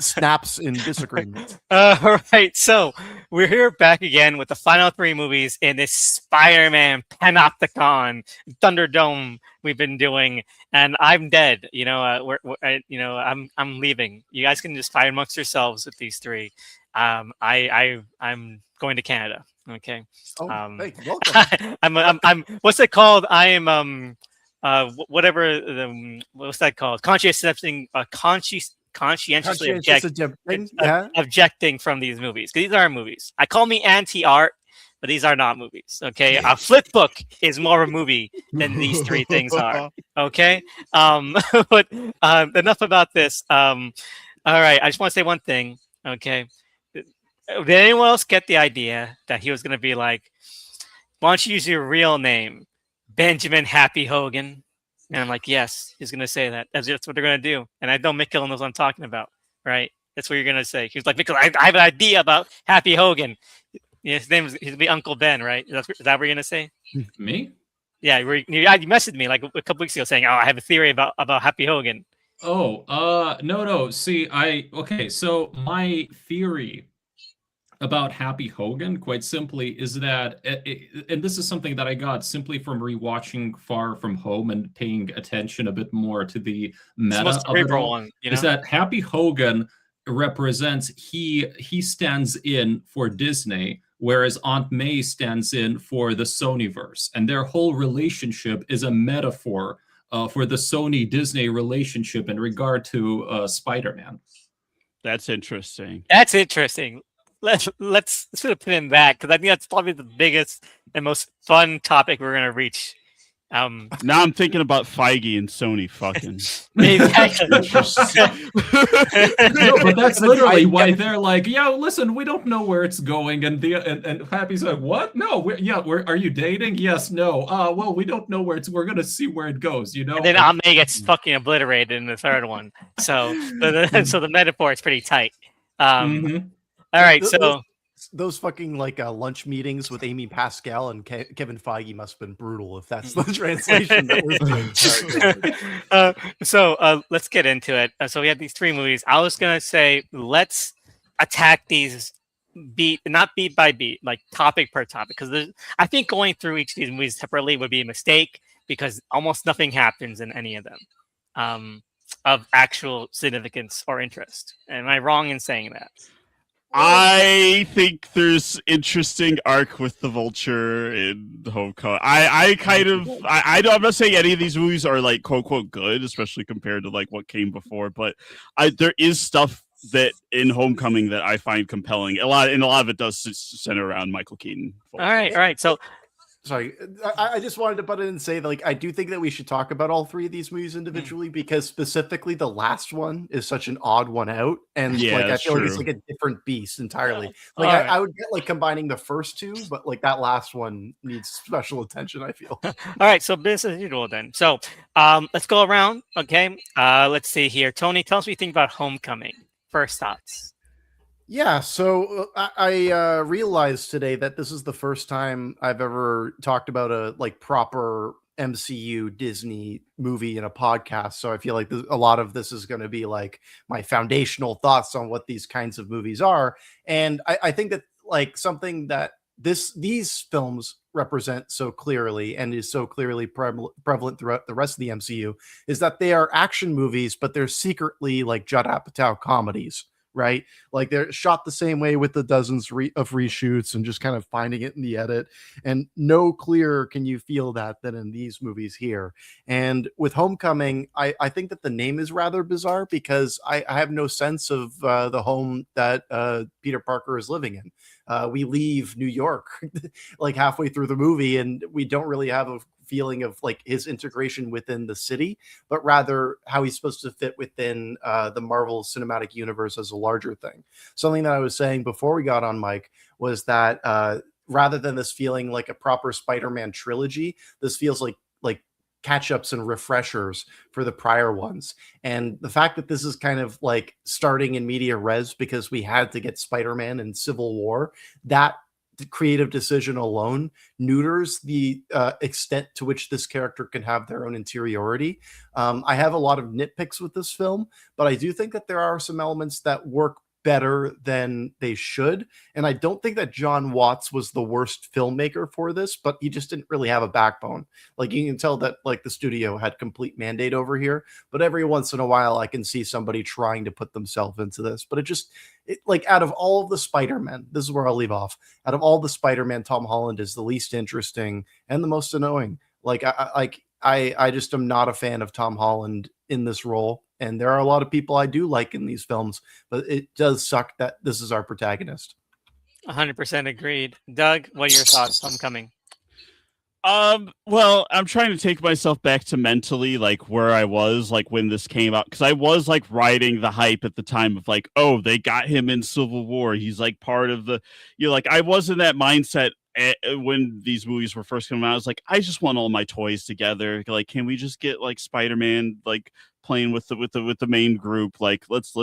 snaps in disagreement. All right, so we're here back again with the final three movies in this Spider-Man Panopticon Thunderdome we've been doing, and I'm dead. I'm leaving. You guys can just fight amongst yourselves with these three. I'm going to Canada. Okay. Thank you. Welcome. I'm what's it called? I am whatever what's that called? Conscientiously objecting from these movies, because these are movies. I call me anti-art, but these are not movies. Okay, a flip book is more of a movie than these three things are. Okay, but enough about this. All right, I just want to say one thing. Okay, did anyone else get the idea that he was going to be like, why don't you use your real name, Benjamin Happy Hogan? And I'm like, yes, he's going to say that. That's what they're going to do. And I know Mikhail knows what I'm talking about, right? That's what you're going to say. He was like, Mikhail, I have an idea about Happy Hogan. Yeah, his name is, he'll be Uncle Ben, right? Is that what you're going to say? Me? Yeah, you messaged me like a couple weeks ago saying, oh, I have a theory about Happy Hogan. Oh, no. See, so my theory about Happy Hogan, quite simply, is that, and this is something that I got simply from rewatching Far From Home and paying attention a bit more to the meta of it all, is that Happy Hogan represents, he stands in for Disney, whereas Aunt May stands in for the Sonyverse, and their whole relationship is a metaphor for the Sony-Disney relationship in regard to Spider-Man. That's interesting. That's interesting. Let's sort of put in that, because I think that's probably the biggest and most fun topic we're going to reach. Now I'm thinking about Feige and Sony fucking. No, but that's literally why they're like, yeah, listen, we don't know where it's going, and Happy's like, what? No, are you dating? Yes, no. Well, we don't know where we're gonna see where it goes, you know. And then Ame gets fucking obliterated in the third one, so the metaphor is pretty tight. All right, so those fucking like lunch meetings with Amy Pascal and Kevin Feige must have been brutal, if that's the translation that we're doing. So let's get into it. So we had these three movies. I was gonna say let's attack these not beat by beat, like topic per topic, because I think going through each of these movies separately would be a mistake, because almost nothing happens in any of them of actual significance or interest. Am I wrong in saying that? I think there's interesting arc with the Vulture in Homecoming. I'm not saying any of these movies are like quote unquote good, especially compared to like what came before, but there is stuff that in Homecoming that I find compelling. A lot of it does center around Michael Keaton. All right. So sorry, I just wanted to butt in and say that, like, I do think that we should talk about all three of these movies individually, because specifically the last one is such an odd one out, and like I feel like it's like a different beast entirely. Like I would get like combining the first two, but like that last one needs special attention, I feel. All right, so business as usual then. So let's go around. Okay, let's see here. Tony, tell us what you think about Homecoming. First thoughts. Yeah, so I realized today that this is the first time I've ever talked about a like proper MCU Disney movie in a podcast. So I feel like a lot of this is going to be like my foundational thoughts on what these kinds of movies are. And I think that like something that these films represent so clearly and is so clearly prevalent throughout the rest of the MCU is that they are action movies, but they're secretly like Judd Apatow comedies. Right, like they're shot the same way with the dozens of reshoots and just kind of finding it in the edit, and no clearer can you feel that than in these movies here. And with Homecoming, I think that the name is rather bizarre, because I have no sense of the home that Peter Parker is living in. We leave New York like halfway through the movie, and we don't really have a feeling of like his integration within the city, but rather how he's supposed to fit within the Marvel Cinematic Universe as a larger thing. Something that I was saying before we got on mic was that rather than this feeling like a proper Spider-Man trilogy, this feels like catch-ups and refreshers for the prior ones. And the fact that this is kind of like starting in media res because we had to get Spider-Man and Civil War, that creative decision alone neuters the extent to which this character can have their own interiority. I have a lot of nitpicks with this film, but I do think that there are some elements that work better than they should. And I don't think that John Watts was the worst filmmaker for this, but he just didn't really have a backbone. Like, you can tell that like the studio had complete mandate over here, but every once in a while I can see somebody trying to put themselves into this. But like, out of all of the Spider-Men, this is where I'll leave off. Out of all the Spider-Man, Tom Holland is the least interesting and the most annoying. Like, I just am not a fan of Tom Holland in this role. And there are a lot of people I do like in these films, but it does suck that this is our protagonist. 100% agreed. Doug, what are your thoughts? Homecoming. Well, I'm trying to take myself back to mentally like where I was like when this came out, because I was like riding the hype at the time of like, oh, they got him in Civil War. He's like part of the, like I was in that mindset when these movies were first coming out. I was like, I just want all my toys together. Like, can we just get like Spider-Man like playing with the main group? Like, let's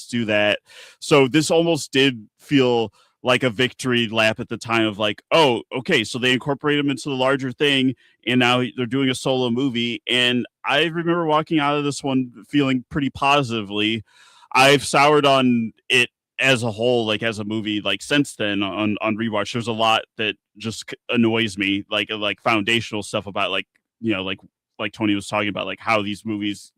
do that. So this almost did feel like a victory lap at the time of like, oh, okay, so they incorporate him into the larger thing, and now they're doing a solo movie. And I remember walking out of this one feeling pretty positively. I've soured on it as a whole, like as a movie, like since then on rewatch. There's a lot that just annoys me, like foundational stuff about like, like Tony was talking about, like how these movies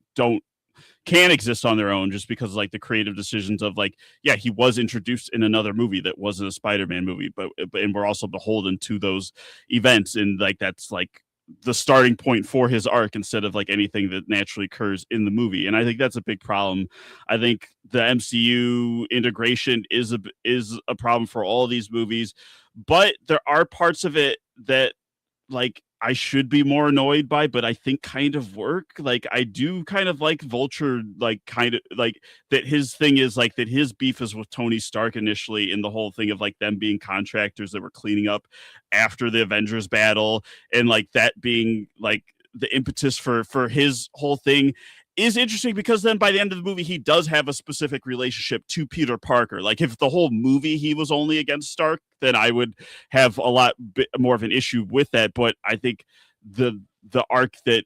can exist on their own just because like the creative decisions of like, yeah, he was introduced in another movie that wasn't a Spider-Man movie, but and we're also beholden to those events, and like that's like the starting point for his arc instead of like anything that naturally occurs in the movie. And I think that's a big problem. I think the MCU integration is a problem for all of these movies, but there are parts of it that like I should be more annoyed by, but I think kind of work. Like I do kind of like Vulture, like kind of like that his thing is like that his beef is with Tony Stark initially, in the whole thing of like them being contractors that were cleaning up after the Avengers battle, and like that being like the impetus for his whole thing is interesting, because then by the end of the movie, he does have a specific relationship to Peter Parker. Like if the whole movie he was only against Stark, then I would have a lot more of an issue with that. But I think the arc that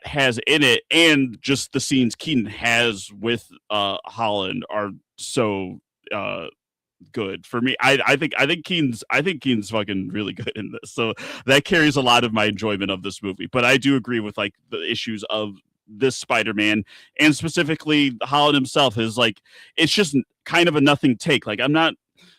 has in it, and just the scenes Keaton has with Holland, are so good for me. I think Keaton's fucking really good in this. So that carries a lot of my enjoyment of this movie. But I do agree with like the issues of this Spider-Man, and specifically Holland himself, is like, it's just kind of a nothing take. Like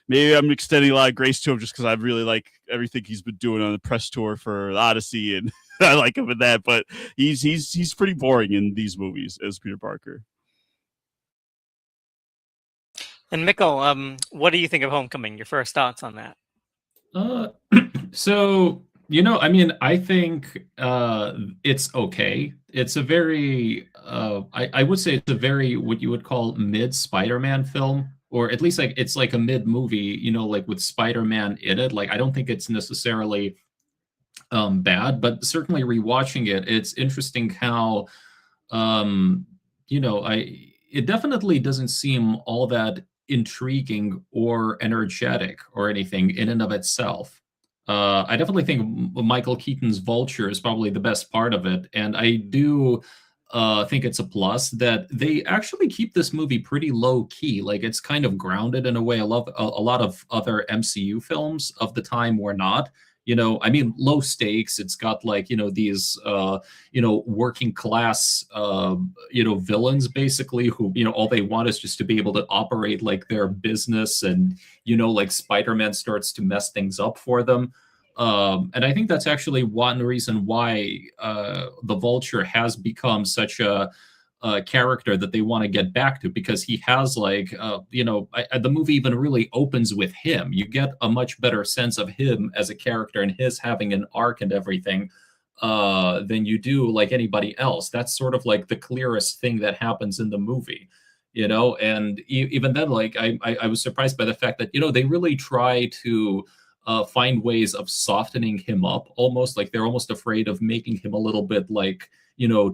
maybe I'm extending a lot of grace to him just because I really like everything he's been doing on the press tour for Odyssey, and I like him in that, but he's pretty boring in these movies as Peter Parker. And Mikhail, what do you think of Homecoming? Your first thoughts on that? So, I mean, I think it's okay. It's a very, I would say it's a very, what you would call mid Spider-Man film, or at least like it's like a mid movie, like with Spider-Man in it. Like, I don't think it's necessarily bad, but certainly rewatching it, it's interesting how, it definitely doesn't seem all that intriguing or energetic or anything in and of itself. I definitely think Michael Keaton's Vulture is probably the best part of it, and I do think it's a plus that they actually keep this movie pretty low key. Like it's kind of grounded in a way a lot of other MCU films of the time were not. I mean, low stakes. It's got like these working class villains basically who all they want is just to be able to operate like their business, and like Spider-Man starts to mess things up for them. And I think that's actually one reason why the Vulture has become such a character that they want to get back to, because he has like the movie even really opens with him. You get a much better sense of him as a character and his having an arc and everything than you do like anybody else. That's sort of like the clearest thing that happens in the movie, and even then, like I was surprised by the fact that they really try to find ways of softening him up, almost like they're almost afraid of making him a little bit like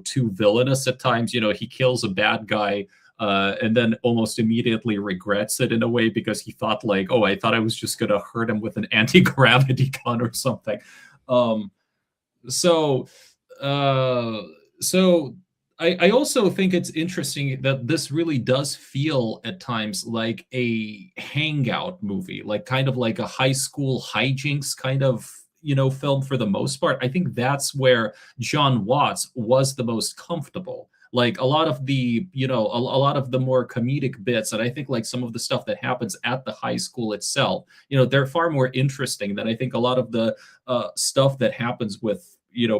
too villainous at times. He kills a bad guy and then almost immediately regrets it in a way because he thought like, oh, I thought I was just gonna hurt him with an anti-gravity gun or something. So I also think it's interesting that this really does feel at times like a hangout movie, like kind of like a high school hijinks kind of, film for the most part. I think that's where John Watts was the most comfortable. Like a lot of the, a lot of the more comedic bits, and I think like some of the stuff that happens at the high school itself, they're far more interesting than I think a lot of the stuff that happens with,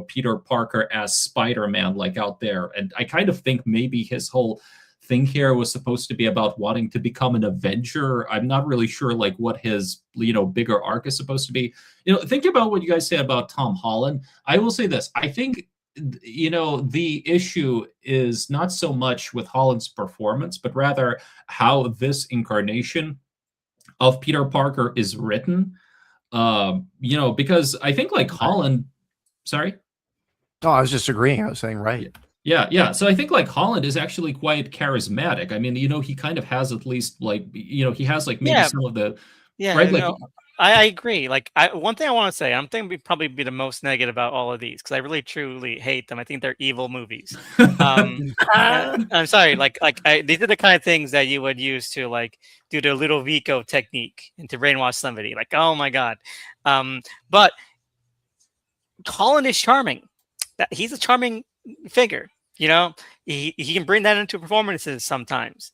Peter Parker as Spider-Man, like out there. And I kind of think maybe his whole thing here was supposed to be about wanting to become an Avenger. I'm not really sure like what his, bigger arc is supposed to be. Thinking about what you guys say about Tom Holland, I will say this. I think, the issue is not so much with Holland's performance, but rather how this incarnation of Peter Parker is written. Because I think like Holland, sorry? No, I was just agreeing. I was saying right. Yeah. So I think like Holland is actually quite charismatic. I mean, he kind of has at least like, he has like maybe some of the right. Like, I agree. Like, one thing I want to say, I'm thinking we'd probably be the most negative about all of these because I really truly hate them. I think they're evil movies. I'm sorry. These are the kind of things that you would use to like do the little Vico technique and to brainwash somebody. Like, oh my god. But Holland is charming. He's a charming figure. He can bring that into performances sometimes.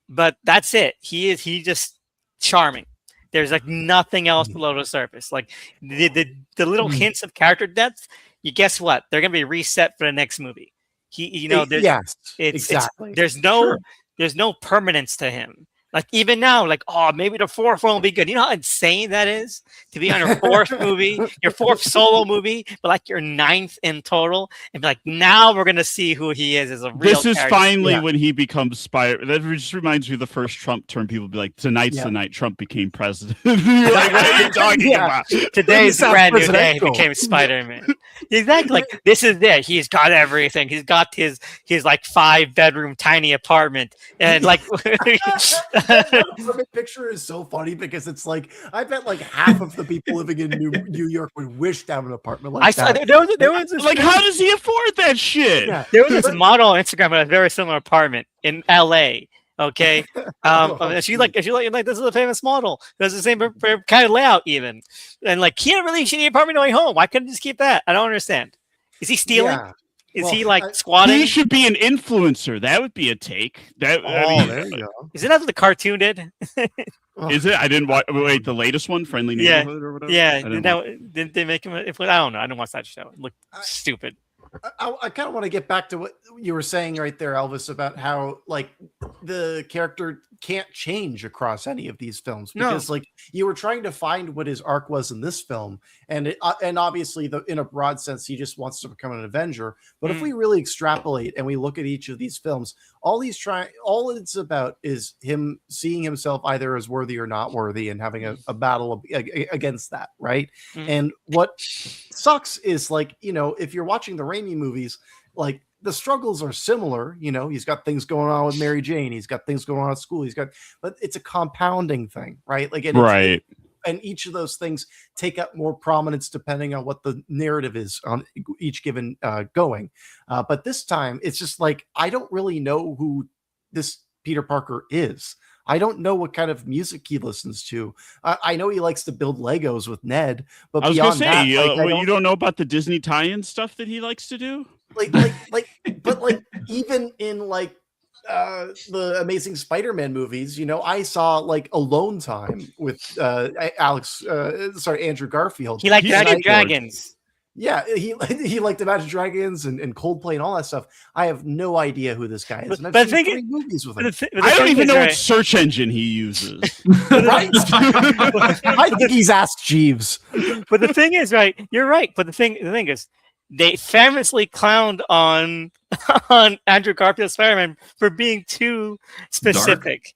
But that's it. He just charming. There's like nothing else below the surface. Like the little hints of character depth. You guess what? They're gonna be reset for the next movie. Exactly. There's no permanence to him. Like even now, like maybe the fourth one will be good. You know how insane that is to be on your fourth movie, your fourth solo movie, but like your ninth in total, and be like, now we're gonna see who he is as a real. This is character. finally when he becomes Spider. That just reminds me of the first Trump term. People be like, "Tonight's the night Trump became president." Like, what are you talking about? Today's brand new day. He became Spider-Man. Exactly. Like this is it. He's got everything. He's got his like 5-bedroom tiny apartment, and like. The picture is so funny because it's like I bet like half of the people living in New York would wish to have an apartment like that. There was this, like, how does he afford that shit? Yeah. There was this model on Instagram with a very similar apartment in LA. Okay, she's like, this is a famous model. Does the same kind of layout even, and like he had a really shitty apartment going home. Why couldn't he just keep that? I don't understand. Is he stealing? Yeah. Is he like squatting? He should be an influencer. That would be a take. There you go. Isn't that what the cartoon did? Is it? I didn't watch. Wait, the latest one, Friendly Neighborhood or whatever. Yeah. Didn't they make him? I don't know. I didn't watch that show. It looked stupid. I kind of want to get back to what you were saying right there, Elvis, about how like the character can't change across any of these films because like you were trying to find what his arc was in this film, and obviously in a broad sense he just wants to become an Avenger. But if we really extrapolate and we look at each of these films, all it's about is him seeing himself either as worthy or not worthy and having a battle against that, right? And what sucks is like, if you're watching the Raimi movies, like the struggles are similar. He's got things going on with Mary Jane, he's got things going on at school, but it's a compounding thing, right? Like and each of those things take up more prominence depending on what the narrative is on each given going. But this time it's just like I don't really know who this Peter Parker is. I don't know what kind of music he listens to. I know he likes to build Legos with Ned, but I was beyond that, you don't know about the Disney tie-in stuff that he likes to do. But even in like the Amazing Spider-Man movies, I saw like Alone Time with Andrew Garfield. He liked Dragons. Yeah, he liked Imagine Dragons and Coldplay and all that stuff. I have no idea who this guy is. And I've seen 3 movies with him. I don't even know what search engine he uses. Right? I think he's Ask Jeeves. But the thing is, right? You're right. But the thing is, they famously clowned on Andrew Garfield's Spider-Man for being too specific. Dark.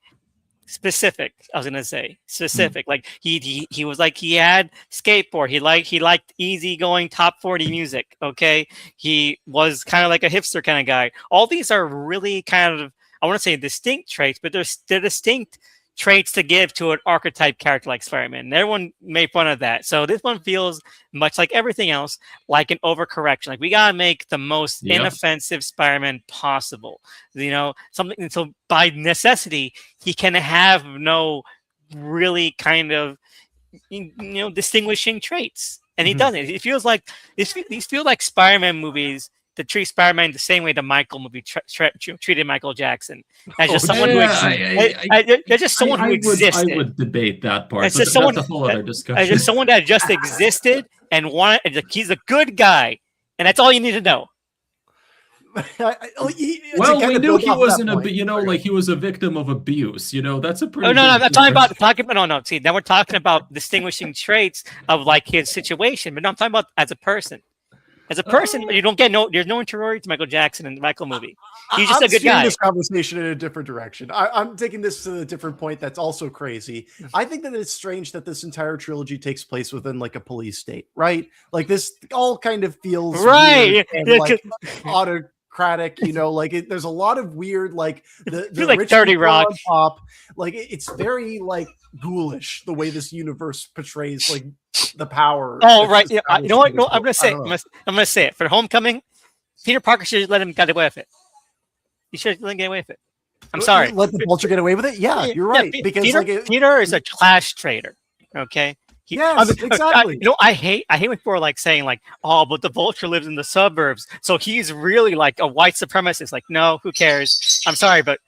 Specific, I was gonna say specific. Like he was like he had skateboard. He liked easygoing top 40 music. Okay, he was kind of like a hipster kind of guy. All these are really kind of I want to say distinct traits, but they're distinct traits to give to an archetype character like Spider-Man. And everyone made fun of that. So this one feels much like everything else, like an overcorrection. Like we gotta make the most inoffensive Spider-Man possible. Something. So by necessity, he can have no really kind of distinguishing traits, and he doesn't. It feels like these feel like Spider-Man movies that treat Spider-Man the same way the Michael movie treated Michael Jackson as just someone who existed. I would debate that part. It's but just someone, that's a whole other discussion. It's just someone that just existed and wanted. He's a good guy, and that's all you need to know. We knew he wasn't he was a victim of abuse. That's a pretty. Oh no, I'm talking about. No. See, now we're talking about distinguishing traits of like his situation, but no, I'm talking about as a person. As a person, you don't get there's no inferiority to Michael Jackson in the Michael movie. He's just a good guy. I'm this conversation in a different direction. I'm taking this to a different point that's also crazy. I think that it's strange that this entire trilogy takes place within like a police state, right? Like this all kind of feels right and, like autocratic, there's a lot of weird, like the like rich Dirty Rock pop, like it's very like ghoulish the way this universe portrays like the power. Oh right, yeah. You know what? No, I'm gonna say it. I'm gonna say it for Homecoming. Peter Parker should let him get away with it. He should let him get away with it. I'm sorry. Let the Vulture get away with it. Yeah, you're right. Because Peter is a class traitor. Okay. Yes, exactly. I hate when people are like saying like, oh, but the Vulture lives in the suburbs, so he's really like a white supremacist. Like, no, who cares? I'm sorry, but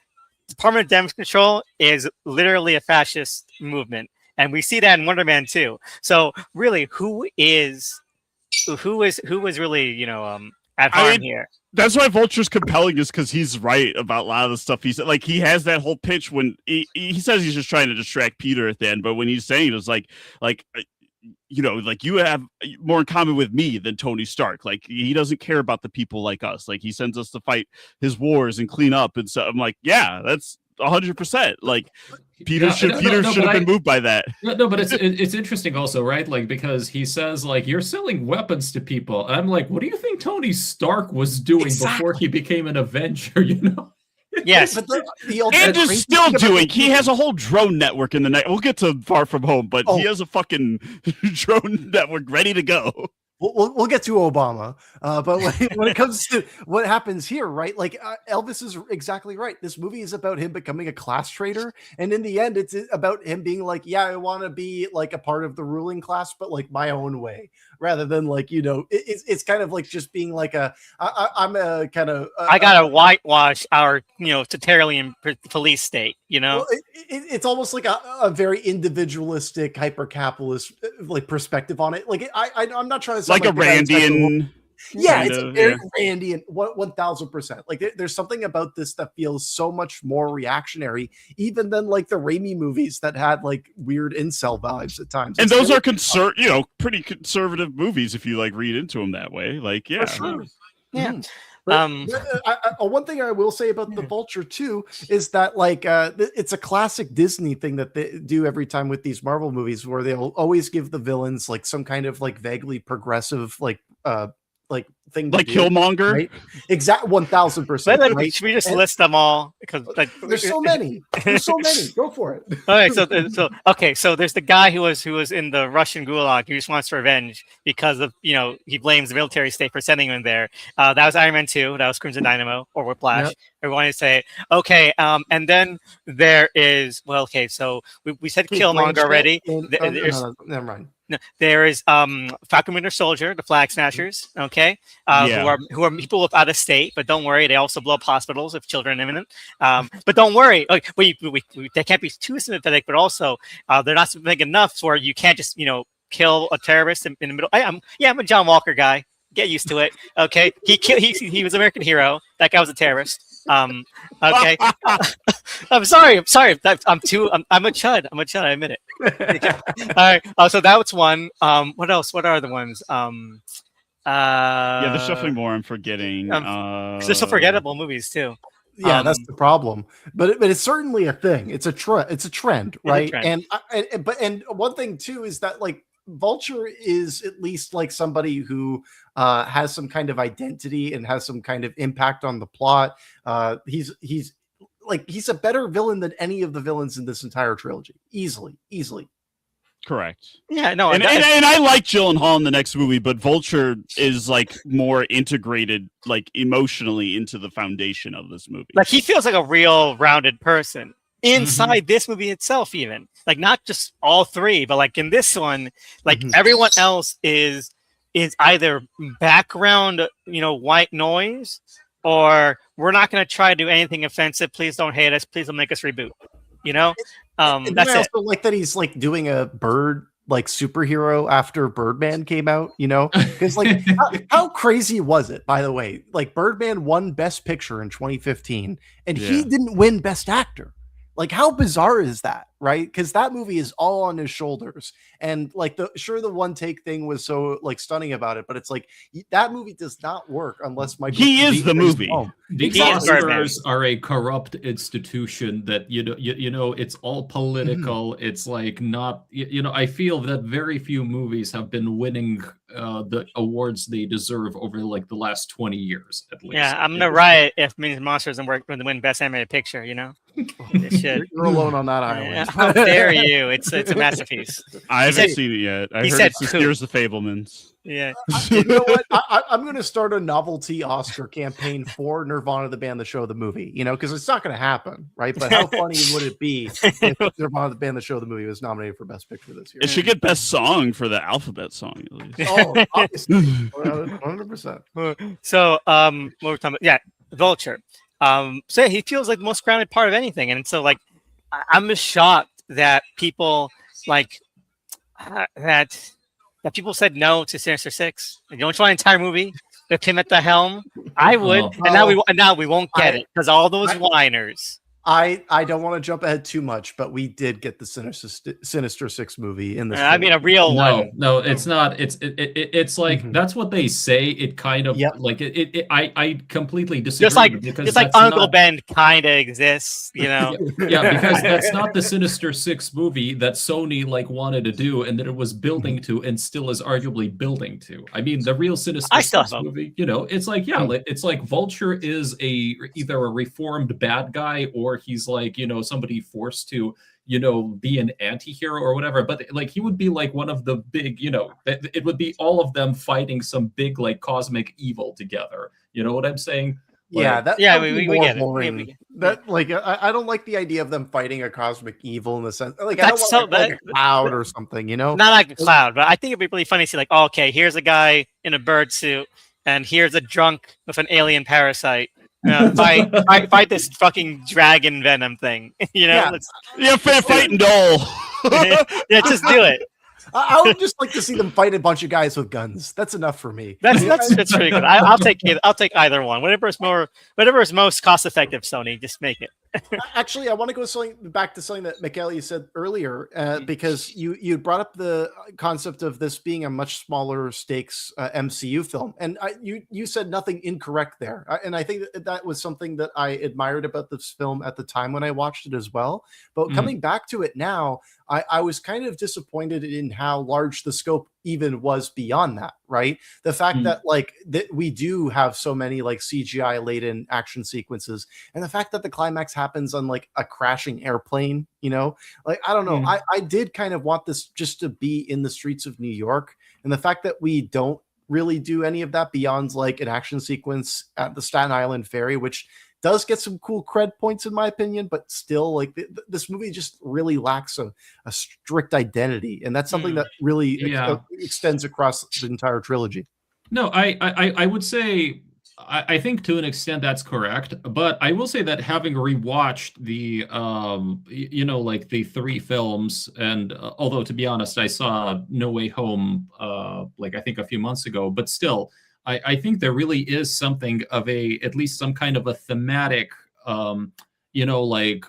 Department of Damage Control is literally a fascist movement, and we see that in Wonder Man 2. So really, who is really at harm here? That's why Vulture's compelling, is because he's right about a lot of the stuff he said. Like he has that whole pitch when he says he's just trying to distract Peter at the end, but when he's saying it was like you have more in common with me than Tony Stark. Like he doesn't care about the people like us. Like he sends us to fight his wars and clean up and stuff. I'm like, yeah, that's 100%. Like Peter should have been moved by that. No, but it's interesting also, right? Like because he says like you're selling weapons to people. And I'm like, what do you think Tony Stark was doing before he became an Avenger? Yes, but and is still doing. He has a whole drone network in the next. We'll get to Far From Home, but he has a fucking drone network ready to go. We'll get to Obama, but when it comes to what happens here, right? Like Elvis is exactly right. This movie is about him becoming a class traitor, and in the end, it's about him being like, "Yeah, I want to be like a part of the ruling class, but like my own way," rather than like it's kind of like just being like I'm a kind of I gotta whitewash our totalitarian police state. Well, it's almost like a very individualistic, hyper capitalist like perspective on it. Like I'm not trying to like a Randian. Yeah, it's very Randian, 1000%. Like there's something about this that feels so much more reactionary, even than like the Raimi movies that had like weird incel vibes at times. And those are pretty conservative movies if you like read into them that way. Like, yeah, for sure. Yeah. One thing I will say about the Vulture too is that like it's a classic Disney thing that they do every time with these Marvel movies, where they'll always give the villains like some kind of like vaguely progressive like thing, like Killmonger, right? Exact 1000%. Right? Should we just list them all? Because like there's so many. There's so many. Go for it. Okay, so there's the guy who was in the Russian gulag who just wants revenge because of he blames the military state for sending him there. That was Iron Man 2. That was Crimson Dynamo or Whiplash. Yep. We wanted to say okay, and then there is so we said Killmonger already. Never mind. No, there is Falcon Winter Soldier, the Flag Smashers, okay, who are people out of state, but don't worry, they also blow up hospitals if children are imminent. But don't worry, they can't be too sympathetic, but also they're not sympathetic enough where you can't just kill a terrorist in the middle. I'm a John Walker guy. Get used to it, okay? He was an American hero. That guy was a terrorist. Okay. I'm sorry. I'm a chud. I admit it. Okay. All right. So that was one. What else? What are the ones? There's definitely more. I'm forgetting. They're so forgettable movies too. Yeah, that's the problem. But it's certainly a thing. It's a trend, right? And one thing too is that like Vulture is at least like somebody who has some kind of identity and has some kind of impact on the plot. He's like he's a better villain than any of the villains in this entire trilogy. Easily. Correct. Yeah, no, And I like Gyllenhaal in the next movie, but Vulture is like more integrated, like emotionally into the foundation of this movie. like he feels like a real rounded person inside this movie itself, even like not just all three, but like in this one, like everyone else is either background, white noise, or we're not going to try to do anything offensive. Please don't hate us. Please don't make us reboot. And That's I it. also like that he's like doing a bird like superhero after Birdman came out, because like how crazy was it, by the way? Like Birdman won Best Picture in 2015 and he didn't win Best Actor. Like how bizarre is that, right? Because that movie is all on his shoulders, and like the one take thing was so like stunning about it, but it's like that movie does not work unless he is the movie. The Oscars are a corrupt institution that it's all political. It's like not I feel that very few movies have been winning the awards they deserve over like the last 20 years at least. Yeah, I'm gonna riot if Minions Monsters and work when they win Best Animated Picture. You're alone on that island. Yeah, how dare you? It's a masterpiece. I haven't seen it yet. I heard it's the Spears of Fablemans. Yeah. You know what? I'm going to start a novelty Oscar campaign for Nirvana the band, the show, the movie. Because it's not going to happen, right? But how funny would it be if Nirvana the band, the show, the movie was nominated for Best Picture this year? It should get Best Song for the Alphabet Song at least. Oh, obviously, 100%. So, what we're talking about? Yeah, Vulture. So he feels like the most grounded part of anything, and so like I'm just shocked that people like that people said no to Sinister Six. You don't want an entire movie with him at the helm. I would, and now we won't get it because all those whiners. I don't want to jump ahead too much, but we did get the Sinister Six movie in this. I mean, a real one. No, it's not. It's like that's what they say. It kind of like it. I completely disagree. Just like Uncle Ben kind of exists, Yeah, because that's not the Sinister Six movie that Sony like wanted to do, and that it was building to, and still is arguably building to. I mean, the real Sinister Six movie, it's like it's like Vulture is either a reformed bad guy or he's like somebody forced to be an anti-hero or whatever, but like he would be like one of the big it would be all of them fighting some big like cosmic evil together. You know what I'm saying? We get it. That like I don't like the idea of them fighting a cosmic evil in the sense like that's I don't want like a cloud or something, Not like a cloud, but I think it'd be really funny to see like, okay, here's a guy in a bird suit and here's a drunk with an alien parasite. Fight this fucking dragon venom thing. Fighting Dole. Yeah, just do it. I would just like to see them fight a bunch of guys with guns. That's enough for me. That's pretty good. I'll take either one. Whatever is most cost effective. Sony, just make it. Actually, I want to go back to something that Mikhail you said earlier, because you brought up the concept of this being a much smaller stakes MCU film, and you said nothing incorrect there, and I think that was something that I admired about this film at the time when I watched it as well. But coming back to it now, I was kind of disappointed in how large the scope even was beyond that, right? The fact that like that we do have so many like CGI laden action sequences, and the fact that the climax happens on like a crashing airplane, like I don't know. I did kind of want this just to be in the streets of New York, and the fact that we don't really do any of that beyond like an action sequence at the Staten Island ferry, which does get some cool cred points in my opinion, but still like this movie just really lacks a strict identity, and that's something that really extends across the entire trilogy. No, I would say I think to an extent that's correct, but I will say that having rewatched the like the three films, and although to be honest I saw No Way Home like I think a few months ago, but still I think there really is something of at least some kind of a thematic, like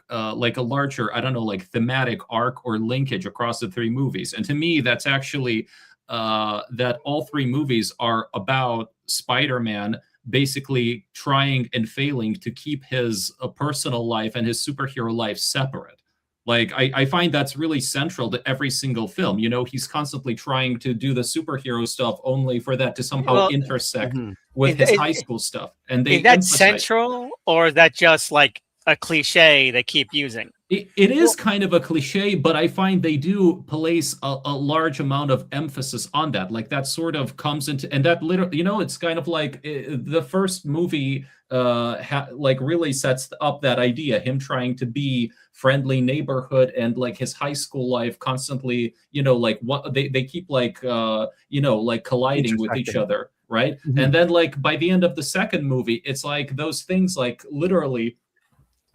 a larger, I don't know, like thematic arc or linkage across the three movies. And to me, that's actually that all three movies are about Spider-Man basically trying and failing to keep his personal life and his superhero life separate. Like, I find that's really central to every single film. He's constantly trying to do the superhero stuff only for that to somehow intersect with his high school stuff. And is that central, or is that just like a cliche they keep using. It is kind of a cliche, but I find they do place a large amount of emphasis on that. Like that sort of comes into, and that literally, it's kind of like the first movie like really sets up that idea, him trying to be friendly neighborhood and like his high school life constantly, like what they keep like, like colliding with each other. Right. Mm-hmm. And then like by the end of the second movie, it's like those things like literally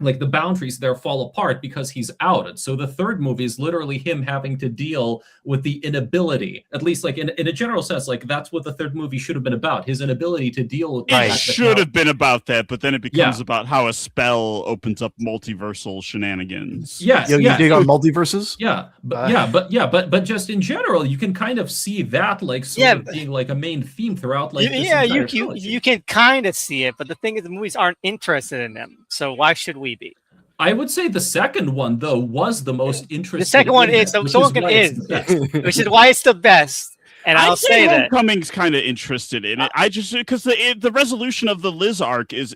like the boundaries there fall apart because he's outed. So the third movie is literally him having to deal with the inability, at least like in a general sense, like that's what the third movie should have been about, his inability to deal with it should have been about that, but then it becomes Yeah. about how a spell opens up multiversal shenanigans. Yes, You yes. dig on multiverses? Yeah, but just in general, you can kind of see that like sort of being like a main theme throughout. Like this entire trilogy. You can kind of see it, but the thing is, the movies aren't interested in them, so why should we be? I would say the second one though was the most interesting. The second one is which is why it's the best. And I'll say that Homecoming's kind of interested in it. I just because the resolution of the Liz arc is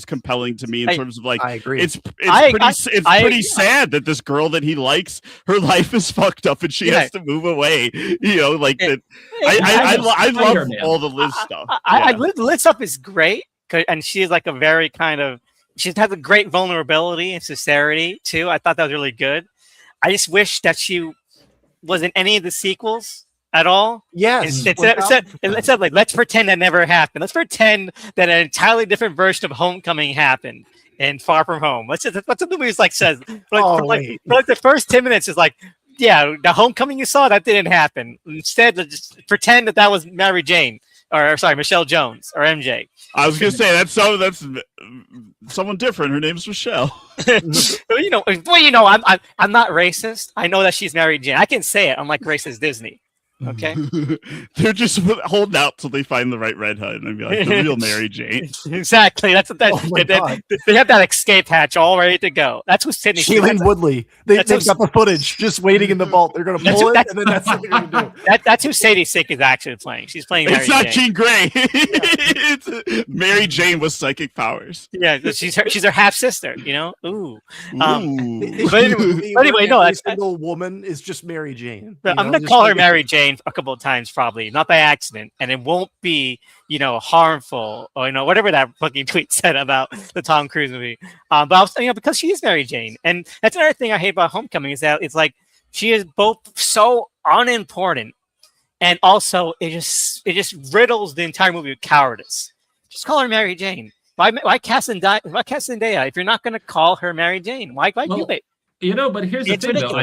compelling to me in terms of like I agree. It's pretty sad that this girl that he likes, her life is fucked up and she has to move away. Like that. I love all the Liz stuff. Liz stuff is great, and she's like a very kind of she has a great vulnerability and sincerity too. I thought that was really good. I just wish that she was in any of the sequels at all. Yes. It said like, let's pretend that never happened. Let's pretend that an entirely different version of Homecoming happened and Far From Home. That's what the movie like says. For the first 10 minutes is like, yeah, the Homecoming you saw, that didn't happen. Instead, just pretend that was Mary Jane. Or sorry, Michelle Jones or MJ. I was gonna say that's someone different. Her name's Michelle. I'm not racist. I know that she's Mary Jane. I can say it. Unlike racist Disney. Okay. They're just holding out till they find the right Red Hood and be like the real Mary Jane. Exactly. That's what they have that escape hatch all ready to go. That's what Sydney. Shailene Woodley. They've got the footage just waiting in the vault. They're gonna pull it, and then that's what they're gonna do. That's who Sadie Sink is actually playing. She's playing. It's Mary not Jane. Jean Grey. It's Mary Jane with psychic powers. Yeah, she's her half sister. Ooh. But anyway, no. Every single woman is just Mary Jane. I'm gonna call her Mary Jane a couple of times, probably not by accident, and it won't be harmful or whatever that fucking tweet said about the Tom Cruise movie. But I was, because she is Mary Jane, and that's another thing I hate about Homecoming is that it's like she is both so unimportant, and also it just riddles the entire movie with cowardice. Just call her Mary Jane. Why cast Zendaya if you're not going to call her Mary Jane? Why do it? But here's the thing, ridiculous. though.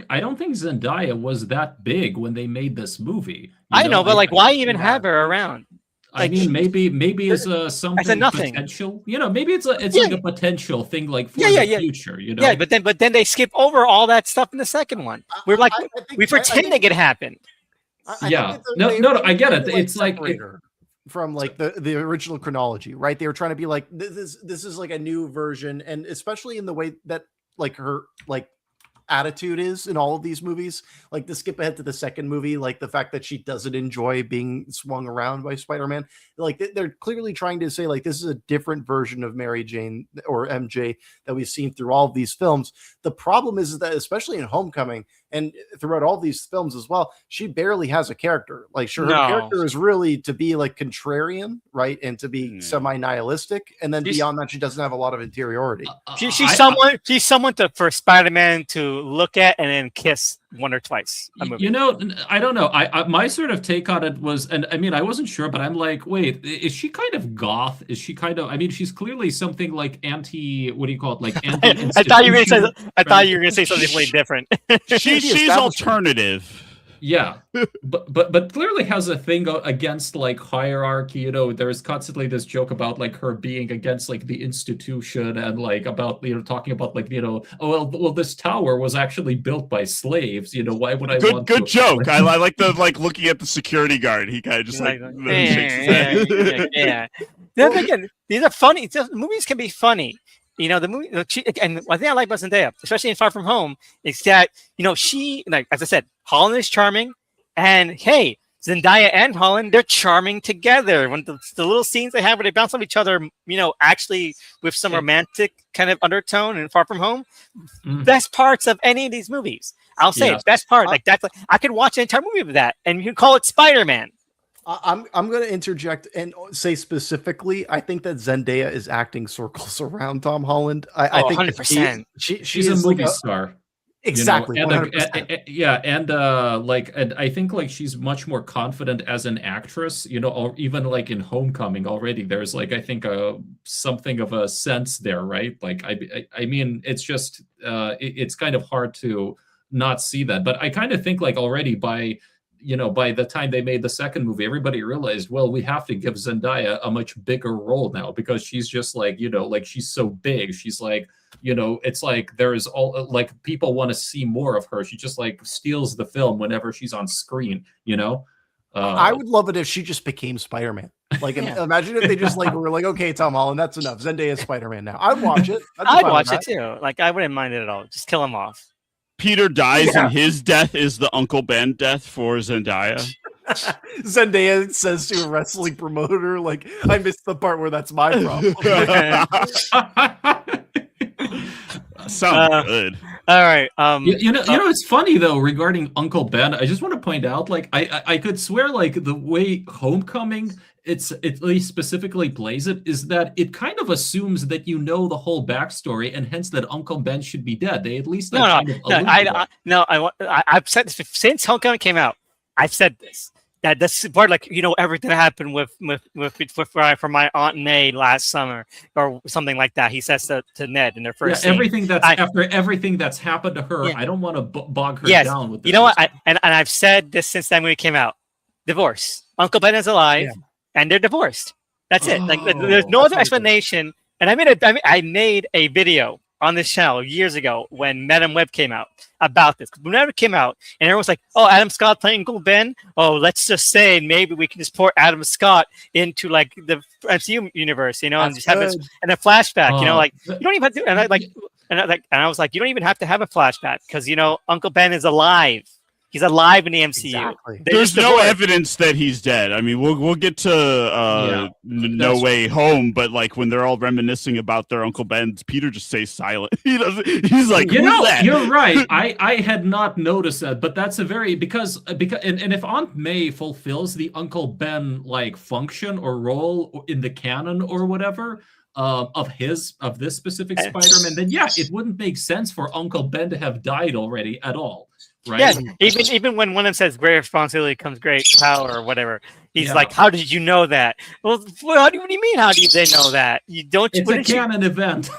I don't think Zendaya was that big when they made this movie. I know, but why even have her around? I mean, maybe as something as a nothing. potential. Maybe it's like a potential thing, like for the future. Yeah, but then they skip over all that stuff in the second one. We're like, we pretending it happened. No, I get it. It's like from like the original chronology, right? They were trying to be like this is like a new version, and especially in the way that like her attitude is in all of these movies, like the skip ahead to the second movie, like the fact that she doesn't enjoy being swung around by Spider-Man, like they're clearly trying to say like this is a different version of Mary Jane or MJ that we've seen through all of these films. The problem is that especially in Homecoming and throughout all these films as well, she barely has a character. Like her character is really to be like contrarian, right, and to be semi-nihilistic, and then beyond that, she doesn't have a lot of interiority. She's someone for Spider-Man to look at and then kiss one or twice a movie. I don't know. I my sort of take on it was, and I mean, I wasn't sure, but I'm like, wait, is she kind of goth? Is she kind of? I mean, she's clearly something like anti. What do you call it? Like anti. I thought you were gonna say something completely different. She's alternative. Yeah, but clearly has a thing against like hierarchy. There's constantly this joke about like her being against like the institution and like about talking about like oh well this tower was actually built by slaves. Why would I want good to, joke. I like the looking at the security guard. He kind of just shakes his head. Yeah. Then again, these are funny. Movies can be funny. The movie, and one thing I like about Zendaya, especially in Far From Home, is that she, like as I said, Holland is charming, and hey, Zendaya and Holland, they're charming together. When the little scenes they have where they bounce off each other, actually with some romantic kind of undertone and Far From Home, best parts of any of these movies. I'll say it, best part. Like that's I could watch an entire movie with that, and you can call it Spider-Man. I'm going to interject and say specifically, I think that Zendaya is acting circles around Tom Holland. I think 100%. She's a movie star. Exactly. And I think like she's much more confident as an actress, or even like in Homecoming already. There's like, I think something of a sense there, right? Like, I mean, it's just, it's kind of hard to not see that. But I kind of think like already by the time they made the second movie, everybody realized, well, we have to give Zendaya a much bigger role now because she's just like, like she's so big. She's like, it's like there is all like people want to see more of her. She just like steals the film whenever she's on screen, I would love it if she just became Spider-Man. Like, imagine if they just like were like, okay, Tom Holland, that's enough. Zendaya is Spider-Man now. I'd watch it. I'd watch it too. Like, I wouldn't mind it at all. Just kill him off. Peter dies, and his death is the Uncle Ben death for Zendaya. Zendaya says to a wrestling promoter, like, I missed the part where that's my problem. Sounds good. All right. It's funny though regarding Uncle Ben. I just want to point out, like, I could swear, like, the way Homecoming at least specifically plays it is that it kind of assumes that the whole backstory and hence that Uncle Ben should be dead. They at least I've said this since Homecoming came out. I've said this. That this part, like, everything that happened with for my Aunt May last summer or something like that. He says to Ned in their first scene. After everything that's happened to her, I don't want to bog her down with this. You know what? And I've said this since that movie came out. Divorce. Uncle Ben is alive, and they're divorced. That's it. Like, there's no other explanation. And I made a video on this channel years ago when Madam Web came out about this. When it came out, and everyone was like, "Oh, Adam Scott playing Uncle Ben. Oh, let's just say maybe we can just port Adam Scott into like the MCU universe, and just have this and a flashback. Like you don't even have to." And I was like, "You don't even have to have a flashback because Uncle Ben is alive. He's alive in the MCU. Exactly. There's no evidence that he's dead. I mean, we'll get to No Way Home, but like when they're all reminiscing about their Uncle Ben, Peter just stays silent. He's like, who's that? You're right. I had not noticed that, but that's a very because if Aunt May fulfills the Uncle Ben like function or role in the canon or whatever. Of this specific Spider-Man, then it wouldn't make sense for Uncle Ben to have died already at all. Right? Yeah, even when one of them says great responsibility comes great power or whatever, he's like, how did you know that? Well, what do you mean, how do they know that? You don't. It's a canon event.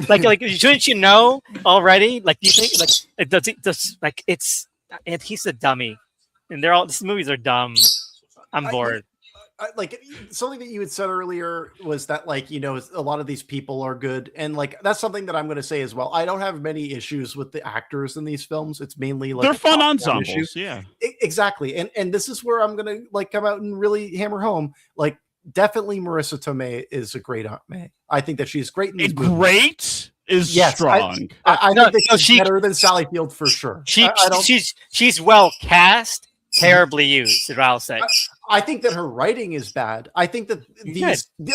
like shouldn't you know already? Like, do you think he's a dummy, and these movies are dumb. I'm bored. Like something that you had said earlier was that like a lot of these people are good, and like that's something that I'm going to say as well. I don't have many issues with the actors in these films. It's mainly like they're fun ensembles. Exactly. And this is where I'm going to like come out and really hammer home. Like definitely Marissa Tomei is a great Aunt May. I think that she's great in these movies. Great is strong. I think that she's better than Sally Field for sure. She's well cast. Terribly used, I'll say. I think that her writing is bad. I think that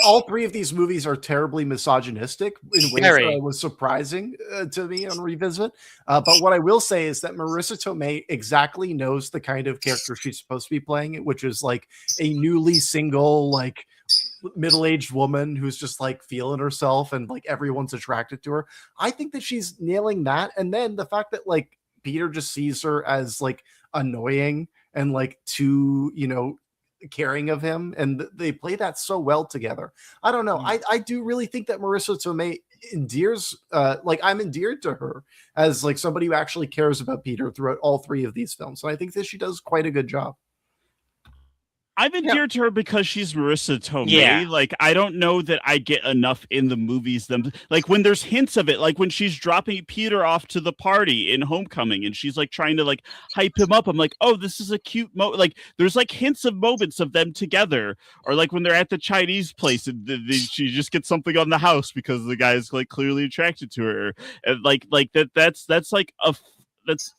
all three of these movies are terribly misogynistic in ways that was surprising to me on revisit. But what I will say is that Marissa Tomei exactly knows the kind of character she's supposed to be playing, which is like a newly single, like middle-aged woman who's just like feeling herself and like everyone's attracted to her. I think that she's nailing that. And then the fact that like Peter just sees her as like annoying and like too, caring of him, and they play that so well together. I don't know. I do really think that Marissa Tomei endears, I'm endeared to her as like somebody who actually cares about Peter throughout all three of these films. And I think that she does quite a good job. I've endeared to her because she's Marissa Tomei. Yeah. Like, I don't know that I get enough in the movies. Like, when there's hints of it, like when she's dropping Peter off to the party in Homecoming and she's like trying to like hype him up. I'm like, oh, this is a cute like there's like hints of moments of them together. Or like when they're at the Chinese place and she just gets something on the house because the guy's like clearly attracted to her. And like that's like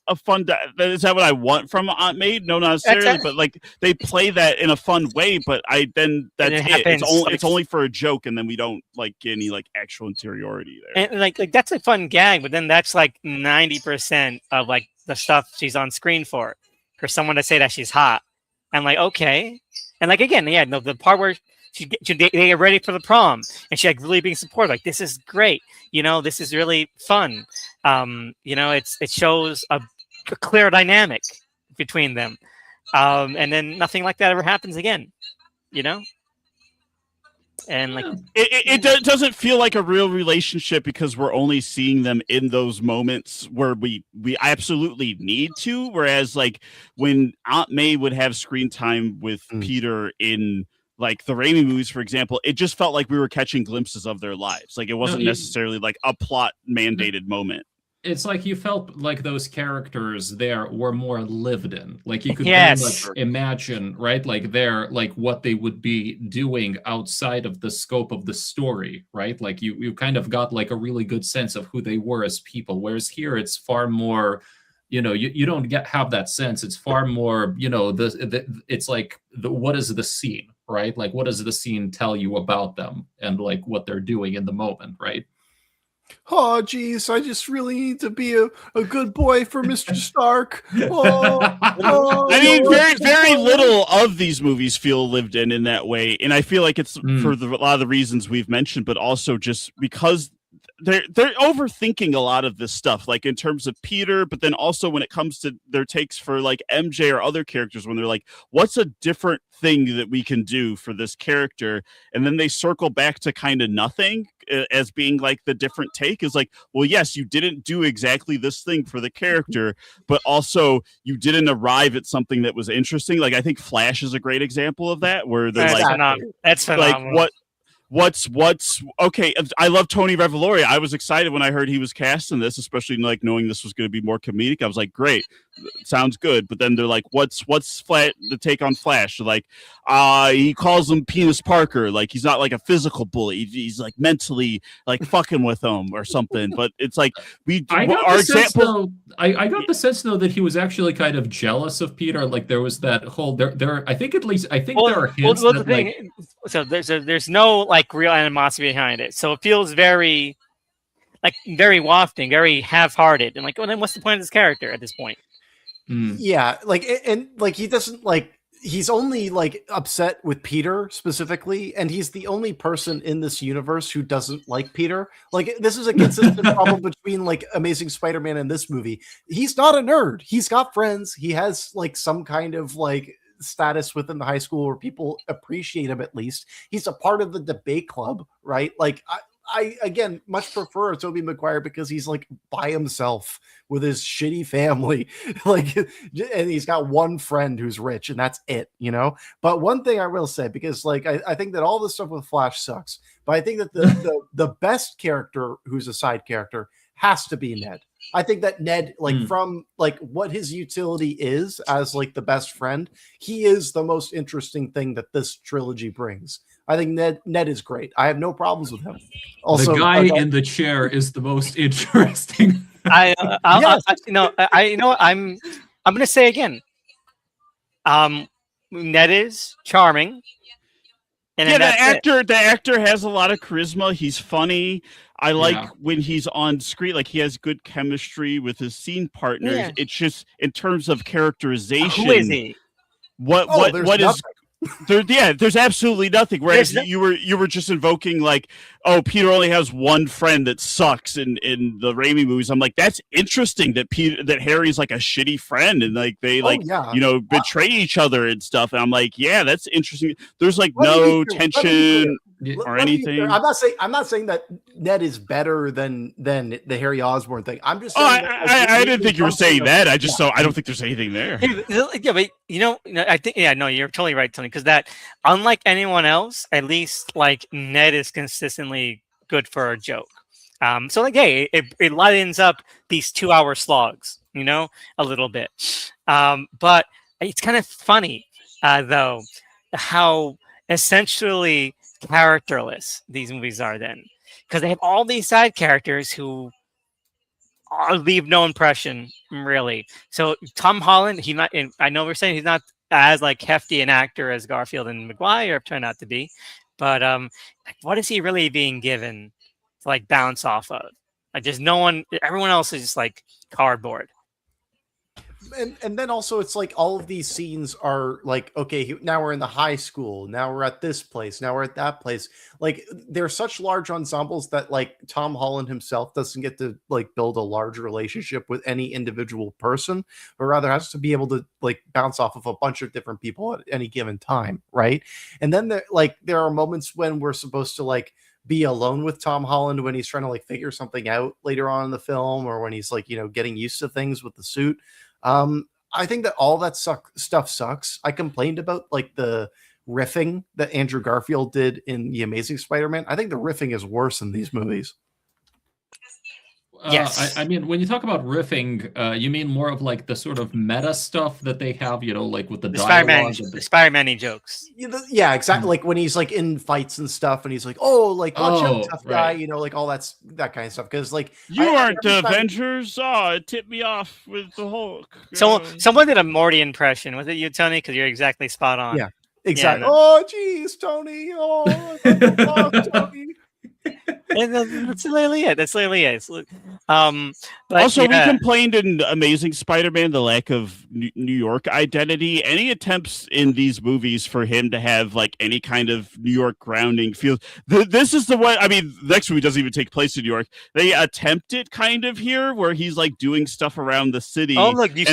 a fun. Is that what I want from Aunt May? No, not necessarily. But like they play that in a fun way. But that's it. It's only for a joke, and then we don't like get any like actual interiority there. And like that's a fun gag, but then that's like 90% of like the stuff she's on screen for someone to say that she's hot. I'm like, okay, and like again, yeah, no, the part where they get ready for the prom, and she like really being supportive, like this is great, this is really fun. It shows a clear dynamic between them, and then nothing like that ever happens again, and like it doesn't feel like a real relationship because we're only seeing them in those moments where we absolutely need to. Whereas like when Aunt May would have screen time with Peter in like the Raimi movies, for example, it just felt like we were catching glimpses of their lives. Like it wasn't necessarily like a plot mandated moment. It's like you felt like those characters there were more lived in. Like you could Yes. very much imagine, right? Like they're like what they would be doing outside of the scope of the story, right? Like you kind of got like a really good sense of who they were as people. Whereas here it's far more, you don't have that sense. It's far more, it's like what is the scene, right? Like what does the scene tell you about them and like what they're doing in the moment, right? Oh, geez, I just really need to be a good boy for Mr. Stark. I mean, very little of these movies feel lived in that way. And I feel like it's for a lot of the reasons we've mentioned, but also just because they're overthinking a lot of this stuff, like in terms of Peter, but then also when it comes to their takes for like MJ or other characters, when they're like, what's a different thing that we can do for this character? And then they circle back to kind of nothing as being like the different take is like, well, yes, you didn't do exactly this thing for the character, but also you didn't arrive at something that was interesting. Like I think Flash is a great example of that, where they're that's phenomenal. Like what's okay. I love Tony Revolori. I was excited when I heard he was cast in this, especially like knowing this was going to be more comedic. I was like, great, sounds good. But then they're like, what's the take on Flash? Like, he calls him Penis Parker. Like he's not like a physical bully. He's like mentally like fucking with him or something. But it's like I got the sense though that he was actually kind of jealous of Peter. Like there was that whole there. I think there are hints that, the thing, so there's no like real animosity behind it, so it feels very wafting, very half-hearted, and like, well, then what's the point of this character at this point? Yeah, like, and like he doesn't like, he's only like upset with Peter specifically, and he's the only person in this universe who doesn't like Peter. Like this is a consistent problem between like Amazing Spider-Man and this movie. He's not a nerd. He's got friends. He has like some kind of like status within the high school where people appreciate him. At least he's a part of the debate club, right? Like I again much prefer Tobey Maguire because he's like by himself with his shitty family, like, and he's got one friend who's rich, and that's it, But one thing I will say, because like I think that all this stuff with Flash sucks, but I think that the best character who's a side character has to be Ned. I think that Ned, like from like what his utility is as like the best friend, he is the most interesting thing that this trilogy brings. I think Ned is great. I have no problems with him. Also, the guy in the chair is the most interesting. I'm going to say again. Ned is charming. And the actor has a lot of charisma. He's funny. I like when he's on screen, like he has good chemistry with his scene partners. Yeah. It's just in terms of characterization. Who is he? What is there's absolutely nothing. Whereas you were just invoking like, oh, Peter only has one friend that sucks in the Raimi movies. I'm like, that's interesting that Harry's like a shitty friend and like they betray each other and stuff. And I'm like, yeah, that's interesting. There's like no tension or anything. I'm not saying that Ned is better than the Harry Osborn thing. I'm just saying I didn't think you were saying that. I don't think there's anything there. Yeah, but I think you're totally right, Tony, because that unlike anyone else, at least like Ned is consistently good for a joke. So like, hey, it lightens up these 2-hour slogs, a little bit. But it's kind of funny, though, how essentially characterless these movies are then, because they have all these side characters who leave no impression really. So Tom Holland, he not. I know we're saying he's not as like hefty an actor as Garfield and Maguire turned out to be, but like, what is he really being given to like bounce off of? Like, just no one. Everyone else is just like cardboard. And then also it's like all of these scenes are like, okay, now we're in the high school, now we're at this place, now we're at that place. Like they're such large ensembles that like Tom Holland himself doesn't get to like build a large relationship with any individual person, but rather has to be able to like bounce off of a bunch of different people at any given time, right? And then there are moments when we're supposed to like be alone with Tom Holland when he's trying to like figure something out later on in the film, or when he's like, getting used to things with the suit. I think that all that stuff sucks. I complained about like the riffing that Andrew Garfield did in The Amazing Spider-Man. I think the riffing is worse in these movies. Yes. I mean, when you talk about riffing, you mean more of like the sort of meta stuff that they have, like with the dialogue. The Spider-Man jokes. Yeah, exactly. Like when he's like in fights and stuff, and he's like, "Oh, like watch out, tough guy," right. like all that kind of stuff. Because like You aren't the Avengers. Oh, it tipped me off with the Hulk. Someone did a Morty impression. Was it you, Tony? Because you're exactly spot on. Yeah, exactly. Yeah, oh, geez, Tony. Oh, Tony. And that's literally it. That's literally it. But Also, yeah. we complained in Amazing Spider-Man the lack of New York identity. Any attempts in these movies for him to have like any kind of New York grounding feels. This is the one. I mean, the next movie doesn't even take place in New York. They attempt it kind of here, where he's like doing stuff around the city. Oh, look! You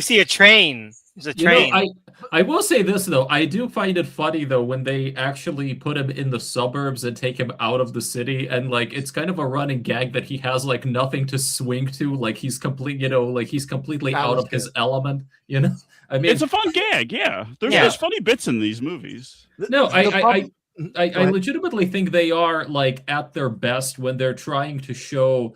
see a train. There's a train. I will say this though, I do find it funny though when they actually put him in the suburbs and take him out of the city, and like it's kind of a running gag that he has like nothing to swing to, like he's completely out of his element. I mean, it's a fun gag. Yeah, there's funny bits in these movies. No, I legitimately think they are like at their best when they're trying to show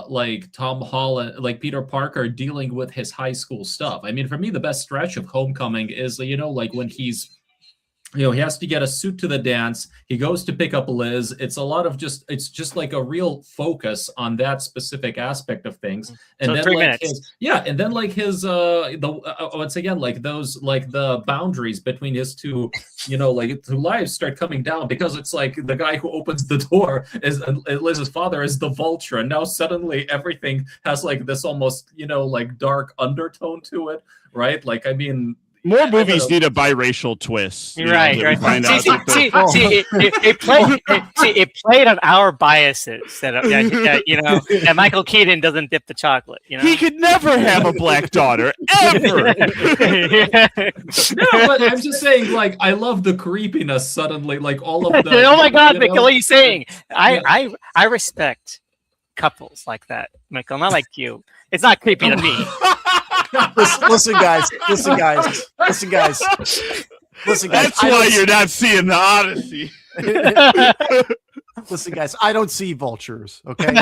like Tom Holland, like Peter Parker dealing with his high school stuff. I mean, for me, the best stretch of Homecoming is, like when he's, he has to get a suit to the dance. He goes to pick up Liz. It's a lot of it's just like a real focus on that specific aspect of things. And so then 3 like minutes. and then like his once again, like those, like the boundaries between his two, like two lives start coming down, because it's like the guy who opens the door is Liz's father is the Vulture, and now suddenly everything has like this almost, like dark undertone to it, right? Like, I mean, more movies need a biracial twist. Right. It played on our biases that Michael Keaton doesn't dip the chocolate. He could never have a black daughter ever. No, but I'm just saying, like, I love the creepiness suddenly, like all of the. Oh my God, Mikhail, what are you saying? I respect couples like that, Mikhail. Not like you. It's not creepy to me. Listen, guys. That's why you're not seeing the Odyssey. Listen, guys, I don't see vultures. Okay,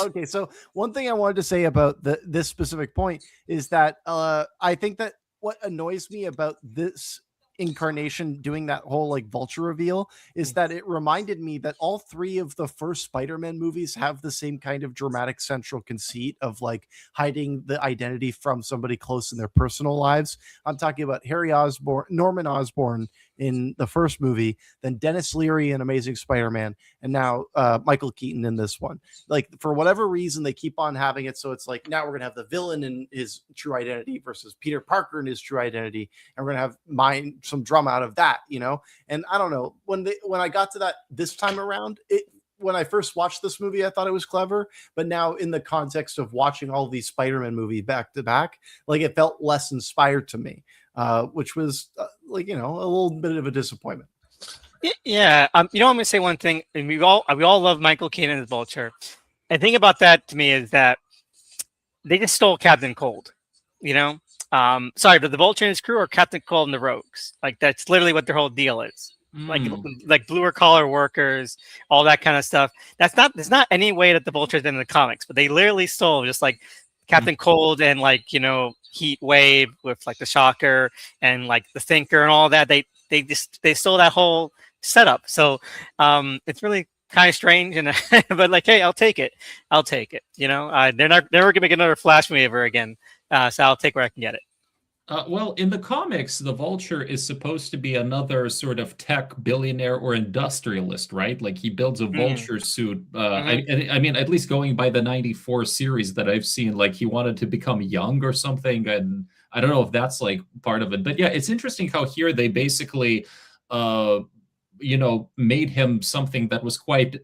okay. So one thing I wanted to say about this specific point is that I think that what annoys me about this incarnation doing that whole like vulture reveal is that it reminded me that all three of the first Spider-Man movies have the same kind of dramatic central conceit of like hiding the identity from somebody close in their personal lives. I'm talking about Norman Osborn in the first movie, then Dennis Leary in Amazing Spider-Man, and now Michael Keaton in this one. Like, for whatever reason, they keep on having it so it's like now we're gonna have the villain in his true identity versus Peter Parker in his true identity, and we're gonna have some drama out of that, And I don't know, when I got to that this time around, when I first watched this movie, I thought it was clever, but now in the context of watching all these Spider-Man movies back to back, like it felt less inspired to me, which was a little bit of a disappointment. Yeah. I'm going to say one thing, and we all love Michael Keaton as Vulture. The thing about that to me is that they just stole Captain Cold, Sorry, but the Vulture and his crew, or Captain Cold and the Rogues. Like, that's literally what their whole deal is. Like bluer collar workers, all that kind of stuff. There's not any way that the Vulture's in the comics, but they literally stole just like Captain Cold and like, Heat Wave with like the Shocker and like the Thinker and all that. They stole that whole setup. So it's really kind of strange, and but like, hey, I'll take it. You know, they're never gonna make another Flash movie ever again, so I'll take where I can get it. Well, in the comics, the Vulture is supposed to be another sort of tech billionaire or industrialist, right? Like he builds a Vulture suit. I mean, at least going by the '94 series that I've seen, like he wanted to become young or something, and I don't know if that's like part of it. But yeah, it's interesting how here they basically, made him something that was quite,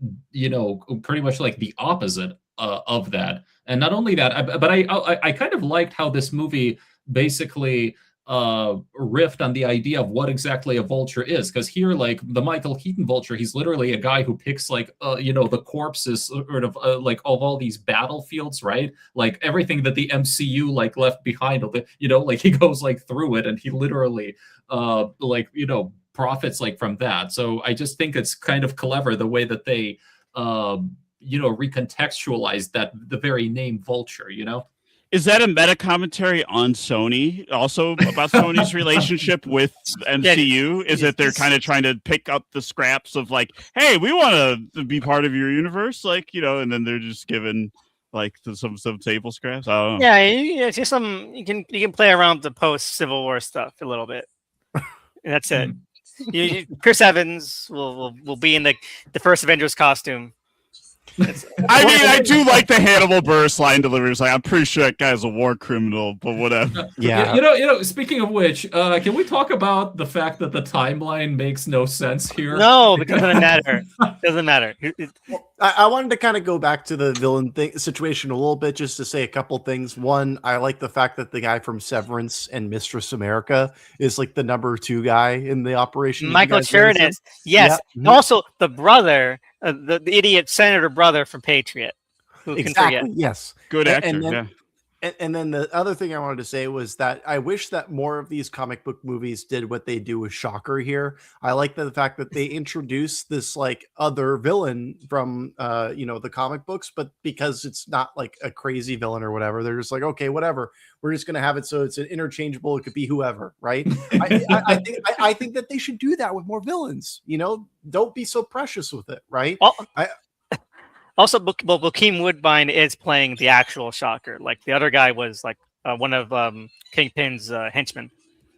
pretty much like the opposite of that. And not only that, but I kind of liked how this movie basically riffed on the idea of what exactly a vulture is, because here, like the Michael Keaton Vulture, he's literally a guy who picks like the corpses sort of like of all these battlefields, right? Like everything that the MCU like left behind, like he goes like through it, and he literally profits like from that. So I just think it's kind of clever the way that they recontextualize that the very name Vulture, Is that a meta commentary on Sony, also about Sony's relationship with MCU? Is that they're kind of trying to pick up the scraps of like, hey, we want to be part of your universe, like, and then they're just given like some table scraps? I don't know. Yeah, it's just you can play around the post Civil War stuff a little bit. And that's it. Chris Evans will be in the first Avengers costume. I mean, I do like the Hannibal Buress line delivery. It's like, I'm pretty sure that guy's a war criminal, but whatever. Yeah. Speaking of which, can we talk about the fact that the timeline makes no sense here? No, because it doesn't matter. Doesn't matter. I wanted to kind of go back to the villain situation a little bit, just to say a couple things. One, I like the fact that the guy from Severance and Mistress America is like the #2 guy in the operation. Michael Sheridan. Yes. Yeah. Also, the brother, the idiot senator brother from Patriot. Who can forget? Yes. Good actor. And then the other thing I wanted to say was that I wish that more of these comic book movies did what they do with Shocker here. I like the fact that they introduced this like other villain from the comic books, but because it's not like a crazy villain or whatever, they're just like, okay, whatever. We're just gonna have it so it's an interchangeable. It could be whoever, right? I think that they should do that with more villains. Don't be so precious with it, right? Also, Bokeem Woodbine is playing the actual Shocker. Like the other guy was like one of Kingpin's henchmen.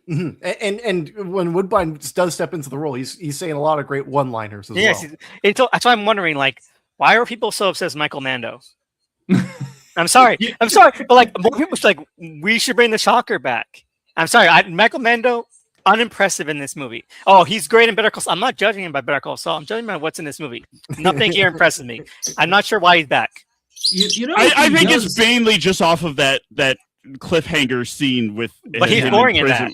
Mm-hmm. And when Woodbine does step into the role, he's saying a lot of great one-liners as well. That's why I'm wondering, like, why are people so obsessed with Michael Mando? I'm sorry, but like more people like we should bring the Shocker back. I'm sorry, Michael Mando. Unimpressive in this movie. Oh, he's great in Better Call Saul. I'm not judging him by Better Call Saul. I'm judging him by what's in this movie. Nothing here impresses me. I'm not sure why he's back. I think it's mainly just off of that cliffhanger scene with. But he's boring in that.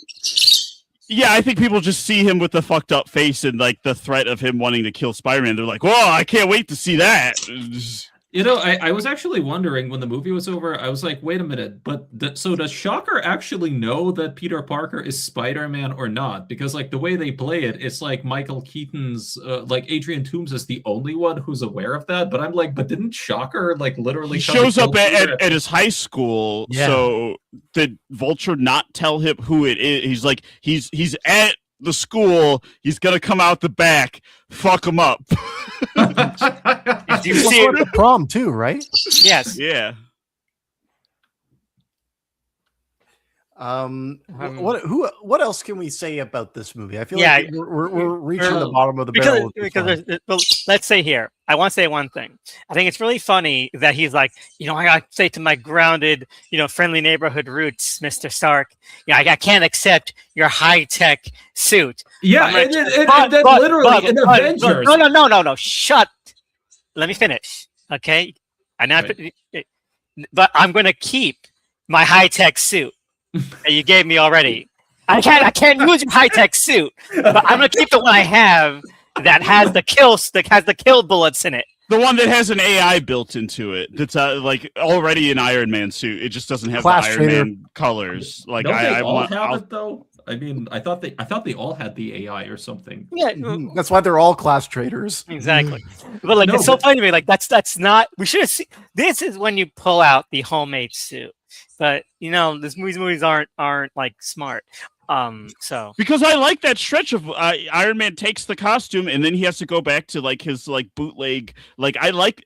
Yeah, I think people just see him with the fucked up face and like the threat of him wanting to kill Spider-Man. They're like, "Whoa, I can't wait to see that." I was actually wondering when the movie was over, I was like, wait a minute, but so does Shocker actually know that Peter Parker is Spider-Man or not? Because like the way they play it, it's like Michael Keaton's, like Adrian Toomes is the only one who's aware of that. But I'm like, but didn't Shocker like literally shows up at his high school? Yeah. So did Vulture not tell him who it is? He's like, he's at the school, he's gonna come out the back, fuck him up. You see it at the prom too, right? Yes. Yeah. What else can we say about this movie? I feel like we're reaching the bottom of the barrel. Because let's say here, I want to say one thing. I think it's really funny that he's like, I got to say to my grounded, friendly neighborhood roots, Mr. Stark, I can't accept your high-tech suit. Yeah, and literally in Avengers. No, shut. Let me finish, okay? But I'm going to keep my high-tech suit that you gave me already. I can't use your high-tech suit, but I'm going to keep the one I have that has the kill bullets in it. The one that has an AI built into it. That's like already an Iron Man suit. It just doesn't have the Iron Man colors. Like Don't they all have it though? I mean, I thought they all had the AI or something. Yeah, that's why they're all class traders. Exactly. But like, it's so funny to me. Like that's not. We should have seen. This is when you pull out the homemade suit. But these movies aren't like smart. So because I like that stretch of Iron Man takes the costume and then he has to go back to like his like bootleg. Like I like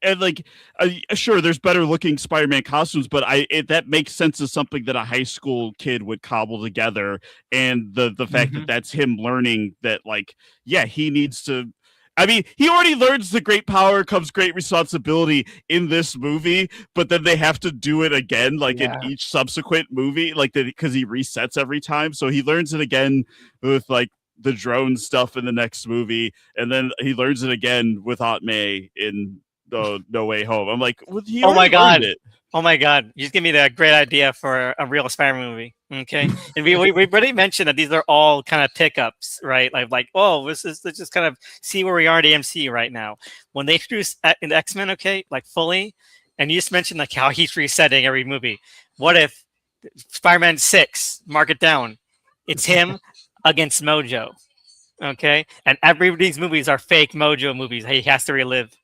sure there's better looking Spider-Man costumes, but that makes sense as something that a high school kid would cobble together. And the fact that that's him learning that like he needs to. I mean, he already learns the great power comes great responsibility in this movie, but then they have to do it again, like in each subsequent movie, like because he resets every time. So he learns it again with like the drone stuff in the next movie, and then he learns it again with Aunt May in the No Way Home. I'm like, well, he already learned it. Oh my God! You just give me that great idea for a real Spider-Man movie. Okay, and we already mentioned that these are all kind of pickups, right? Like let's just kind of see where we are at the MCU right now. When they introduce in X-Men, okay, like fully, and you just mentioned like how he's resetting every movie. What if Spider-Man 6, mark it down, it's him against Mojo, okay, and every of these movies are fake Mojo movies. He has to relive.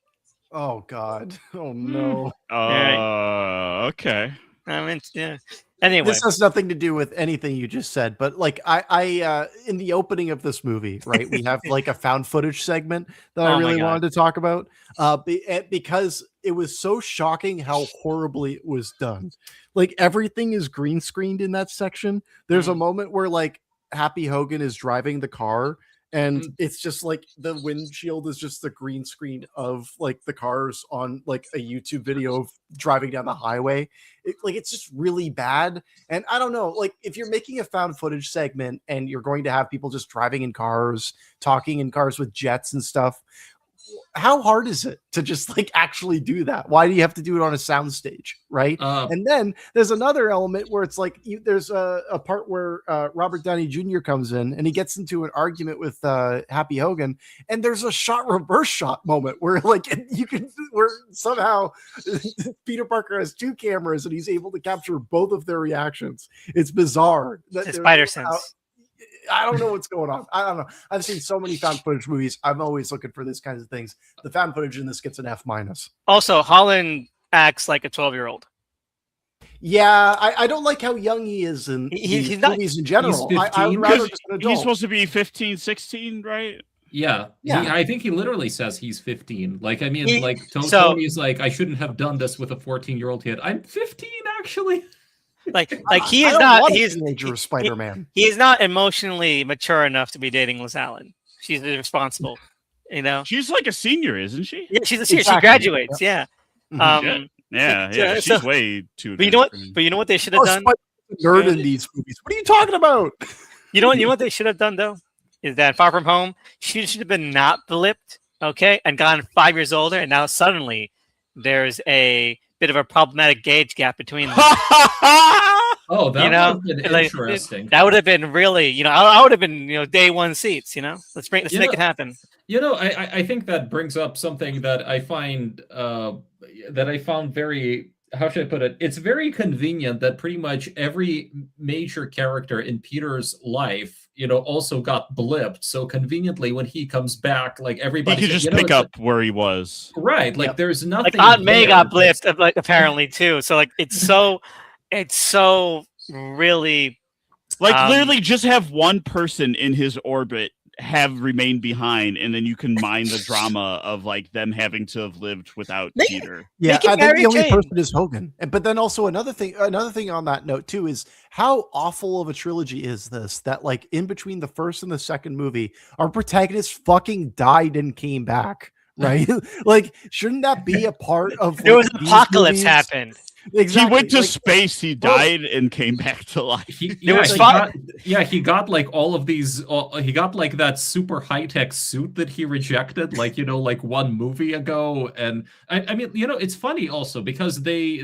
Oh God! Oh no! Okay. I mean, yeah. Anyway, this has nothing to do with anything you just said, but like I in the opening of this movie, right, we have like a found footage segment that I really wanted to talk about, because it was so shocking how horribly it was done. Like everything is green screened in that section. There's a moment where like Happy Hogan is driving the car. And it's just like the windshield is just the green screen of like the cars on like a YouTube video of driving down the highway. It's just really bad. And I don't know, like if you're making a found footage segment and you're going to have people just driving in cars, talking in cars with jets and stuff, how hard is it to just like actually do that? Why do you have to do it on a soundstage, right? And then there's another element where it's like there's a part where Robert Downey Jr. comes in and he gets into an argument with Happy Hogan, and there's a reverse shot moment where like where somehow Peter Parker has two cameras and he's able to capture both of their reactions. It's bizarre. It's spider sense. I don't know what's going on. I don't know. I've seen so many found footage movies. I'm always looking for these kinds of things. The found footage in this gets an F-. Also, Holland acts like a 12-year-old. Yeah, I don't like how young he is in he's movies in general. I would rather just an adult. He's supposed to be 15, 16, right? Yeah. I think he literally says he's 15. Like, I mean, Tony's like, I shouldn't have done this with a 14-year-old kid. I'm 15, actually. Like he is not. He is teenager Spider-Man. He is not emotionally mature enough to be dating Liz Allen. She's irresponsible. You know, she's like a senior, isn't she? Yeah, she's a senior. Exactly. She graduates. Yeah. She's way too. But you know what? But you know what they should have done? Nerd in these movies. What are you talking about? You know what they should have done though is that Far From Home, she should have been not blipped, okay, and gone 5 years older, and now suddenly there's a bit of a problematic gauge gap between them. Oh, that would have been interesting. That would have been really, I would have been, day one seats. Let's make it happen. I think that brings up something that I find very, how should I put it? It's very convenient that pretty much every major character in Peter's life, also got blipped. So conveniently, when he comes back, like everybody, he could just pick up where he was. Right. Like there's nothing. Like Aunt May got blipped, like apparently too. So like it's so really literally just have one person in his orbit have remained behind, and then you can mine the drama of like them having to have lived without Peter. Yeah, I think the only person is Hogan. But then also another thing on that note too is how awful of a trilogy is this, that like in between the first and the second movie, our protagonist fucking died and came back, right? Like, shouldn't that be a part of there was an apocalypse happened? Exactly. He went to space, he died, and came back to life. He got like all of these. He got like that super high-tech suit that he rejected, like like one movie ago. And I mean, it's funny also because they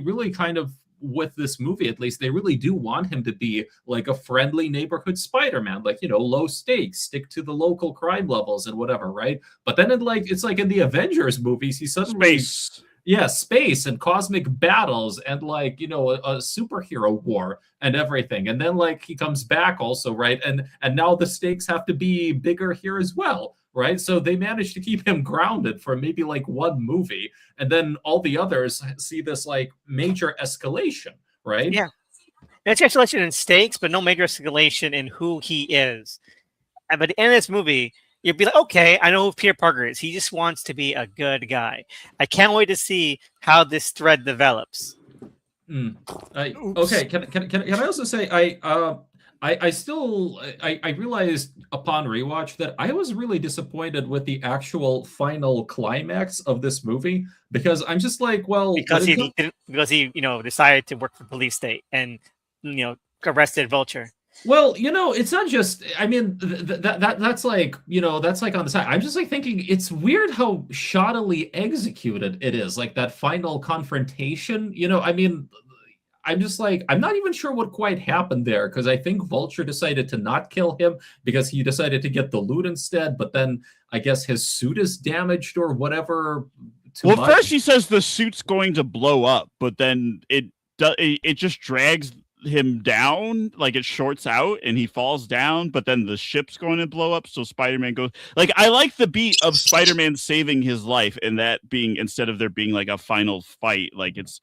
really kind of, with this movie at least, they really do want him to be like a friendly neighborhood Spider-Man, like low stakes, stick to the local crime levels and whatever, right? But then it's like in the Avengers movies, he suddenly. Space and cosmic battles and like a superhero war and everything, and then like he comes back also, right? And now the stakes have to be bigger here as well, right? So they managed to keep him grounded for maybe like one movie, and then all the others see this like major escalation, right? Yeah. It's escalation in stakes, but no major escalation in who he is. And by the end of this movie, you'll be like, okay, I know who Peter Parker is. He just wants to be a good guy. I can't wait to see how this thread develops. Okay, can I also say I still realized upon rewatch that I was really disappointed with the actual final climax of this movie, because I'm just like, well, because he decided to work for police state and arrested Vulture. Well, it's not just. I mean, that's like that's like on the side. I'm just like thinking it's weird how shoddily executed it is. Like that final confrontation. I mean, I'm just like I'm not even sure what quite happened there, because I think Vulture decided to not kill him because he decided to get the loot instead. But then I guess his suit is damaged or whatever. First he says the suit's going to blow up, but then it just drags him down, like it shorts out and he falls down, but then the ship's going to blow up, so Spider-Man goes, like, I like the beat of Spider-Man saving his life, and that being, instead of there being like a final fight, like it's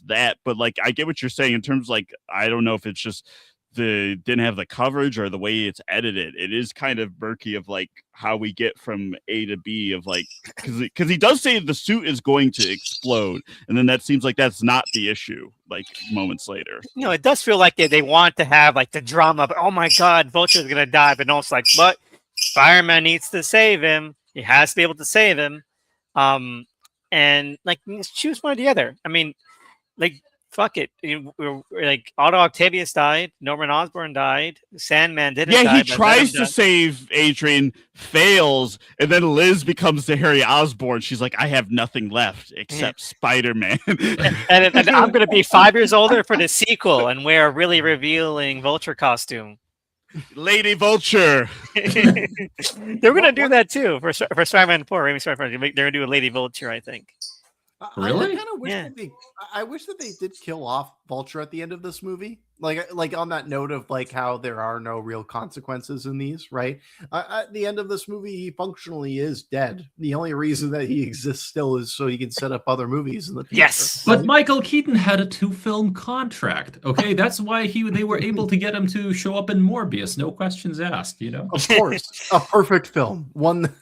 that. But like I get what you're saying in terms, like, I don't know if it's just didn't have the coverage or the way it's edited. It is kind of murky of like how we get from A to B, of like, because he does say the suit is going to explode, and then that seems like that's not the issue like moments later. It does feel like they want to have like the drama, but oh my god, Vulture's gonna die, but also like, but Spider-Man needs to save him. He has to be able to save him. And like, choose one or the other. I mean, like, fuck it. Like, Otto Octavius died. Norman Osborn died. Sandman didn't die. Yeah, he tries to save Adrian, fails, and then Liz becomes the Harry Osborn. She's like, I have nothing left except Spider-Man. and I'm going to be 5 years older for the sequel and wear a really revealing Vulture costume. Lady Vulture. They're going to do that too for Spider-Man 4. They're going to do a Lady Vulture, I think. Really? I kind of wish I wish that they did kill off Vulture at the end of this movie. Like on that note of like how there are no real consequences in these, right? At the end of this movie, he functionally is dead. The only reason that he exists still is so he can set up other movies in the future. Yes, but Michael Keaton had a 2-film contract. Okay, that's why they were able to get him to show up in Morbius. No questions asked. Of course, a perfect film. One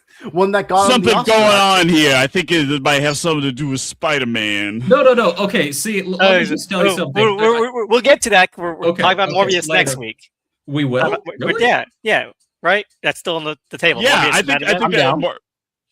that got something going on here. I think it might have something to do with Spider-Man. No. Okay, see, let me just tell you something. We'll get to that. We're talking about Morbius next week. We will. Really? Yeah, right. That's still on the table. Yeah, Morbius, I think I'm down.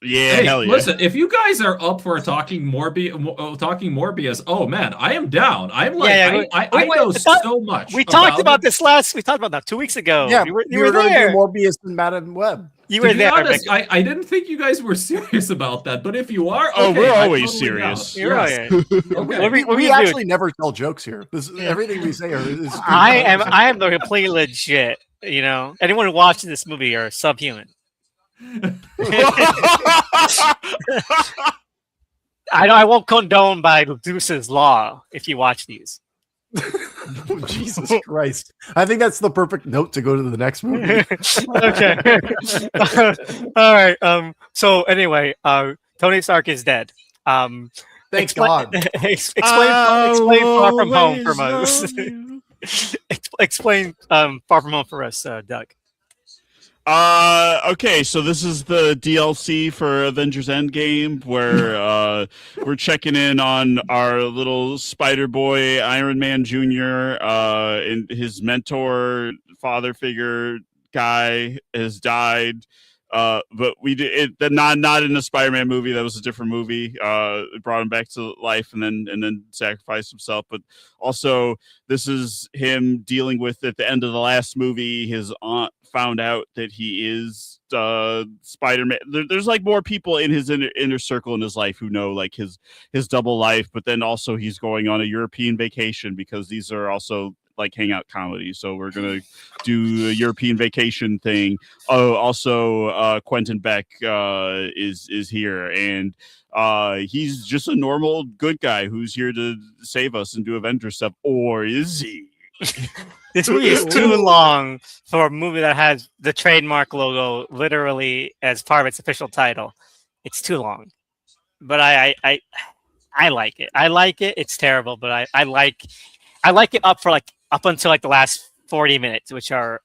Yeah, hey, hell yeah. Listen, if you guys are up for talking Morbius, oh man, I am down. I'm like, I know so much. We talked about this We talked about that 2 weeks ago. Yeah, you were there. Morbius and Madam Web. You were there. Honest, I didn't think you guys were serious about that, but if you are, okay, we're always serious. Yes. Okay. We actually never tell jokes here. Everything we say is. I am the completely legit. Anyone who watches this movie are subhuman. I won't condone by Deuce's law if you watch these. Jesus Christ. I think that's the perfect note to go to the next movie. Okay. All right. So anyway, Tony Stark is dead. Thank God. Explain Far From Home from us. Explain Far From Home for us, Doug. Okay, so this is the DLC for Avengers Endgame, where we're checking in on our little Spider Boy, Iron Man Jr., and his mentor, father figure guy has died. But we did it not in a Spider-Man movie. That was a different movie. It brought him back to life and then sacrificed himself. But also, this is him dealing with, at the end of the last movie, his aunt found out that he is Spider-Man. There's like more people in his inner circle in his life who know like his double life. But then also he's going on a European vacation, because these are also like hangout comedy, so we're gonna do a European vacation thing. Oh, also Quentin Beck is here, and he's just a normal good guy who's here to save us and do Avengers stuff. Or is he? This movie is too long for a movie that has the trademark logo literally as part of its official title. It's too long, but I like it. I like it. It's terrible, but I like it up for like up until like the last 40 minutes, which are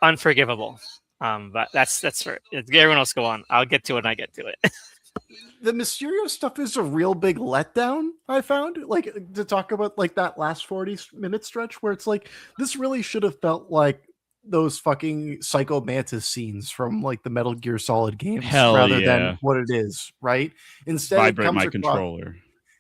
unforgivable. But that's for everyone else. Go on. I'll get to it when I get to it. The Mysterio stuff is a real big letdown. I found, like, to talk about like that last 40-minute stretch where it's like this really should have felt like those fucking Psycho Mantis scenes from like the Metal Gear Solid games, Hell rather yeah. than what it is, right? Instead, Vibrate it comes my across, controller.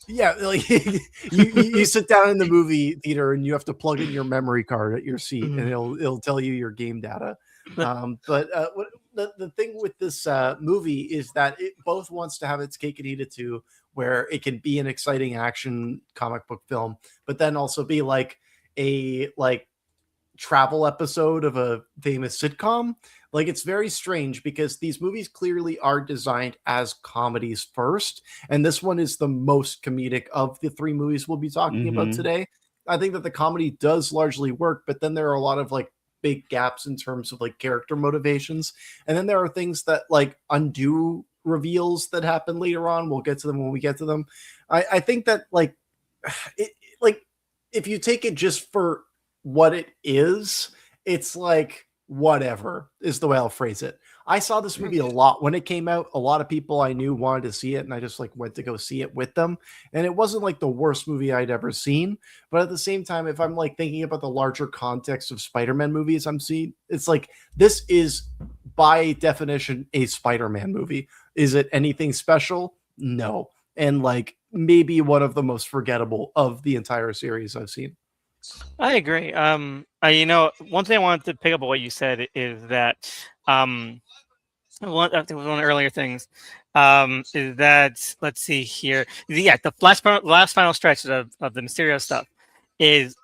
yeah, like you sit down in the movie theater and you have to plug in your memory card at your seat, and it'll tell you your game data. But what the thing with this movie is that it both wants to have its cake and eat it too, where it can be an exciting action comic book film, but then also be like a travel episode of a famous sitcom. Like, it's very strange because these movies clearly are designed as comedies first, and this one is the most comedic of the three movies we'll be talking about today. I think that the comedy does largely work, but then there are a lot of like big gaps in terms of like character motivations, and then there are things that like undo reveals that happen later on. We'll get to them when we get to them. I think that like if you take it just for what it is, it's like whatever is the way I'll phrase it. I saw this movie a lot when it came out. A lot of people I knew wanted to see it, and I just like went to go see it with them. And it wasn't like the worst movie I'd ever seen, but at the same time, if I'm like thinking about the larger context of Spider-Man movies I'm seeing, it's like this is by definition a Spider-Man movie. Is it anything special? No. And like maybe one of the most forgettable of the entire series I've seen. I agree. One thing I wanted to pick up on what you said is that I think one of the earlier things is that, let's see here. Yeah, the last final stretch of the Mysterio stuff is,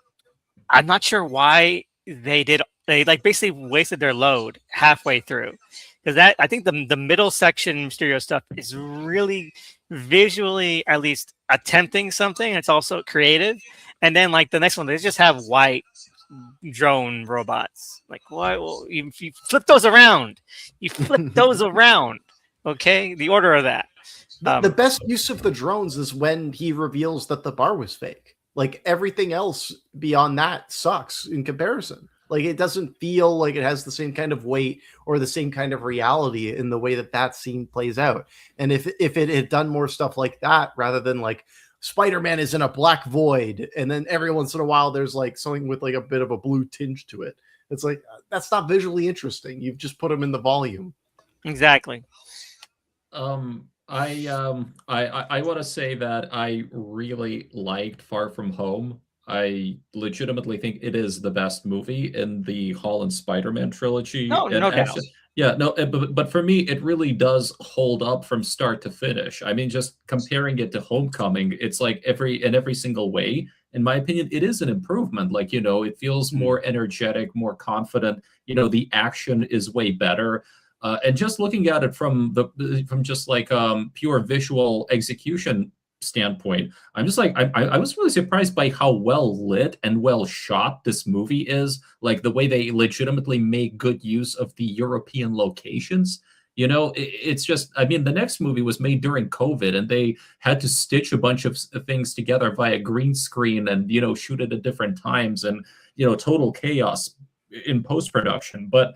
I'm not sure why they like basically wasted their load halfway through, because that, I think the middle section Mysterio stuff is really visually at least attempting something. It's also creative. And then like the next one, they just have white drone robots. Like, why? Well, you flip those around. You flip those around. Okay, the order of that. The best use of the drones is when he reveals that the bar was fake. Like, everything else beyond that sucks in comparison. Like, it doesn't feel like it has the same kind of weight or the same kind of reality in the way that scene plays out. And if it had done more stuff like that, rather than like Spider-Man is in a black void, and then every once in a while there's like something with like a bit of a blue tinge to it, it's like, that's not visually interesting. You've just put them in the volume. Exactly. I want to say that I really liked Far From Home. I legitimately think it is the best movie in the Holland Spider-Man trilogy. No doubt. Yeah, no, but for me, it really does hold up from start to finish. I mean, just comparing it to Homecoming, it's like every single way, in my opinion, it is an improvement. Like, it feels more energetic, more confident. The action is way better. And just looking at it from just like pure visual execution standpoint, I'm just like, I was really surprised by how well lit and well shot this movie is. Like the way they legitimately make good use of the European locations. It's just, I mean, the next movie was made during COVID, and they had to stitch a bunch of things together via green screen and shoot it at different times, and total chaos in post-production. But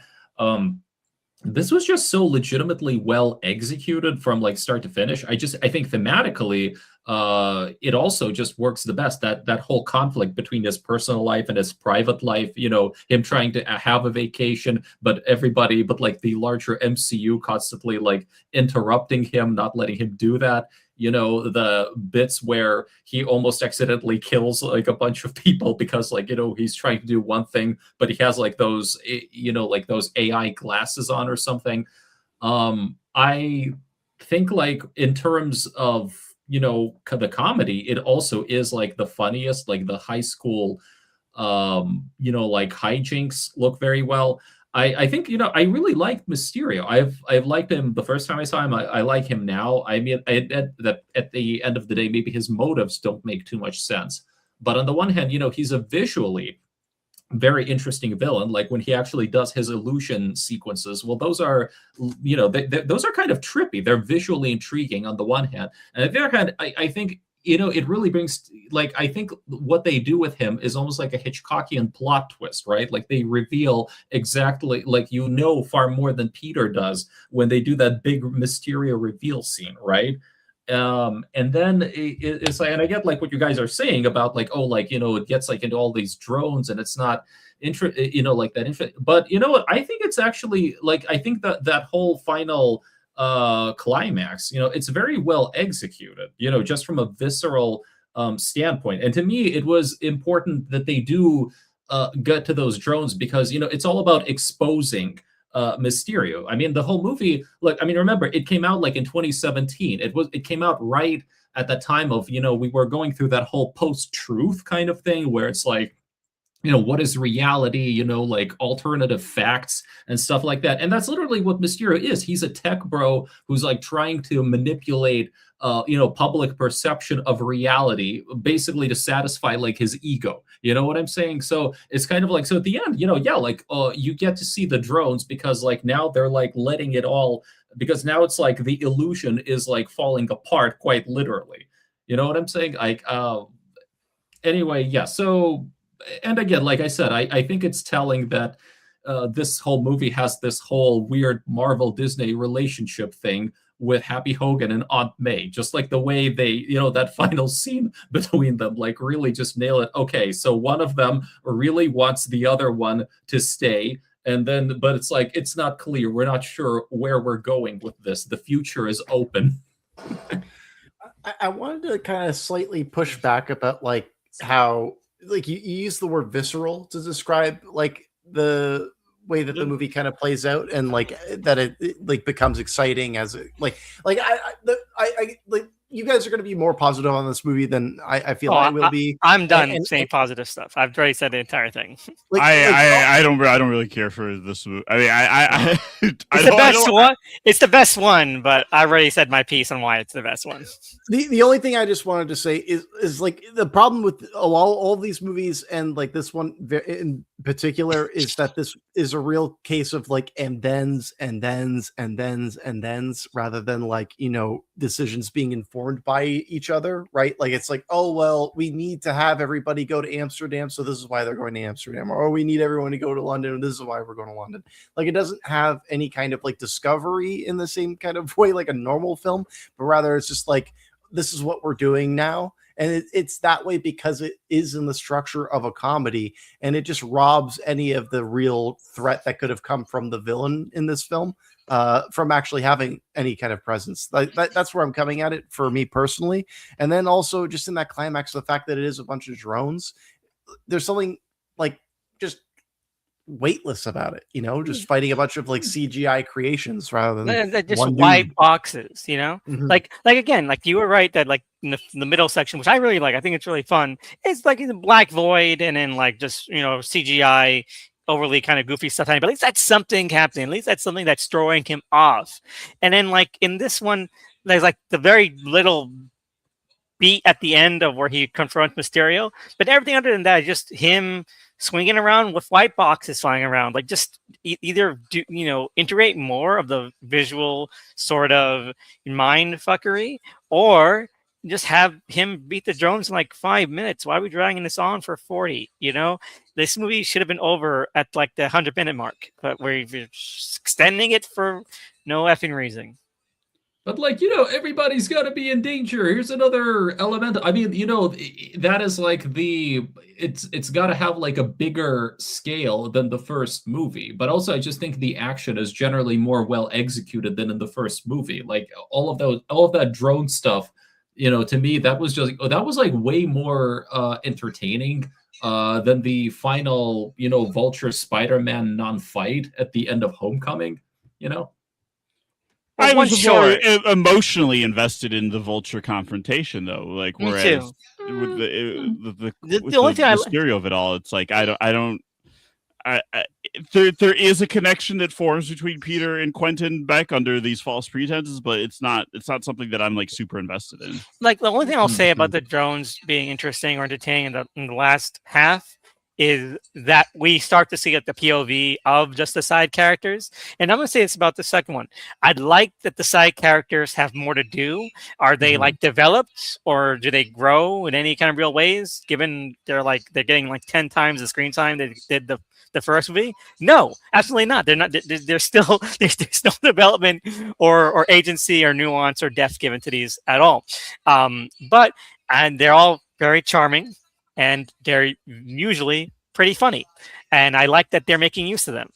this was just so legitimately well executed from like start to finish. I think thematically, it also just works the best. That whole conflict between his personal life and his private life, him trying to have a vacation, but like the larger MCU constantly like interrupting him, not letting him do that. The bits where he almost accidentally kills like a bunch of people because like, he's trying to do one thing, but he has like those, like those AI glasses on or something. I think like in terms of, the comedy, it also is like the funniest, like the high school, like hijinks look very well. I think, I really liked Mysterio. I've liked him the first time I saw him. I like him now. I mean, at the end of the day, maybe his motives don't make too much sense. But on the one hand, he's a visually very interesting villain. Like when he actually does his illusion sequences, well, those are, those are kind of trippy. They're visually intriguing on the one hand. And on the other hand, I think it really brings, like, I think what they do with him is almost like a Hitchcockian plot twist, right? Like they reveal exactly, like, far more than Peter does when they do that big Mysterio reveal scene, right? And then it's like, and I get like what you guys are saying about like, oh, like, it gets like into all these drones and it's not like that. But you know what? I think it's actually like, I think that whole final climax, it's very well executed, just from a visceral standpoint. And to me, it was important that they do get to those drones because, it's all about exposing Mysterio. I mean, the whole movie, like, I mean, remember, it came out like in 2017. It came out right at that time of, we were going through that whole post-truth kind of thing where it's like, what is reality, like alternative facts and stuff like that. And that's literally what Mysterio is. He's a tech bro who's like trying to manipulate, public perception of reality, basically to satisfy like his ego. You know what I'm saying? So it's kind of like, so at the end, you get to see the drones because like now they're like letting it all, because now it's like the illusion is like falling apart quite literally. You know what I'm saying? Like, anyway, yeah. So, and again, like I said, I think it's telling that this whole movie has this whole weird Marvel Disney relationship thing with Happy Hogan and Aunt May, just like the way they, that final scene between them, like really just nail it. Okay, so one of them really wants the other one to stay. And then, but it's like, it's not clear. We're not sure where we're going with this. The future is open. I wanted to kind of slightly push back about like how, like you use the word visceral to describe like the way that the movie kind of plays out and like that it like becomes exciting as it like I like you guys are going to be more positive on this movie than I feel I will be. I'm done saying positive stuff. I've already said the entire thing. I don't really care for this movie. I mean, it's the best one. It's the best one, but I already said my piece on why it's the best one. The only thing I just wanted to say is like the problem with all these movies and like this one in particular is that this is a real case of like and thens rather than like decisions being informed by each other, right? Like it's like, oh well, we need to have everybody go to Amsterdam, so this is why they're going to Amsterdam, or we need everyone to go to London, and this is why we're going to London. Like it doesn't have any kind of like discovery in the same kind of way like a normal film, but rather it's just like this is what we're doing now. And it's that way because it is in the structure of a comedy, and it just robs any of the real threat that could have come from the villain in this film from actually having any kind of presence. That's where I'm coming at it for me personally. And then also just in that climax, the fact that it is a bunch of drones, there's something like just weightless about it, just fighting a bunch of like CGI creations rather than just white boxes, Mm-hmm. like again, like you were right that like in the middle section, which I really like, I think it's really fun. It's like a black void and then like just CGI overly kind of goofy stuff, but at least that's something happening. At least that's something that's throwing him off. And then like in this one, there's like the very little beat at the end of where he confronts Mysterio, but everything other than that is just him swinging around with white boxes flying around. Like just either do integrate more of the visual sort of mind fuckery, or just have him beat the drones in like 5 minutes. Why are we dragging this on for 40? This movie should have been over at like the 100-minute mark, but we're extending it for no effing reason. But like, everybody's got to be in danger. Here's another element. I mean, that is like it's got to have like a bigger scale than the first movie. But also, I just think the action is generally more well executed than in the first movie. Like all of that drone stuff, to me, that was like way more entertaining than the final, Vulture Spider-Man non-fight at the end of Homecoming, I was more emotionally invested in the Vulture confrontation, though. Like, whereas with the only thing Mysterio of it all, it's like there is a connection that forms between Peter and Quentin Beck under these false pretenses, but it's not something that I'm like super invested in. Like the only thing I'll say about the drones being interesting or entertaining in the last half is that we start to see like the POV of just the side characters. And I'm gonna say this about the second one. I'd like that the side characters have more to do. Are they like developed, or do they grow in any kind of real ways? Given they're getting like 10 times the screen time they did the first movie. No, absolutely not. They're not. There's still there's no development or agency or nuance or depth given to these at all. But they're all very charming. And they're usually pretty funny. And I like that they're making use of them.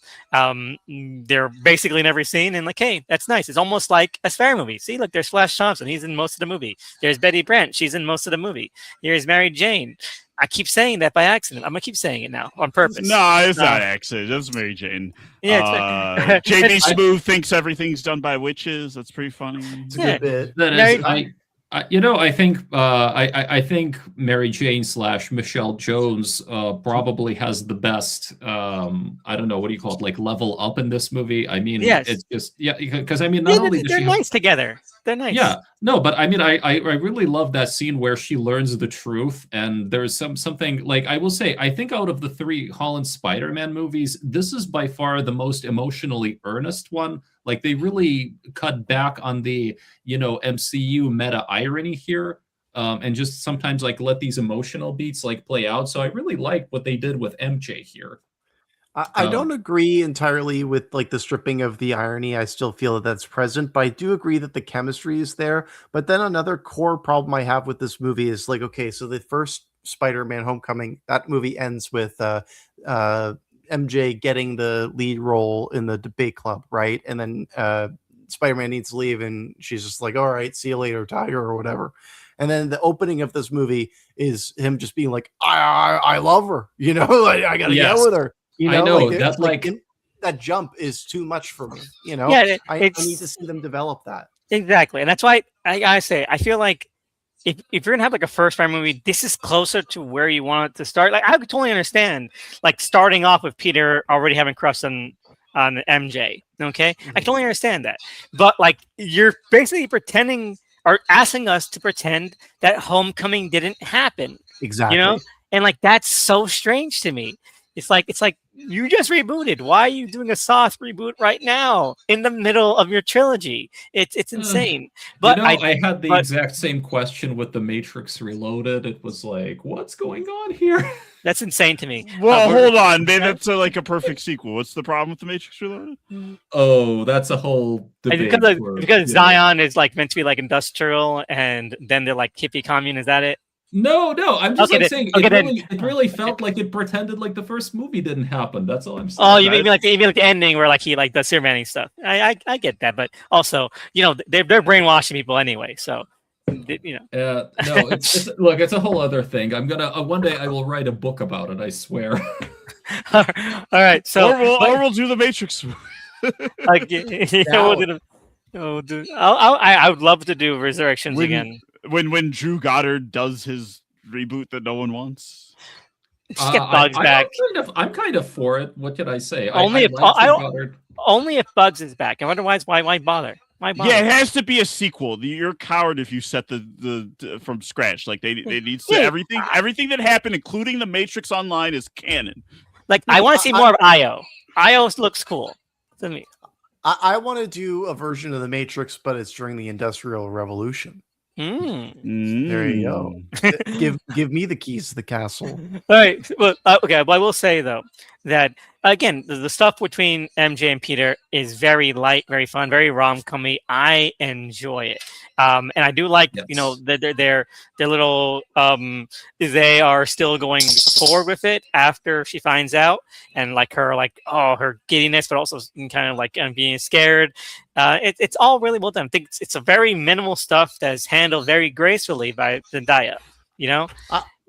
They're basically in every scene, and like, hey, that's nice. It's almost like a Spare movie. See, look, there's Flash Thompson. He's in most of the movie. There's Betty Brant. She's in most of the movie. Here's Mary Jane. I keep saying that by accident. I'm going to keep saying it now on purpose. No, it's not accident. That's Mary Jane. Yeah, JB Smooth thinks everything's done by witches. That's pretty funny. It's a good bit. That is, I think Mary Jane / Michelle Jones probably has the best. I don't know, what do you call it? Like level up in this movie. I mean, yes. It's just because I mean, not only does they're she nice together. They're nice. Yeah, no, but I mean, I really love that scene where she learns the truth, and there's something like I will say. I think out of the 3 Holland Spider-Man movies, this is by far the most emotionally earnest one. Like they really cut back on the MCU meta irony here, and just sometimes like let these emotional beats like play out. So I really like what they did with MJ here. I don't agree entirely with like the stripping of the irony. I still feel that that's present, but I do agree that the chemistry is there. But then another core problem I have with this movie is like, okay, so the first Spider-Man Homecoming, that movie ends with MJ getting the lead role in the debate club, right? And then Spider-Man needs to leave, and she's just like, all right, see you later, Tiger, or whatever. And then the opening of this movie is him just being like, I love her, like I gotta get with her. I know like, that's like that jump is too much for me. Yeah, I need to see them develop that. Exactly, and that's why I say I feel like if you're gonna have like a first Spider movie, this is closer to where you want it to start. Like I could totally understand like starting off with Peter already having crush on MJ. Okay, I totally understand that, but like you're basically pretending or asking us to pretend that Homecoming didn't happen. Exactly. And like that's so strange to me. It's like you just rebooted. Why are you doing a soft reboot right now in the middle of your trilogy? It's insane. But I had the exact same question with The Matrix Reloaded. It was like, what's going on here? That's insane to me. Well, hold on. That's like a perfect sequel. What's the problem with The Matrix Reloaded? Oh, that's a whole debate. Because Zion is like meant to be like industrial, and then they're like hippie commune. Is that it? No, I'm just saying it really felt like it pretended like the first movie didn't happen. That's all I'm saying. Oh, you mean like the ending where like he like does Superman stuff. I get that, but also they're brainwashing people anyway. So no, it's a whole other thing. I'm gonna one day I will write a book about it. I swear. All right, so or we'll do the Matrix. Like, I would love to do Resurrections again. When Drew Goddard does his reboot that no one wants. Just get Bugs back. I'm kind of for it. What can I say? Only if Bugs is back. I wonder why bother? Why bother? Yeah, it has to be a sequel. You're a coward if you set the from scratch. Like they need to everything that happened, including the Matrix Online, is canon. Like I want to see more of Io. Io looks cool to me. I want to do a version of the Matrix, but it's during the Industrial Revolution. There you go. give me the keys to the castle. All right. Well, okay. But I will say though that again, the stuff between MJ and Peter is very light, very fun, very rom-commy. I enjoy it, and I do like their little. They are still going forward with it after she finds out, and like her giddiness, but also kind of like being scared. It's all really well done. I think it's a very minimal stuff that is handled very gracefully by Zendaya.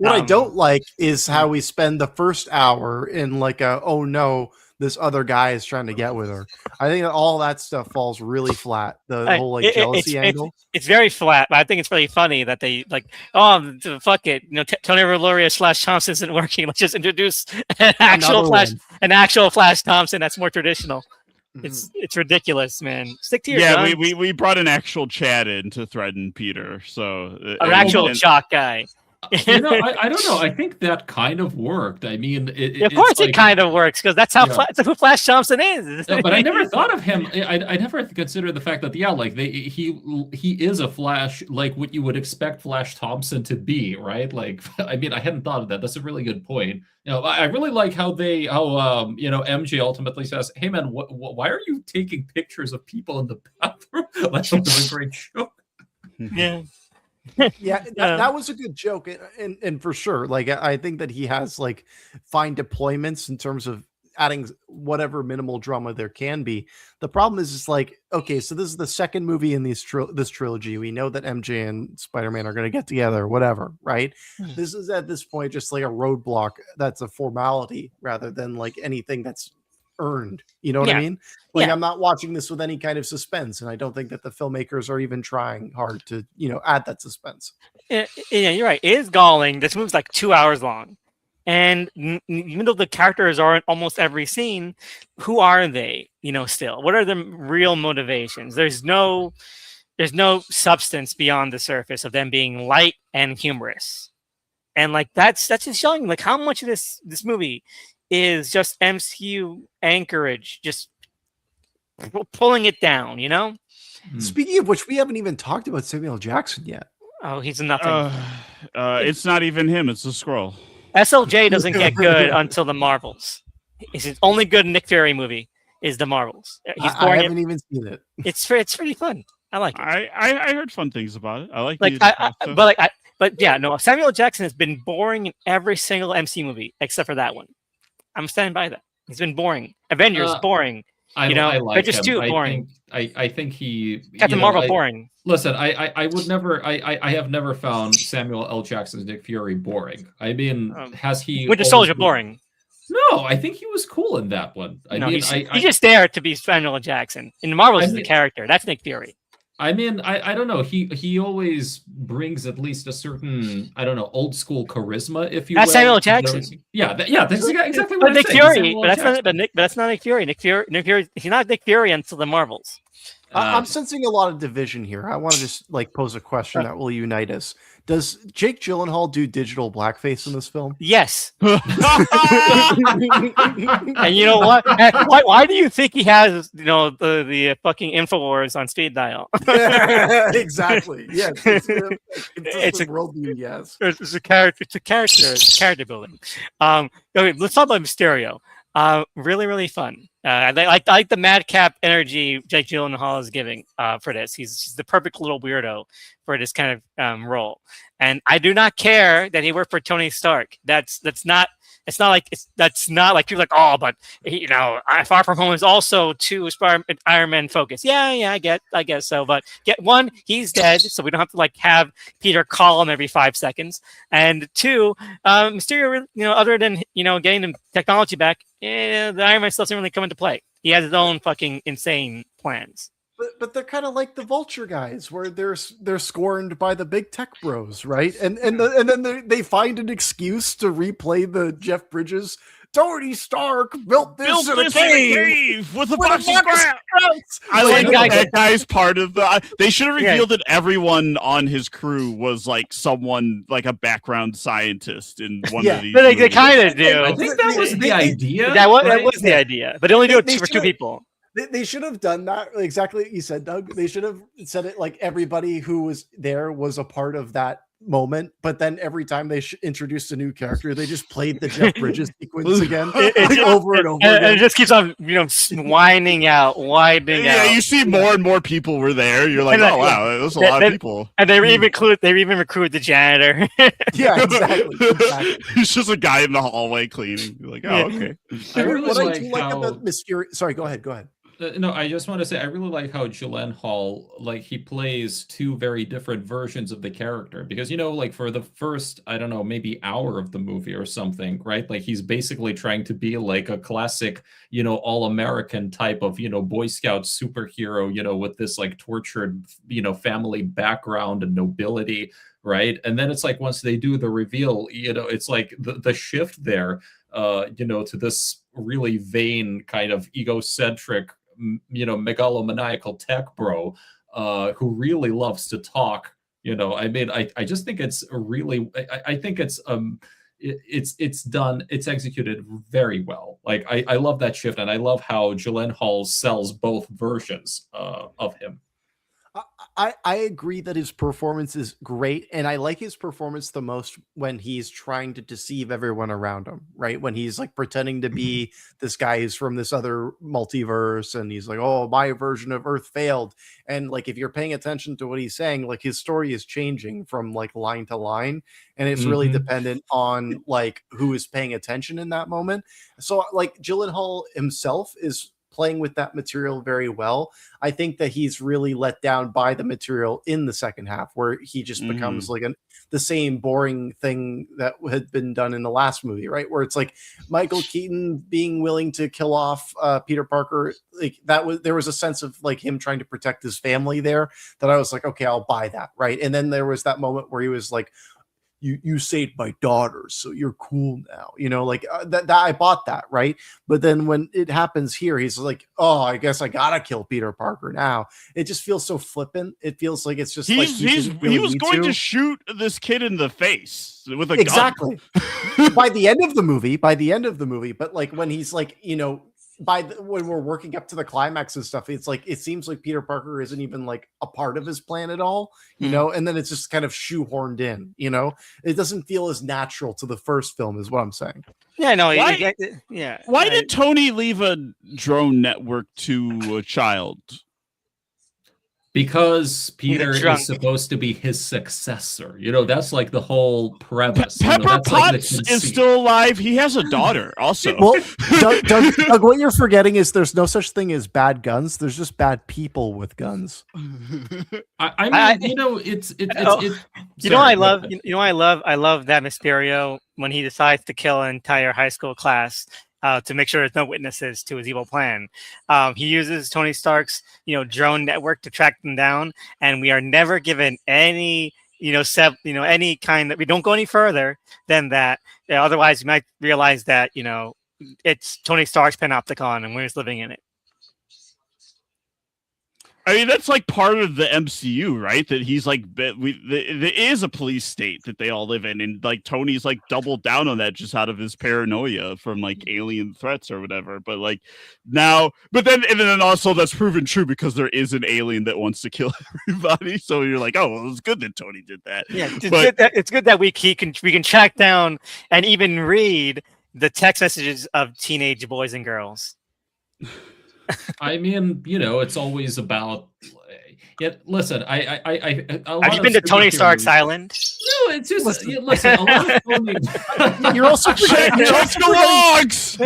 What I don't like is how we spend the first hour in like oh no, this other guy is trying to get with her. I think that all that stuff falls really flat. The whole like jealousy angle. It's very flat, but I think it's really funny that they like, fuck it. Tony Reloria / Thompson isn't working. Let's just introduce an actual Flash Thompson that's more traditional. It's ridiculous, man. Stick to your guns. we brought an actual Chad in to threaten Peter. So an actual jock guy. I don't know. I think that kind of worked. I mean, Of course, it kind of works because that's how that's who Flash Thompson is. No, but I never thought of him. I never considered the fact that like he is a Flash, like what you would expect Flash Thompson to be, right? Like, I mean, I hadn't thought of that. That's a really good point. I really like how MJ ultimately says, "Hey man, why are you taking pictures of people in the bathroom?" That was a great joke. Yeah. Yeah, that was a good joke, and for sure, like I think that he has like fine deployments in terms of adding whatever minimal drama there can be. The problem is like, okay, so this is the second movie in this trilogy. We know that MJ and Spider-Man are going to get together, whatever, right? This is at this point just like a roadblock that's a formality rather than like anything that's earned. You know what I mean? Like I'm not watching this with any kind of suspense, and I don't think that the filmmakers are even trying hard to, add that suspense. Yeah, you're right. It is galling. This movie's like 2 hours long. And even though the characters are in almost every scene, who are they? Still, what are the real motivations? There's no substance beyond the surface of them being light and humorous, and like that's just showing like how much of this movie is just MCU anchorage, just pulling it down. Speaking of which, we haven't even talked about Samuel Jackson yet. Oh, he's nothing. It's not even him; it's the Skrull. SLJ doesn't get good until the Marvels. His only good Nick Fury movie is the Marvels. I haven't even seen it. It's pretty fun. I like it. I heard fun things about it. I like Samuel Jackson has been boring in every single MC movie except for that one. I'm standing by that. He's been boring. Avengers boring. I like Avengers 2 boring. I think he Captain Marvel boring. Listen, I would never. I have never found Samuel L. Jackson's Nick Fury boring. I mean, has he? Winter Soldier boring? No, I think he was cool in that one. He's just there to be Samuel L. Jackson. In the Marvels, he's the character. That's Nick Fury. I mean, I don't know. He always brings at least a certain, I don't know, old school charisma, if you will. That's Samuel Jackson. That's exactly what Nick Fury. But that's not Nick Fury. Nick Fury. He's not Nick Fury until the Marvels. I'm sensing a lot of division here. I want to just like pose a question that will unite us. Does Jake Gyllenhaal do digital blackface in this film? Yes. And you know what? Why do you think he has, the fucking Infowars on speed dial? Exactly. Yes. It's a worldview. Yes. It's a character. It's character building. Okay, let's talk about Mysterio. Really, really fun. I like the madcap energy Jake Gyllenhaal is giving for this. He's the perfect little weirdo for this kind of role. And I do not care that he worked for Tony Stark. That's not like people like, oh, but Far From Home is also too Iron Man focused. Yeah, I guess so. But one, he's dead, so we don't have to like have Peter call him every 5 seconds. And two, Mysterio, other than getting the technology back, the Iron Man stuff doesn't really come into play. He has his own fucking insane plans. But they're kind of like the Vulture guys, where they're scorned by the big tech bros, right? And then they find an excuse to replay the Jeff Bridges. Tony Stark built this in a cave with a box of scraps. I like that guy's part of the. They should have revealed that everyone on his crew was like someone like a background scientist in one of these. But they kind of do. I think that was the idea. That was the idea, but they only do it for 2 people. They should have done that exactly what you said, Doug. They should have said it like everybody who was there was a part of that moment, but then every time they introduced a new character, they just played the Jeff Bridges sequence again, over and over again. And it just keeps on, widening out. Yeah, you see more and more people were there. You're like, oh wow, there's a lot of people. And they even recruit the janitor. Yeah, exactly. It's just a guy in the hallway cleaning. You're like, oh, okay. I really what I do like about Mysterio. Sorry, go ahead. No, I just want to say I really like how Gyllenhaal, like, he plays 2 very different versions of the character, because like for the first, I don't know, maybe hour of the movie or something, right? Like he's basically trying to be like a classic, all-American type of, Boy Scout superhero, with this like tortured, family background and nobility, right? And then it's like once they do the reveal, it's like the shift there, to this really vain kind of egocentric, megalomaniacal tech bro, who really loves to talk You know, I mean, I just think it's a really, I think it's done, it's executed very well. Like I love that shift, and I love how Gyllenhaal sells both versions of him. I agree that his performance is great, and I like his performance the most when he's trying to deceive everyone around him, right? When he's like pretending to be this guy who's from this other multiverse, and he's like, "Oh, my version of Earth failed." And like, if you're paying attention to what he's saying, like his story is changing from like line to line, and it's really dependent on like who is paying attention in that moment. So like Gyllenhaal himself is playing with that material very well. I think that he's really let down by the material in the second half, where he just becomes like the same boring thing that had been done in the last movie, right? Where it's like Michael Keaton being willing to kill off Peter Parker. Like there was a sense of like him trying to protect his family there that I was like, okay, I'll buy that, right? And then there was that moment where he was like, you saved my daughter, so you're cool now, you know, like that I bought that, right? But then when it happens here, he's like, oh, I guess I gotta kill Peter Parker now. It just feels so flippant. It feels like it's just like he was going to shoot this kid in the face with a exactly gun. by the end of the movie, but like when he's like, you know, when we're working up to the climax and stuff, it's like it seems like Peter Parker isn't even like a part of his plan at all, you know, and then it's just kind of shoehorned in, you know. It doesn't feel as natural to the first film, is what I'm saying. Yeah, no, why did Tony leave a drone network to a child? Because Peter is supposed to be his successor. You know, that's like the whole premise. Pepper Potts is still alive. He has a daughter also. Well, Doug, what you're forgetting is there's no such thing as bad guns. There's just bad people with guns. I mean, you know, it's you know, I love that Mysterio when he decides to kill an entire high school class. To make sure there's no witnesses to his evil plan. He uses Tony Stark's, you know, drone network to track them down, and we are never given any, any kind that we don't go any further than that. Otherwise, you might realize that, you know, it's Tony Stark's panopticon and we're just living in it. I mean, that's like part of the MCU, right? That he's like, there is a police state that they all live in, and like Tony's like doubled down on that just out of his paranoia from like alien threats or whatever. But like now, and then also that's proven true because there is an alien that wants to kill everybody. So you're like, oh, well, it's good that Tony did that. Yeah, it's good that we can track down and even read the text messages of teenage boys and girls. I mean, you know, it's always about. Listen, have you been to Tony Stark's island? No, it's just listen. A lot of Tony... You're also forgetting the logs.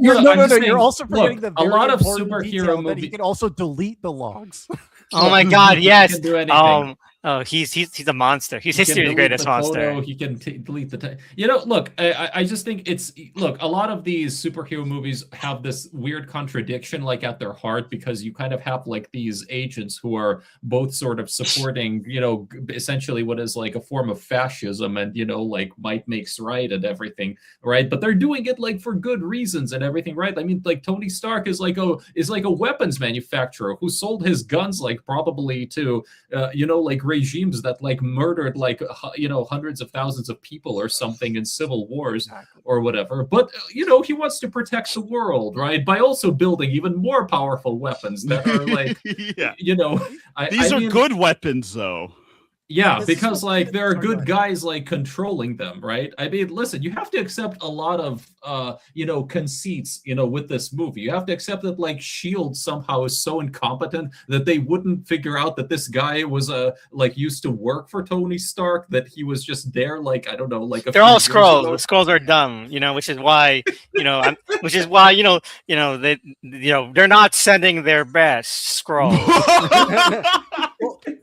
You're also forgetting the very a lot of superhero movies. He can also delete the logs. Oh my God! Yes. Oh, he's a monster. He's history's greatest monster. He can delete the. You know, look, I just think a lot of these superhero movies have this weird contradiction, like at their heart, because you kind of have like these agents who are both sort of supporting, you know, essentially what is like a form of fascism, and you know, like might makes right and everything, right? But they're doing it like for good reasons and everything, right? I mean, like Tony Stark is like a weapons manufacturer who sold his guns like probably to, you know, like regimes that like murdered like you know hundreds of thousands of people or something in civil wars or whatever, but you know he wants to protect the world, right, by also building even more powerful weapons that are like you know these are good weapons though. Yeah, because like there are good guys like controlling them, right? I mean, listen, you have to accept a lot of you know, conceits, you know, with this movie. You have to accept that like SHIELD somehow is so incompetent that they wouldn't figure out that this guy was like used to work for Tony Stark, that he was just there like, I don't know, like they're all Skrulls. The Skrulls are dumb, you know, which is why, you know, they're not sending their best Skrull.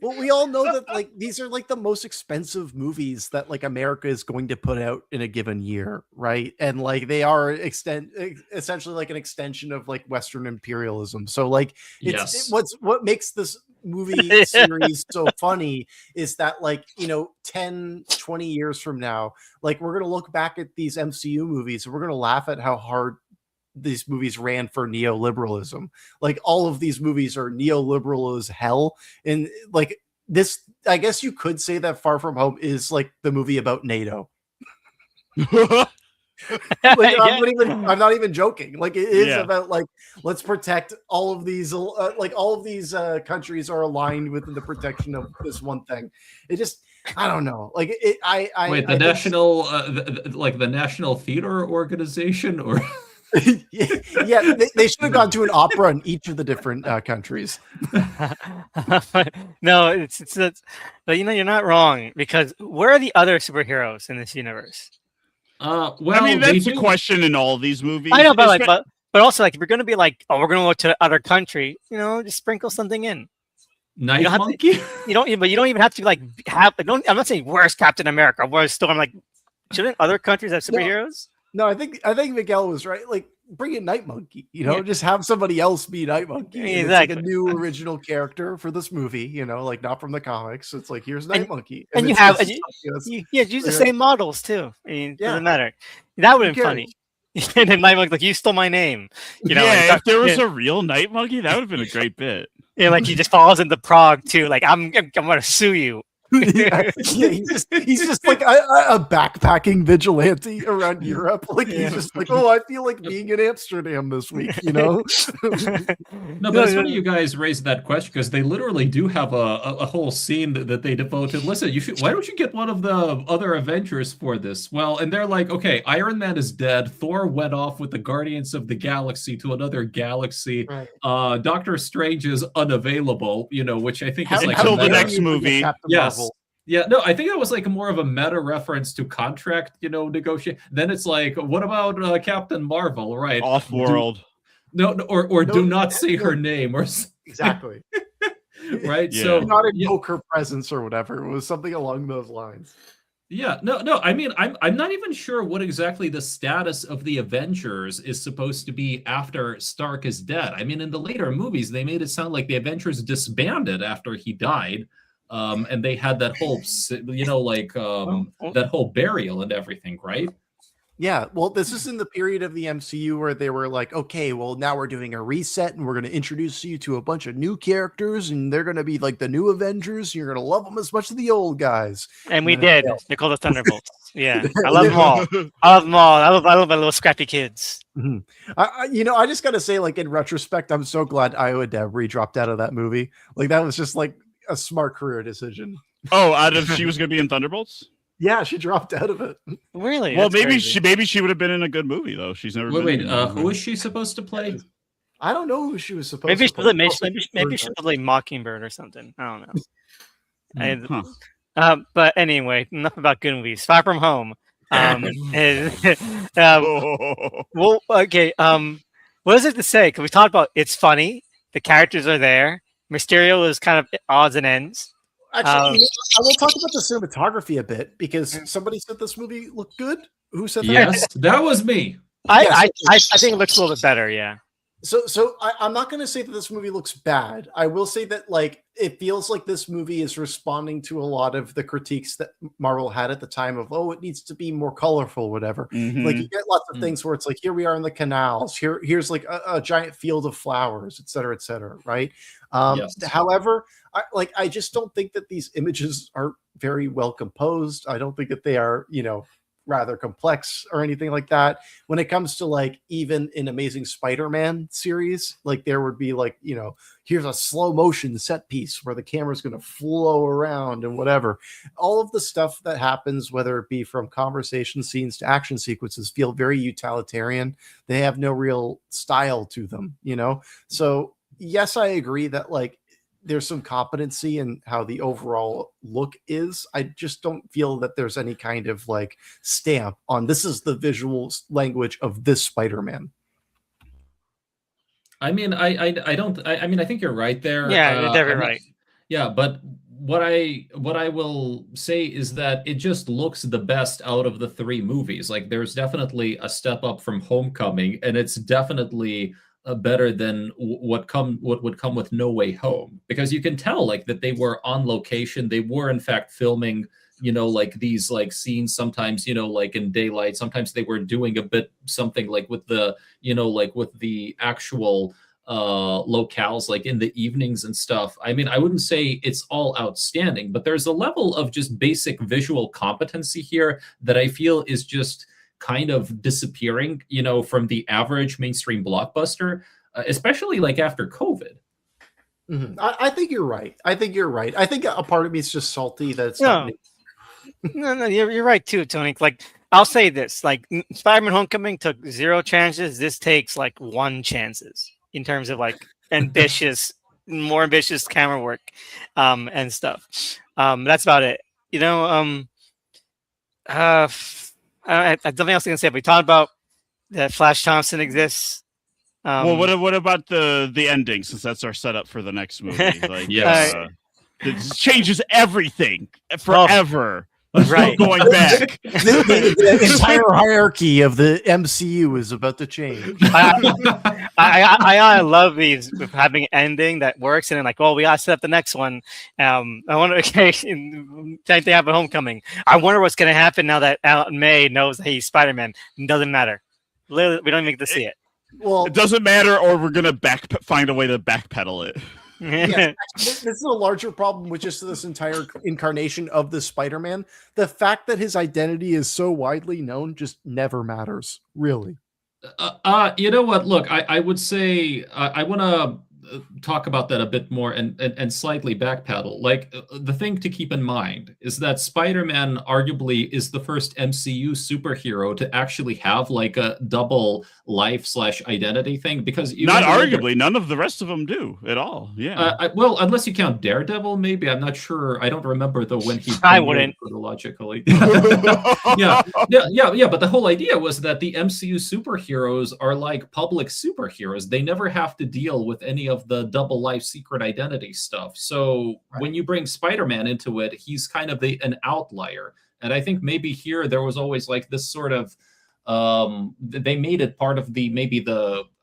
Well, we all know that like these are like the most expensive movies that like America is going to put out in a given year, right? And like they are essentially like an extension of like Western imperialism. So like what makes this movie series so funny is that like, you know, 10, 20 years from now, like we're gonna look back at these MCU movies and we're gonna laugh at how hard these movies ran for neoliberalism. Like all of these movies are neoliberal as hell, and like this I guess you could say that Far From Home is like the movie about NATO. Like, I'm not even joking. Like, it is about like, let's protect all of these countries are aligned within the protection of this one thing. It just, I don't know. Like the National Theater Organization, or yeah, they should have gone to an opera in each of the different countries. No, it's but you're not wrong, because where are the other superheroes in this universe? Well, I mean, that's the question in all of these movies. I know, but also, like, if you're going to be like, oh, we're going to go to other country, just sprinkle something in. Knife Monkey. But you don't even have to like have. I'm not saying where's Captain America, where's Storm. Like, shouldn't other countries have superheroes? No, I think Miguel was right. Like, bring in Night Monkey. Just have somebody else be Night Monkey. Exactly. It's like a new original character for this movie. Like, not from the comics. It's like, here's Night Monkey, and you use the same models too. I mean, it doesn't matter. That would have been funny. And then Night Monkey, like, you stole my name. If there was a real Night Monkey, that would have been a great bit. Yeah, like he just falls into Prague too. Like, I'm gonna sue you. He's just like a backpacking vigilante around Europe. Like, he's just like, oh, I feel like being in Amsterdam this week. No, but it's funny you guys raised that question, because they literally do have a whole scene that they devoted. Listen, why don't you get one of the other Avengers for this? Well, and they're like, okay, Iron Man is dead. Thor went off with the Guardians of the Galaxy to another galaxy. Right. Doctor Strange is unavailable. Which I think is like until the next movie. Yes. Yeah, no, I think that was like more of a meta reference to contract, negotiate. Then it's like, what about Captain Marvel, right? Off-world. Do not say her name, or exactly. Right. Yeah. So not invoke her presence or whatever. It was something along those lines. Yeah, no. I mean, I'm not even sure what exactly the status of the Avengers is supposed to be after Stark is dead. I mean, in the later movies, they made it sound like the Avengers disbanded after he died. And they had that whole, that whole burial and everything, right? Yeah, well, this is in the period of the MCU where they were like, okay, well, now we're doing a reset and we're going to introduce you to a bunch of new characters, and they're going to be like the new Avengers. And you're going to love them as much as the old guys. And we did. They're called the Thunderbolts. Yeah, I love them all. I love them all. I love my little scrappy kids. Mm-hmm. I just got to say, like, in retrospect, I'm so glad Iowa Debris dropped out of that movie. Like, that was just like a smart career decision. Oh, she was going to be in Thunderbolts? Yeah, she dropped out of it. Really? Well, maybe she would have been in a good movie though. She's never. Wait, who is she supposed to play? I don't know who she was supposed to play. Maybe she was like Mockingbird or something. I don't know. But anyway, enough about good movies. Far From Home. Well, okay. What is it to say? Because we talked about it's funny. The characters are there. Mysterio is kind of odds and ends. Actually, I will talk about the cinematography a bit, because somebody said this movie looked good. Who said that? Yes, that was me. I think it looks a little bit better. Yeah. So I'm not going to say that this movie looks bad. I will say that, like, it feels like this movie is responding to a lot of the critiques that Marvel had at the time of, oh, it needs to be more colorful, whatever. Mm-hmm. Like, you get lots of things where it's like, here we are in the canals. Here's like a giant field of flowers, et cetera, right? Yes. However, I just don't think that these images are very well composed. I don't think that they are, rather complex or anything like that. When it comes to, like, even in Amazing Spider-Man series, like, there would be like, here's a slow motion set piece where the camera's going to flow around and whatever. All of the stuff that happens, whether it be from conversation scenes to action sequences, feel very utilitarian. They have no real style to them, So yes, I agree that, like, there's some competency in how the overall look is. I just don't feel that there's any kind of, like, stamp on this is the visual language of this Spider-Man. I mean, I don't. I mean, I think you're right there. Yeah, you're definitely right. Yeah, but what I will say is that it just looks the best out of the three movies. Like, there's definitely a step up from Homecoming, and it's definitely better than what would come with No Way Home, because you can tell, like, that they were on location. They were in fact filming, like, these, like, scenes sometimes, like in daylight. Sometimes they were doing a bit something like with the, like with the actual locales, like in the evenings and stuff. I mean, I wouldn't say it's all outstanding, but there's a level of just basic visual competency here that I feel is just kind of disappearing, from the average mainstream blockbuster, especially like after COVID. I think you're right. I think a part of me is just salty that it's No. not. No, you're right too, Tony. Like, I'll say this: like, Spider-Man: Homecoming took 0 chances. This takes like 1 chances in terms of like more ambitious camera work, and stuff. That's about it. I don't think else I can say. But we talked about that Flash Thompson exists. Well, what about the ending? Since that's our setup for the next movie. Like, Yes. it changes everything forever. Right. Going back. The entire hierarchy of the MCU is about to change. I love these with having an ending that works, and then like, oh, we gotta set up the next one. I wonder, okay, same thing happened Homecoming. I wonder what's gonna happen now that Aunt May knows that he's Spider-Man. It doesn't matter. Literally, we don't even get to see it. Well, It doesn't matter, or we're gonna find a way to backpedal it. yes, this is a larger problem with just this entire incarnation of the Spider-Man. The fact that his identity is so widely known just never matters, really. You know what? Look, I would say I want to talk about that a bit more and slightly backpedal. Like, the thing to keep in mind is that Spider-Man arguably is the first MCU superhero to actually have like a double life/identity thing, because Not arguably, none of the rest of them do at all. Yeah. Well, unless you count Daredevil, maybe. I'm not sure. I don't remember when he. I wouldn't. Chronologically. yeah. But the whole idea was that the MCU superheroes are like public superheroes. They never have to deal with any of the double life secret identity stuff. So when you bring Spider-Man into it, he's kind of an outlier. And I think maybe here there was always like this sort of they made it part of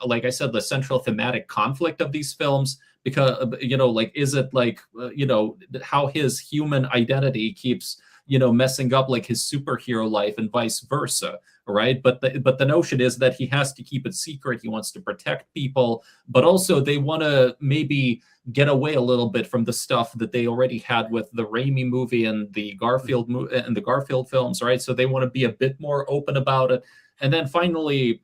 like I said, the central thematic conflict of these films, because like, is it like how his human identity keeps messing up like his superhero life and vice versa, right? But the notion is that he has to keep it secret. He wants to protect people, but also they want to maybe get away a little bit from the stuff that they already had with the Raimi movie and the Garfield and the Garfield films, right? So they want to be a bit more open about it. And then finally,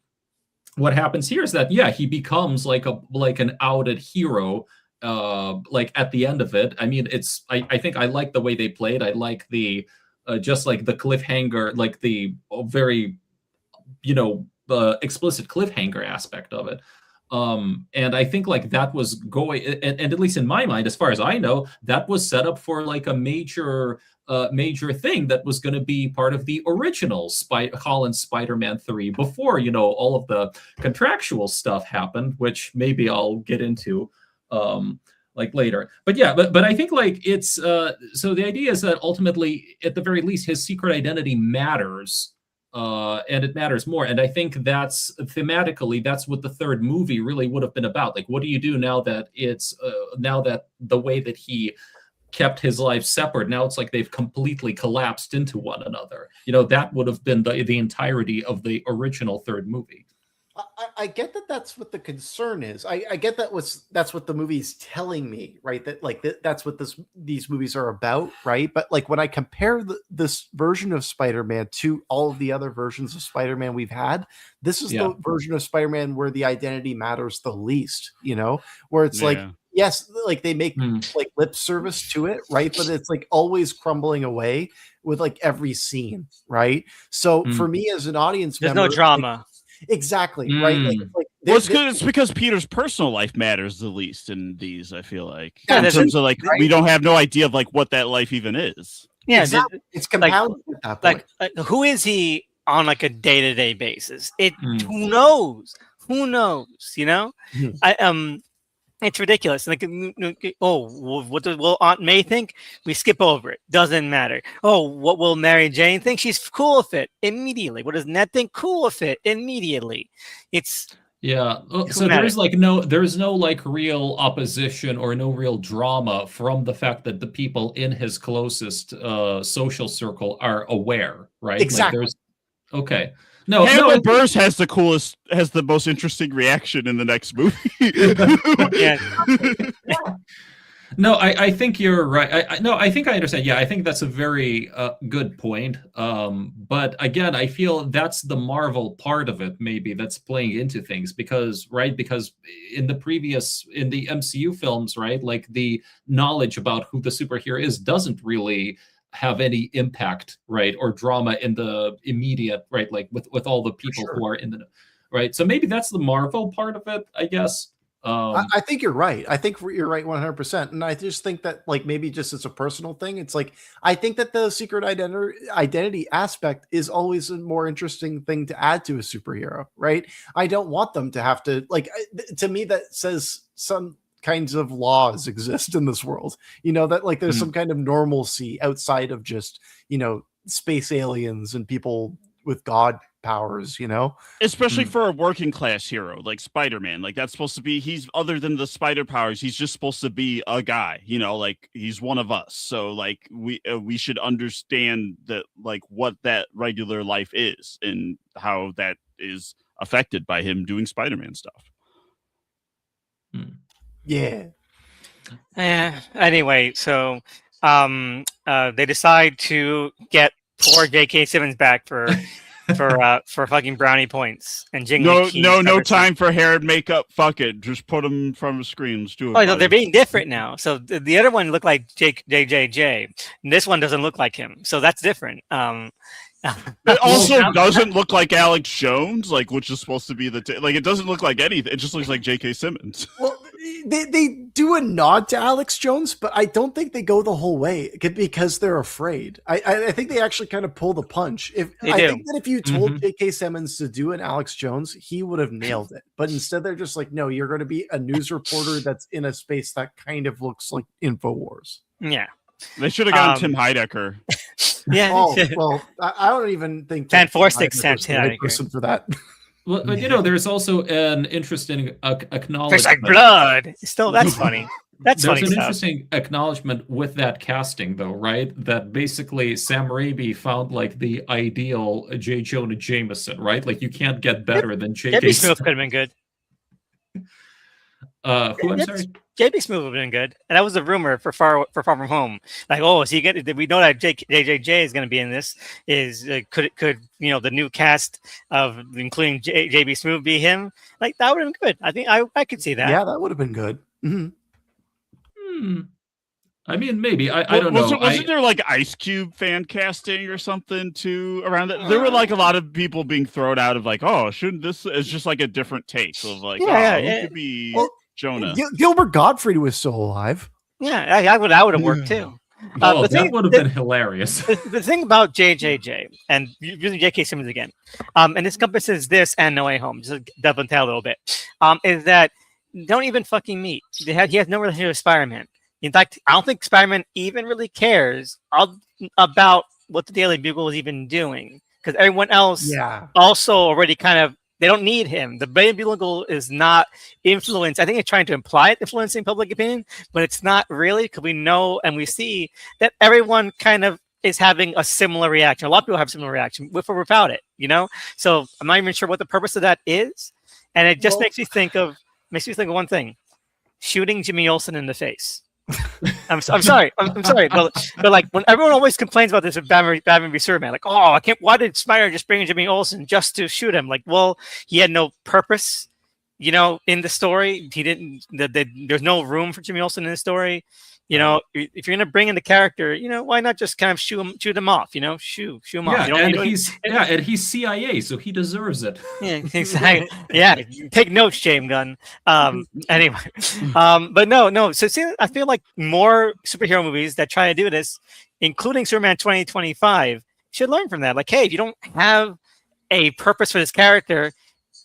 what happens here is that he becomes like an outed hero. Like at the end of it, I mean, I think I like the way they played. I like the just like the cliffhanger, like the very explicit cliffhanger aspect of it. And I think like that was going, and at least in my mind, as far as I know, that was set up for like a major thing that was going to be part of the original Holland Spider-Man 3 before all of the contractual stuff happened, which maybe I'll get into like later. But I think like it's so the idea is that ultimately, at the very least, his secret identity matters, and it matters more. And I think that's thematically, that's what the third movie really would have been about. Like, what do you do now that it's now that the way that he kept his life separate, now it's like they've completely collapsed into one another. That would have been the entirety of the original third movie. I get that that's what the concern is. I get that's what the movie's telling me, right? That like that's what these movies are about, right? But like when I compare this version of Spider-Man to all of the other versions of Spider-Man we've had, this is the version of Spider-Man where the identity matters the least, where it's like, yes, like they make like lip service to it, right? But it's like always crumbling away with like every scene, right? So for me as an audience There's member, no drama. Exactly, right? Like it's because Peter's personal life matters the least in these, I feel like. Yeah, in terms of like, we don't have no idea of like what that life even is. Yeah, exactly. It's compounded at that point. Like, who is he on like a day-to-day basis? Who knows? Who knows? It's ridiculous. Like, what will Aunt May think? We skip over it. Doesn't matter. Oh, what will Mary Jane think? She's cool with it immediately. What does Ned think? Cool with it immediately. So there's no like real opposition or no real drama from the fact that the people in his closest social circle are aware, right? Exactly. Okay. No, Hannibal no, Buress has the most interesting reaction in the next movie. Yeah. No, I think you're right. I think I understand. Yeah, I think that's a very good point. But again, I feel that's the Marvel part of it, maybe that's playing into things because in the MCU films, right, like the knowledge about who the superhero is doesn't really have any impact, right, or drama in the immediate, right, like with all the people who are in the right. So maybe that's the Marvel part of it, I guess. I think you're right. I think you're right 100%. And I just think that, like, maybe just it's a personal thing. It's like, I think that the secret identity aspect is always a more interesting thing to add to a superhero, right? I don't want them to have to, like, to me, that says some kinds of laws exist in this world, that like there's some kind of normalcy outside of just, space aliens and people with God powers, Especially for a working class hero like Spider-Man. Like that's supposed to be, he's other than the spider powers, he's just supposed to be a guy, like he's one of us. So like we should understand that, like what that regular life is and how that is affected by him doing Spider-Man stuff. Yeah. Anyway, so they decide to get poor J.K. Simmons back for fucking brownie points and jingling. No time for hair and makeup. Fuck it, just put them from the screen. Let's do it. Oh no, they're being different now. So the other one looked like JJJ, and this one doesn't look like him. So that's different. It also doesn't look like Alex Jones, like which is supposed to be like it doesn't look like anything. It just looks like J.K. Simmons. Well, they do a nod to Alex Jones, but I don't think they go the whole way because they're afraid. I think they actually kind of pull the punch. I think that if you told J.K. Simmons to do an Alex Jones, he would have nailed it. But instead, they're just like, no, you're going to be a news reporter that's in a space that kind of looks like InfoWars. Yeah. They should have gotten Tim Heidecker. Yeah. Oh, well, I don't even think Fan Forstic sent the right person for that. Well, but there's also an interesting acknowledgement. There's like blood. Still, that's funny. That's There's funny an stuff. interesting acknowledgement with that casting, though, right? That basically Sam Raimi found like the ideal J. Jonah Jameson, right? Like you can't get better than J.K. J.B. Smooth could have been good. Who? I'm sorry. J.B. Smooth would have been good, and that was a rumor for Far From Home. Like, oh, is he get? We know that JJJ is going to be in this. Could the new cast of including J.B. Smooth be him? Like that would have been good. I think I could see that. Yeah, that would have been good. I mean, maybe I don't know. Wasn't there like Ice Cube fan casting or something too around it? There were like a lot of people being thrown out of like, oh, shouldn't this? It's just like a different take of like, who could be Jonah? Gilbert Gottfried was still alive. Yeah, that would have worked too. That would have been hilarious. The thing about JJJ and using J.K. Simmons again, and this encompasses this and No Way Home, just to double down a little bit, is that don't even fucking meet. He has no relationship with Spider-Man. In fact, I don't think Spider-Man even really cares about what the Daily Bugle is even doing because everyone else also already kind of, they don't need him. The Daily Bugle is not influenced. I think it's trying to imply it influencing public opinion, but it's not really because we know and we see that everyone kind of is having a similar reaction. A lot of people have a similar reaction with or without it, So I'm not even sure what the purpose of that is. And it just makes me think of one thing: shooting Jimmy Olsen in the face. I'm sorry, but like when everyone always complains about this with Batman v Superman, like, oh, why did Snyder just bring in Jimmy Olsen just to shoot him? Like, well, he had no purpose, in the story. He didn't. There's no room for Jimmy Olsen in the story. If you're gonna bring in the character, why not just kind of shoot him off? Shoot him off. And he's CIA, so he deserves it. Yeah, exactly. Yeah, take notes, James Gunn. Anyway, but no. So see, I feel like more superhero movies that try to do this, including Superman 2025, should learn from that. Like, hey, if you don't have a purpose for this character,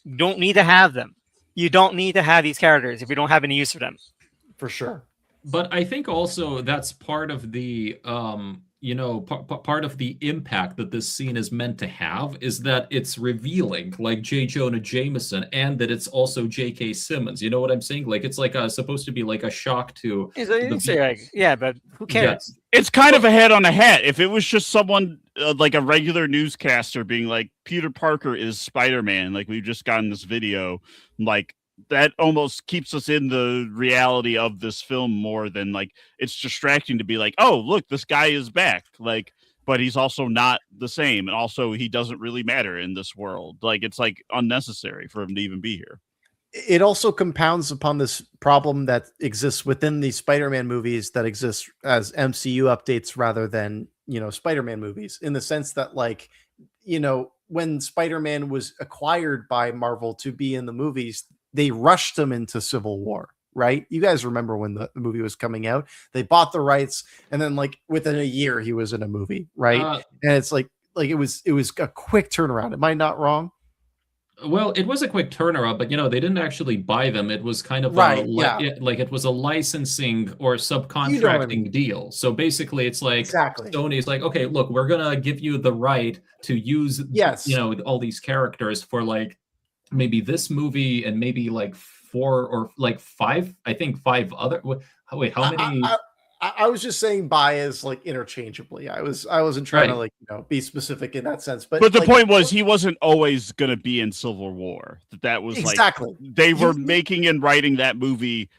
you don't need to have them. You don't need to have these characters if you don't have any use for them. For sure. But I think also that's part of the part of the impact that this scene is meant to have is that it's revealing, like J. Jonah Jameson, and that it's also J.K. Simmons. You know what I'm saying? Like it's like supposed to be like a shock to. Yeah, but who cares? It's kind of a head on a hat. If it was just someone like a regular newscaster being like, Peter Parker is Spider-Man, like we've just gotten this video, like that almost keeps us in the reality of this film more than like it's distracting to be like, oh, look, this guy is back. Like, but he's also not the same. And also he doesn't really matter in this world. Like, it's like unnecessary for him to even be here. It also compounds upon this problem that exists within the Spider-Man movies that exist as MCU updates rather than, Spider-Man movies, in the sense that, like, when Spider-Man was acquired by Marvel to be in the movies, they rushed him into Civil War, right? You guys remember when the movie was coming out, they bought the rights, and then like within a year he was in a movie, right? And it's like it was a quick turnaround. Am I not wrong? Well, it was a quick turnaround, but they didn't actually buy them. It was kind of right, it was a licensing or subcontracting deal. So basically, it's like Sony's like, okay, look, we're gonna give you the right to use all these characters for like maybe this movie and maybe like 4 or like 5. I think 5 other. Wait, how many? I was just saying buy as like interchangeably. I wasn't trying to be specific in that sense. But the point was he wasn't always going to be in Civil War. That was exactly they were making and writing that movie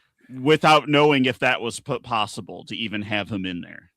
without knowing if that was possible to even have him in there.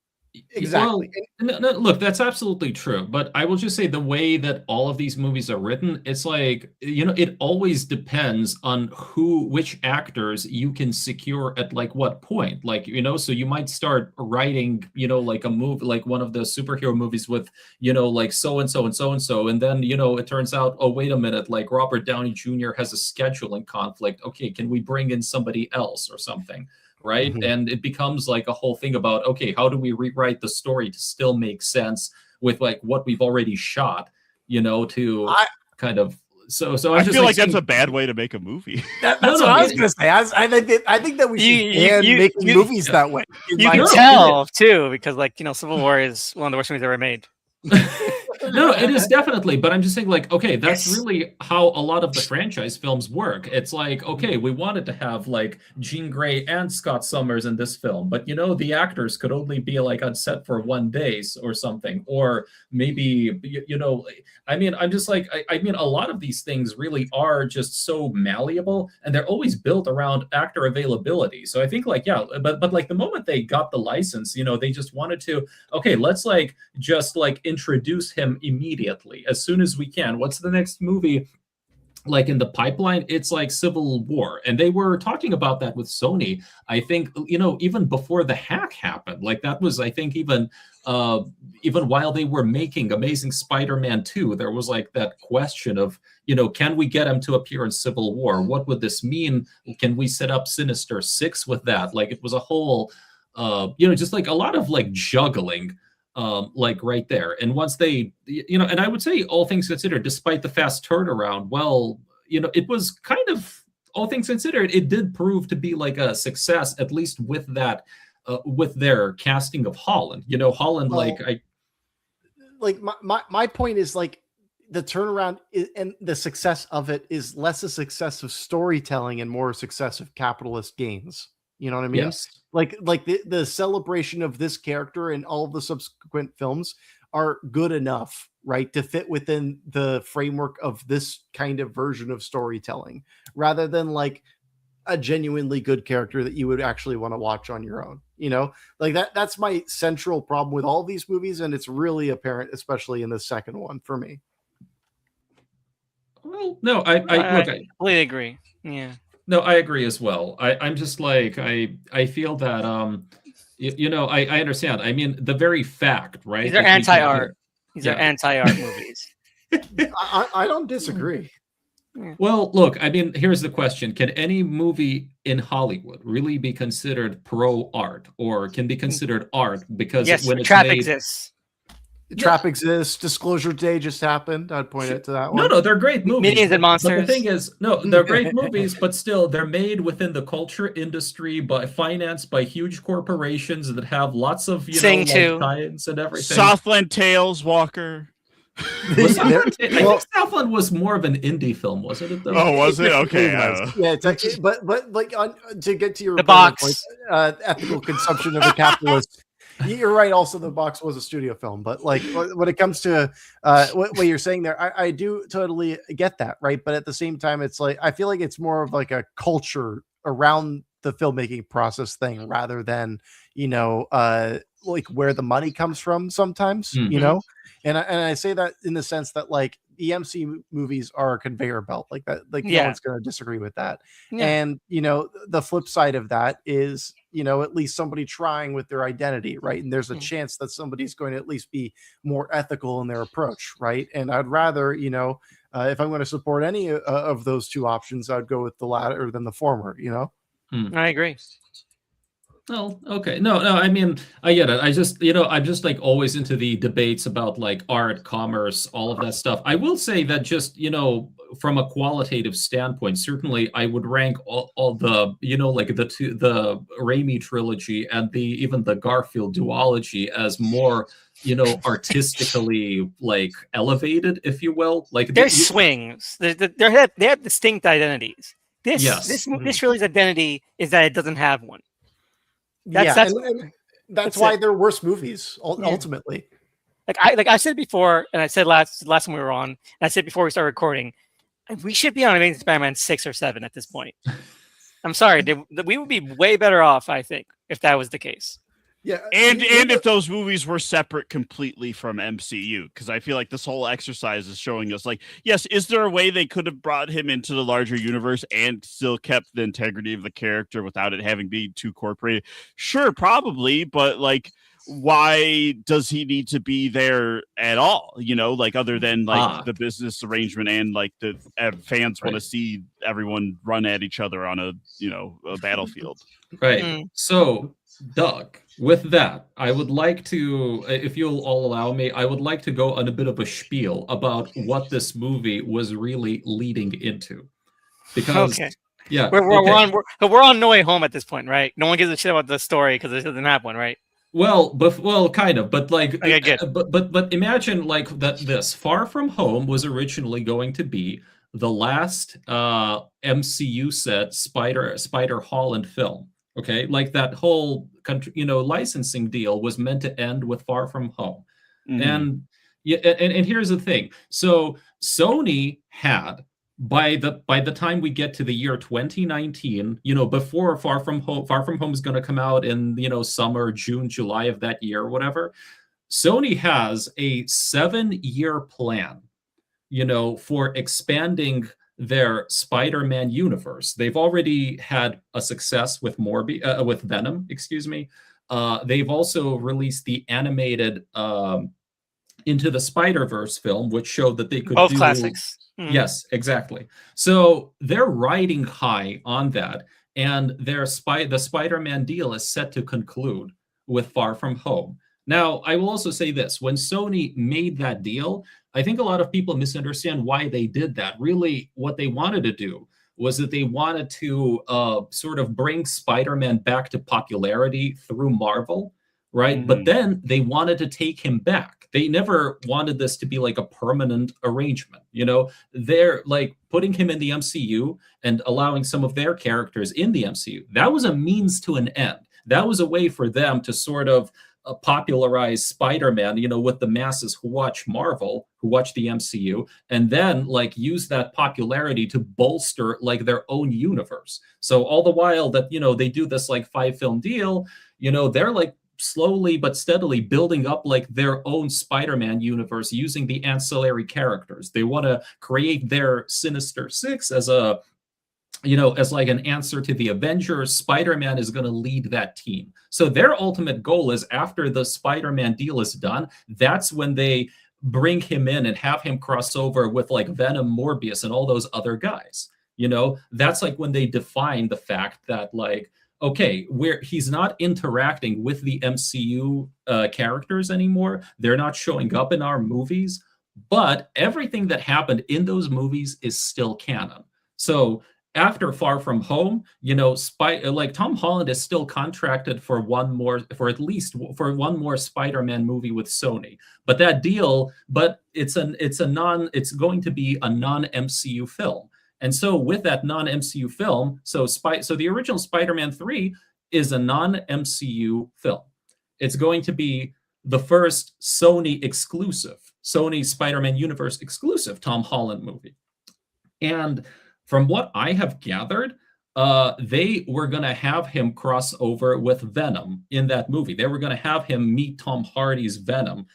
Exactly. Well, no, look, that's absolutely true. But I will just say the way that all of these movies are written, it's like, it always depends on which actors you can secure at like what point. Like, so you might start writing, like a movie, like one of the superhero movies with, like so-and-so and so-and-so. And then, it turns out, oh, wait a minute, like Robert Downey Jr. has a scheduling conflict. Okay, can we bring in somebody else or something? Right. Mm-hmm. And it becomes like a whole thing about, okay, how do we rewrite the story to still make sense with like what we've already shot, kind of. So I feel like that's a bad way to make a movie. That's what I was going to say. I think that we should ban making movies that way. You can tell too, because like, Civil War is one of the worst movies ever made. No, it is definitely, but I'm just saying like, okay, that's really how a lot of the franchise films work. It's like, okay, we wanted to have like Jean Grey and Scott Summers in this film, but the actors could only be like on set for 1 day or something, or maybe, I mean, I'm just like, I mean, a lot of these things really are just so malleable, and they're always built around actor availability. So I think like, yeah, but like the moment they got the license, they just wanted to, okay, let's like just like introduce him immediately as soon as we can. What's the next movie like in the pipeline? It's like Civil War, and they were talking about that with Sony, I think, even before the hack happened. Like that was, I think, even while they were making Amazing Spider-Man 2, there was like that question of, can we get him to appear in Civil War? What would this mean? Can we set up Sinister Six with that? Like it was a whole just like a lot of like juggling like right there. And once they, and I would say all things considered, despite the fast turnaround, well, it was kind of, all things considered, it did prove to be like a success, at least with that, with their casting of Holland. Holland, my point is like the turnaround and the success of it is less a success of storytelling and more a success of capitalist gains. You know what I mean? Yes. Like the celebration of this character and all of the subsequent films are good enough, right, to fit within the framework of this kind of version of storytelling, rather than like a genuinely good character that you would actually want to watch on your own. Like that's my central problem with all these movies, and it's really apparent, especially in the second one for me. Well, no, I completely agree. Yeah. No, I agree as well. I'm just like, I feel that, I understand. I mean, the very fact, right? These are anti-art. These are anti-art movies. I don't disagree. Yeah. Well, look, I mean, here's the question. Can any movie in Hollywood really be considered pro-art, or can be considered art because yes, when it's trap made... exists. Trap exists. Disclosure Day just happened. I'd point it to that one. No, they're great movies. Minions and Monsters. But the thing is, no, they're great movies, but still, they're made within the culture industry, financed by huge corporations that have lots of Sing too. tie-ins and everything. Southland Tales, Walker. I think Southland was more of an indie film, wasn't it? Though? Oh, was it? Okay. Yeah, it's actually, but like to get to your The Box, ethical consumption of a capitalist. You're right. Also, The Box was a studio film, but like when it comes to what you're saying there, I do totally get that, right? But at the same time, it's like I feel like it's more of like a culture around the filmmaking process thing rather than like where the money comes from sometimes, and I say that in the sense that like the MCU movies are a conveyor belt like that, like no one's going to disagree with that. And the flip side of that is at least somebody trying with their identity, right? And there's a chance that somebody's going to at least be more ethical in their approach, right? And I'd rather if I'm going to support any of those two options, I'd go with the latter than the former. I agree. Oh, okay. No, I mean, I get it. I just, I'm just like always into the debates about like art, commerce, all of that stuff. I will say that just, from a qualitative standpoint, certainly I would rank all the, like the Raimi trilogy and even the Garfield duology as more, artistically like elevated, if you will. Like there's swings. They have distinct identities. This trilogy's identity is that it doesn't have one. That's why they're worse movies ultimately. Like I said before, and I said last time we were on, and I said before we started recording, we should be on Amazing Spider-Man 6 or 7 at this point. I'm sorry, we would be way better off, I think, if that was the case. Yeah, and if those movies were separate completely from MCU, because I feel like this whole exercise is showing us, like, yes, is there a way they could have brought him into the larger universe and still kept the integrity of the character without it having been too corporated? Sure, probably, but like, why does he need to be there at all? Like other than like the business arrangement and like the fans want to see everyone run at each other on a battlefield, right? So, Doug, with that, I would like to, if you'll all allow me, I would like to go on a bit of a spiel about what this movie was really leading into. Because, we're on No Way Home at this point, right? No one gives a shit about the story because it doesn't have one, right? Well, kind of, but like, but imagine like that. This Far From Home was originally going to be the last MCU set Spider Holland film. Okay, like that whole country, licensing deal was meant to end with Far From Home, and here's the thing. So Sony had by the time we get to the year 2019, before Far From Home is going to come out in summer, June, July of that year, whatever. Sony has a 7-year plan, for expanding their Spider-Man universe. They've already had a success with with Venom, excuse me. They've also released the animated Into the Spider-Verse film, which showed that they could both classics. Yes, exactly. So they're riding high on that, and the Spider-Man deal is set to conclude with Far From Home. Now, I will also say this. When Sony made that deal, I think a lot of people misunderstand why they did that. Really, what they wanted to do was that they wanted to sort of bring Spider-Man back to popularity through Marvel, right? But then they wanted to take him back. They never wanted this to be like a permanent arrangement. They're like putting him in the MCU and allowing some of their characters in the MCU. That was a means to an end. That was a way for them to sort of popularize Spider-Man, with the masses who watch Marvel, who watch the MCU, and then like use that popularity to bolster like their own universe. So all the while that, they do this like 5-film deal, they're like slowly but steadily building up like their own Spider-Man universe using the ancillary characters. They want to create their Sinister Six as as like an answer to the Avengers. Spider-Man is going to lead that team. So their ultimate goal is, after the Spider-Man deal is done, that's when they bring him in and have him cross over with like Venom, Morbius, and all those other guys. That's like when they define the fact that like okay, where he's not interacting with the MCU characters anymore. They're not showing up in our movies, but everything that happened in those movies is still canon. So after Far From Home, like Tom Holland is still contracted for one more Spider-Man movie with Sony. But that deal, it's going to be a non-MCU film. And so with that non-MCU film, so the original Spider-Man 3 is a non-MCU film. It's going to be the first Sony Spider-Man universe exclusive Tom Holland movie. And from what I have gathered, they were going to have him cross over with Venom in that movie. They were going to have him meet Tom Hardy's Venom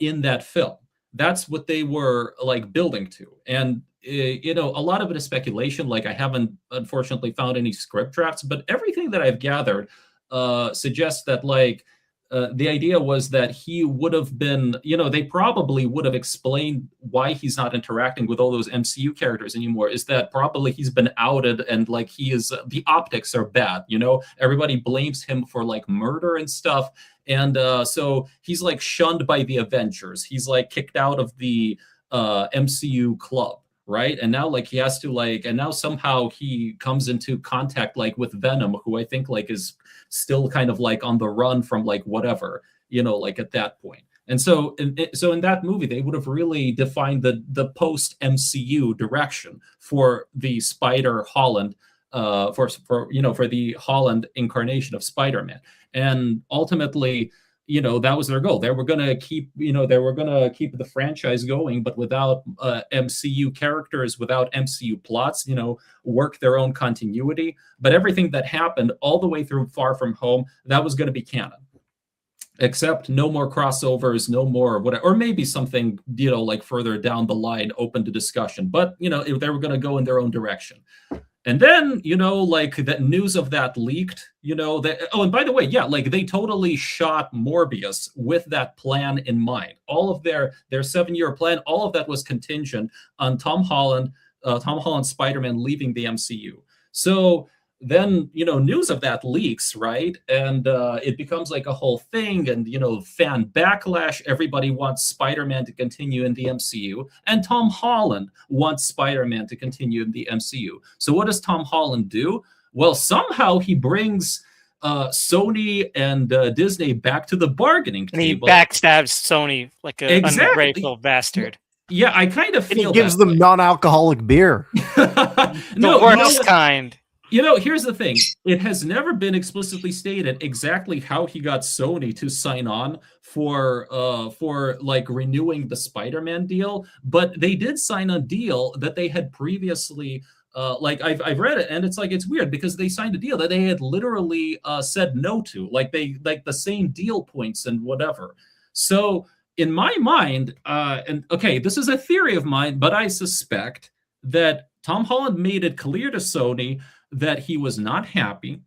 in that film. That's what they were like building to. And a lot of it is speculation. Like I haven't unfortunately found any script drafts, but everything that I've gathered suggests that the idea was that he would have been, they probably would have explained why he's not interacting with all those MCU characters anymore, is that probably he's been outed and the optics are bad. Everybody blames him for murder and stuff. And so he's shunned by the Avengers. He's kicked out of the MCU club. Right. And now he has to and now somehow he comes into contact with Venom, who I think is still kind of on the run from whatever, at that point. And so in that movie, they would have really defined the post MCU direction for the Spider Holland, for the Holland incarnation of Spider-Man. And ultimately, that was their goal. They were going to keep the franchise going, but without MCU characters, without MCU plots, work their own continuity. But everything that happened all the way through Far From Home, that was going to be canon. Except no more crossovers, no more whatever, or maybe something, further down the line, open to discussion. But, they were going to go in their own direction. And then, that news of that leaked, and by the way, they totally shot Morbius with that plan in mind. All of their 7-year plan, all of that was contingent on Tom Holland Spider-Man leaving the MCU. So then, news of that leaks, right? And it becomes a whole thing and, fan backlash. Everybody wants Spider-Man to continue in the MCU. And Tom Holland wants Spider-Man to continue in the MCU. So what does Tom Holland do? Well, somehow he brings Sony and Disney back to the bargaining table. And he backstabs Sony like an ungrateful bastard. Yeah, I kind of feel he gives them non-alcoholic beer. The worst kind. Here's the thing. It has never been explicitly stated exactly how he got Sony to sign on for renewing the Spider-Man deal, but they did sign a deal that they had previously I've read it, and it's weird because they signed a deal that they had literally said no to, the same deal points and whatever. So in my mind, this is a theory of mine, but I suspect that Tom Holland made it clear to Sony that he was not happy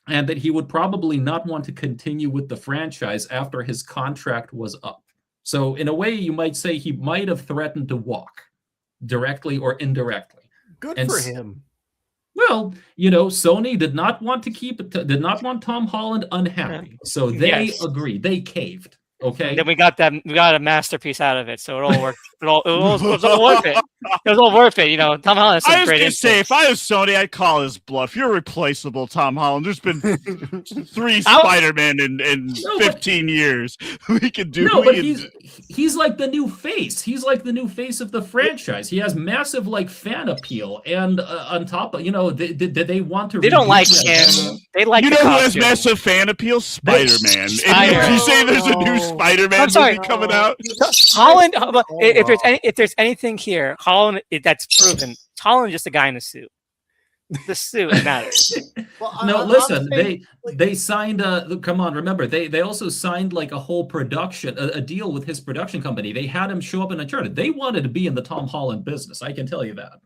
and that he would probably not want to continue with the franchise after his contract was up. So in a way, you might say he might have threatened to walk directly or indirectly. Good for him. Well, Sony did not want Tom Holland unhappy. So they agreed. They caved. Okay. Then we got a masterpiece out of it, so it all worked. It was all worth it. It was all worth it. Tom Holland. I was going to say, if I was Sony, I'd call his bluff. You're replaceable, Tom Holland. There's been 3 Spider-Man in 15 years. We can do. No, but he's like the new face. He's like the new face of the franchise. He has massive fan appeal, and on top of they want to. They don't like him. They like. Who has massive fan appeal? Spider-Man. And you say there's a new Spider-Man movie coming out. Holland. If there's anything here, Holland. That's proven. Holland just a guy in a suit. The suit matters. No, listen. They signed. Come on, remember they also signed a whole production, a deal with his production company. They had him show up in Uncharted. They wanted to be in the Tom Holland business. I can tell you that.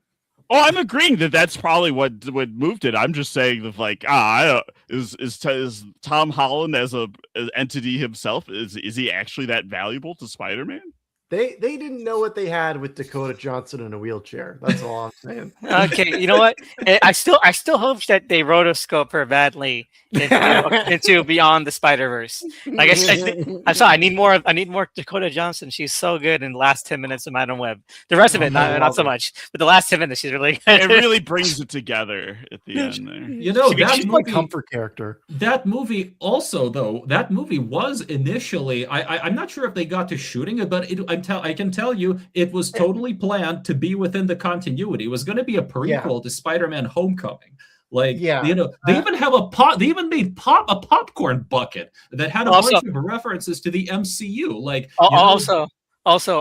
Oh, I'm agreeing that's probably what moved it. I'm just saying that is Tom Holland as an entity himself, is he actually that valuable to Spider-Man? They didn't know what they had with Dakota Johnson in a wheelchair. That's all I'm saying. Okay, you know what? I still hope that they rotoscope her badly into Beyond the Spider-Verse. Like I'm sorry, I need more Dakota Johnson. She's so good in the last 10 minutes of Madam Web. The rest of it, not so much. But the last 10 minutes, she's really good. It really brings it together at the end there. You know, she's my comfort character. That movie also, though, that movie was initially, I'm not sure if they got to shooting it, but I can tell you it was totally planned to be within the continuity. It was going to be a prequel to Spider-Man Homecoming. Like, you know, they even have they even made a popcorn bucket that had a bunch of references to the MCU. Like, also,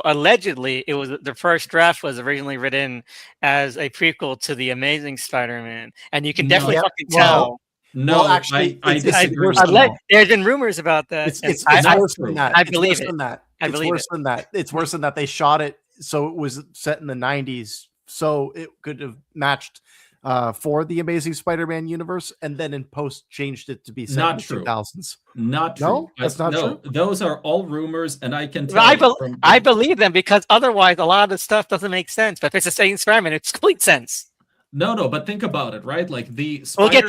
allegedly, it was the first draft was originally written as a prequel to the Amazing Spider-Man, and you can definitely fucking tell. No, well, actually, I disagree. There's been rumors about that. It's worse than that. I believe it. It's worse than that. It's worse than that. They shot it so it was set in the 90s, so it could have matched for the Amazing Spider-Man universe, and then in post changed it to be set in the 2000s. Not true. No, that's not true. Those are all rumors, and I can tell. I believe them because otherwise, a lot of the stuff doesn't make sense. But if it's the same Spider-Man, it's complete sense. No, but think about it, right? Like the we'll get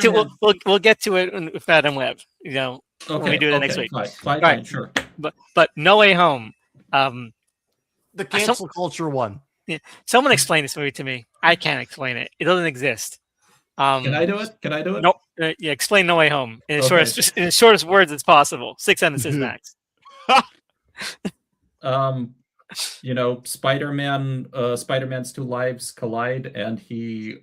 to it with Madam Web. You know, when we do it next week. Fine, sure. But No Way Home, the cancel culture one. Yeah, someone explain this movie to me. I can't explain it. It doesn't exist. Can I do it? No. Yeah, explain No Way Home in the shortest words as possible. 6 sentences max. You know, Spider-Man's two lives collide, and he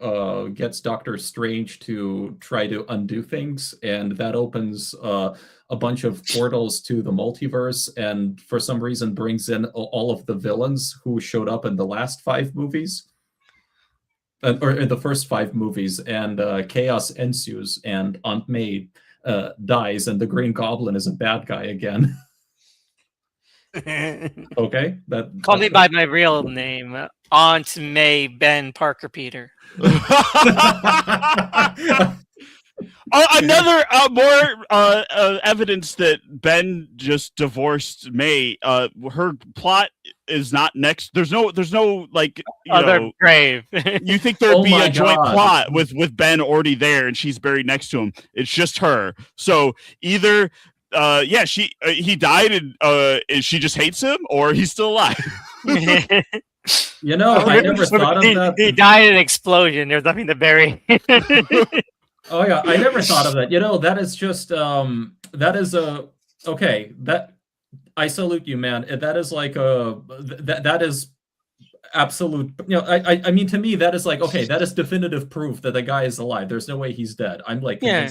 gets Doctor Strange to try to undo things, and that opens a bunch of portals to the multiverse, and for some reason brings in all of the villains who showed up in the last 5 movies, or in the first 5 movies, and chaos ensues, and Aunt May dies, and the Green Goblin is a bad guy again. Okay, call me by my real name, Aunt May Ben Parker Peter. Another more evidence that Ben just divorced May. Her plot is not next. There's no like other grave. You think there'd be a joint plot with Ben already there, and she's buried next to him. It's just her. So either. He died and she just hates him, or he's still alive. You know, I never thought of that. He died in an explosion. There's nothing to bury. Oh yeah, I never thought of that. You know, that is just that I salute you, man. That is like that is absolute. You know, I mean, to me, that is like, okay, that is definitive proof that the guy is alive. There's no way he's dead. I'm like, no,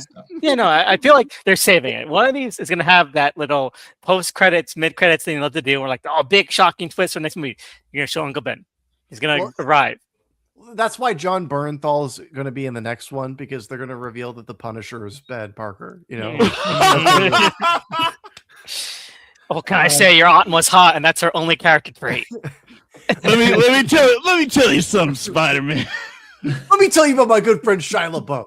I feel like they're saving it. One of these is gonna have that little post credits, mid credits thing love to do. We're like, oh, big shocking twist for next movie. You're gonna show Uncle Ben. He's gonna arrive. That's why John Bernthal is going to be in the next one, because they're going to reveal that the Punisher is Ben Parker. You know. Oh, can I say your aunt was hot, and that's her only character trait. let me tell you something, Spider-Man. Let me tell you about my good friend Shia LaBeouf.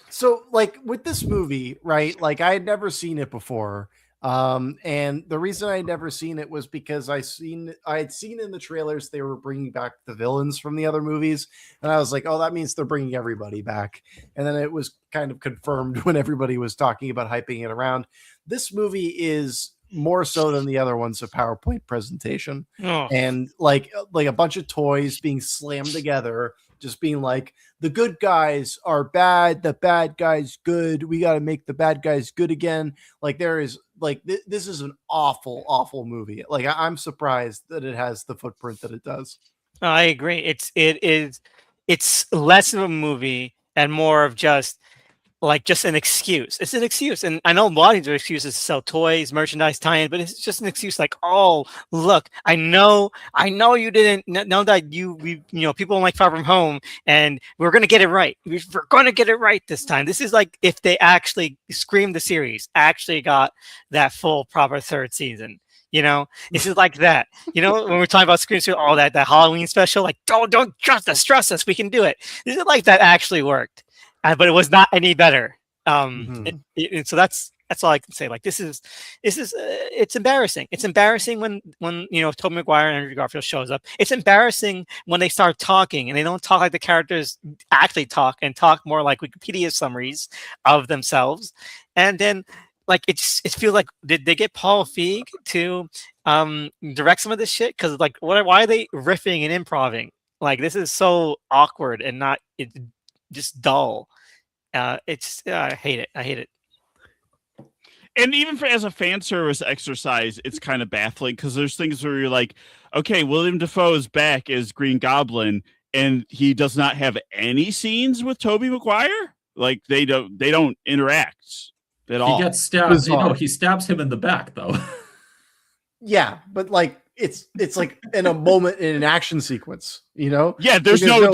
So, like with this movie, right? Like I had never seen it before, and the reason I had never seen it was because I had seen in the trailers they were bringing back the villains from the other movies, and I was like, oh, that means they're bringing everybody back. And then it was kind of confirmed when everybody was talking about hyping it around. This movie is more so than the other ones, a PowerPoint presentation, and like a bunch of toys being slammed together, just being like, the good guys are bad, the bad guys good, we got to make the bad guys good again. Like there is like this is an awful movie. Like I'm surprised that it has the footprint that it does. I agree. It's less of a movie and more of just an excuse. It's an excuse. And I know a lot of these are excuses to sell toys, merchandise, tie-in, but it's just an excuse like, oh, look, I know you didn't know that people don't like Far From Home, and we're going to get it right. We're going to get it right this time. This is like if they actually Scream the series actually got that full proper 3rd season. You know, this is like that. You know, when we're talking about Scream, all that Halloween special, like, don't trust us, we can do it. This is like that actually worked. But it was not any better. So that's That's all I can say. Like this is it's embarrassing. It's embarrassing when Tobey Maguire and Andrew Garfield shows up. It's embarrassing when they start talking and they don't talk like the characters actually talk, and talk more like Wikipedia summaries of themselves. And then like it feels like, did they get Paul Feig to direct some of this shit? Because like why are they riffing and improving? Like this is so awkward and just dull. I hate it. I hate it. And even as a fan service exercise, it's kind of baffling because there's things where you're like, okay, William Dafoe is back as Green Goblin, and he does not have any scenes with Tobey Maguire. Like they don't interact at all. He gets stabbed. He stabs him in the back though. Yeah, but like it's like in a moment in an action sequence, Yeah, there's no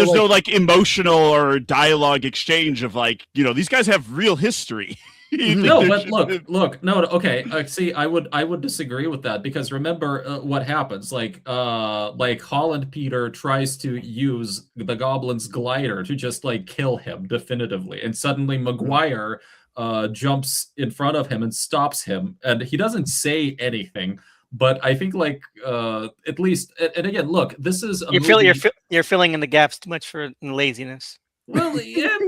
emotional or dialogue exchange of like, these guys have real history. No, but look, no, okay. See, I would disagree with that, because remember what happens. Like Holland Peter tries to use the Goblin's glider to just like kill him definitively, and suddenly Maguire jumps in front of him and stops him, and he doesn't say anything. But I think like at least, and again, look, this is a you're filling in the gaps too much for laziness. Well, yeah,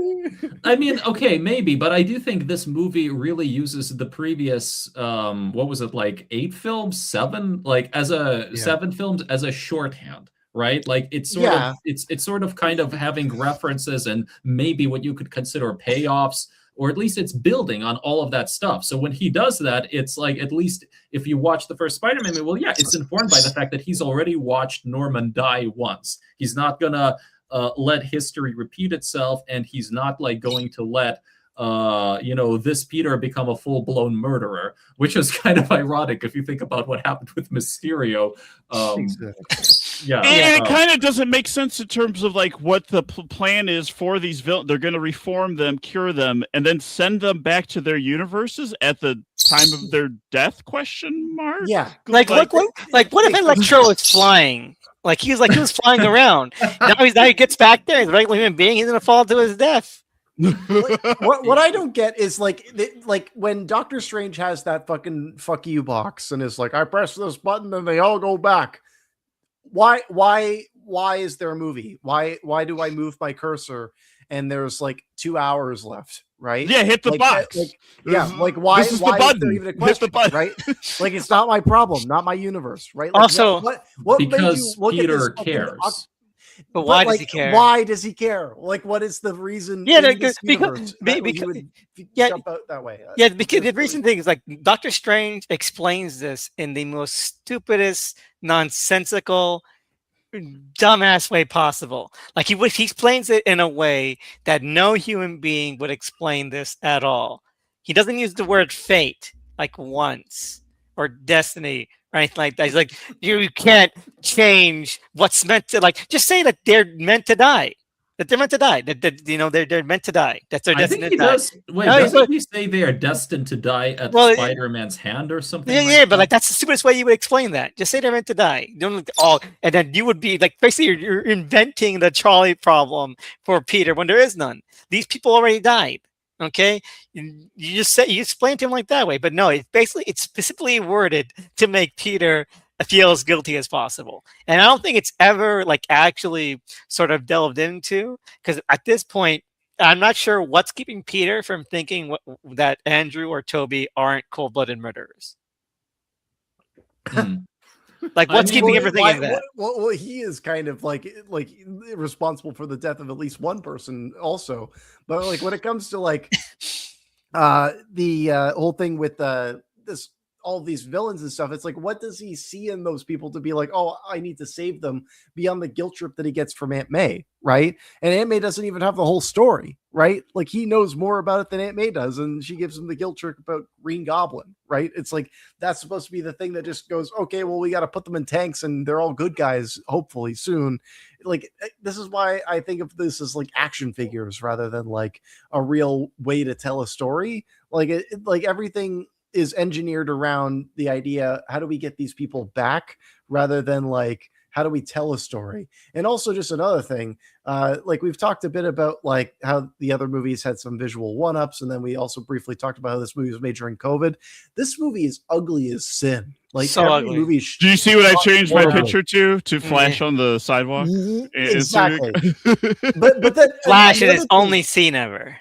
I mean, okay, maybe, but I do think this movie really uses the previous, what was it, like 8 films, 7, like as a 7 films as a shorthand, right? Like it's sort of kind of having references and maybe what you could consider payoffs, or at least it's building on all of that stuff. So when he does that, it's like, at least if you watch the first Spider-Man movie, well, yeah, it's informed by the fact that he's already watched Norman die once. He's not gonna let history repeat itself, and he's not like going to let this Peter become a full-blown murderer, which is kind of ironic if you think about what happened with Mysterio. And it kind of doesn't make sense in terms of like what the plan is for these villains. They're going to reform them, cure them, and then send them back to their universes at the time of their death? Question mark. Yeah, what if Electro is flying? Like he was flying around. Now he gets back there. He's a regular human being. He's gonna fall to his death. What I don't get is like when Doctor Strange has that fucking fuck you box and is like, I press this button and they all go back. Why is there a movie? Why do I move my cursor and there's like 2 hours left? Right? Yeah, hit the box. Why is there even a question? Right? Like it's not my problem, not my universe, right? Like, also, what because made you look Peter at this cares. But why does he care? Why does he care? Like, what is the reason? Yeah, because jump out that way. Because the recent thing is like Doctor Strange explains this in the most stupidest, nonsensical, dumbass way possible. Like he explains it in a way that no human being would explain this at all. He doesn't use the word fate like once, or destiny or anything like that. He's like, you can't change what's meant to, like, just say that they're meant to die. That they're meant to die. That they're meant to die. That's their destiny. I think he does. Wait, doesn't he say they are destined to die at Spider-Man's hand or something? Yeah, but like that's the stupidest way you would explain that. Just say they're meant to die. Don't and then you would be like, basically you're inventing the Charlie problem for Peter when there is none. These people already died. Okay, you explain to him like that way, but no, it's specifically worded to make Peter feel as guilty as possible. And I don't think it's ever like actually sort of delved into, because at this point, I'm not sure what's keeping Peter from thinking that Andrew or Toby aren't cold-blooded murderers. Like, what's keeping everything in that? Well, he is kind of like responsible for the death of at least one person also. But like when it comes to like the whole thing with this, all these villains and stuff, it's like, what does he see in those people to be like, oh, I need to save them, beyond the guilt trip that he gets from Aunt May, right? And Aunt May doesn't even have the whole story, right? Like he knows more about it than Aunt May does, and she gives him the guilt trip about Green Goblin, right? It's like that's supposed to be the thing that just goes, okay, well, we got to put them in tanks and they're all good guys hopefully soon. Like, this is why I think of this as like action figures rather than like a real way to tell a story. Like like everything is engineered around the idea, how do we get these people back, rather than like how do we tell a story? And also just another thing, like we've talked a bit about like how the other movies had some visual one-ups, and then we also briefly talked about how this movie was made during COVID. This movie is ugly as sin. Like So every ugly. movie. Do you see what I changed my horrible. picture to flash on the sidewalk? Exactly. But then Flash in another its thing- only scene ever.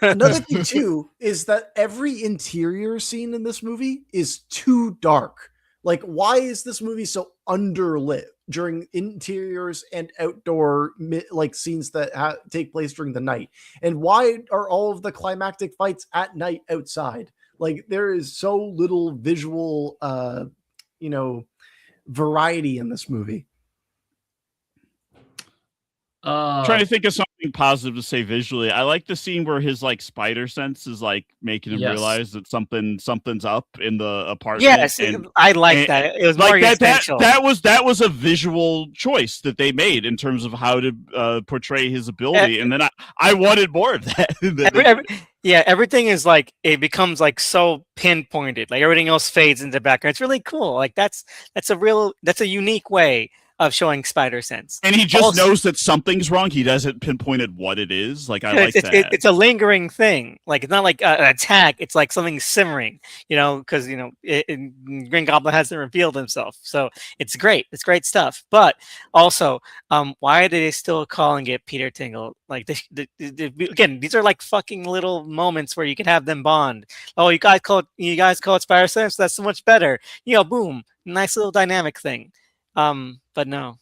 Another thing too is that every interior scene in this movie is too dark. Like, why is this movie so underlit during interiors and outdoor like scenes that take place during the night? And why are all of the climactic fights at night outside? Like, there is so little visual, variety in this movie. Trying to think of something positive to say visually. I like the scene where his like spider sense is like making him realize that something's up in the apartment. Yes, I like that. It was more like existential. that was a visual choice that they made in terms of how to portray his ability, and then I wanted more of that. Everything is like, it becomes like so pinpointed. Like everything else fades into the background. It's really cool. Like that's a unique way of showing spider sense. And he just knows that something's wrong. He doesn't pinpointed what it is. Like, I like that. It's a lingering thing. Like, it's not like an attack. It's like something simmering, because, Green Goblin hasn't revealed himself. So it's great. It's great stuff. But also, why are they still calling it Peter Tingle? Like, again, these are like fucking little moments where you can have them bond. Oh, you guys call it spider sense? That's so much better. Boom. Nice little dynamic thing. But no.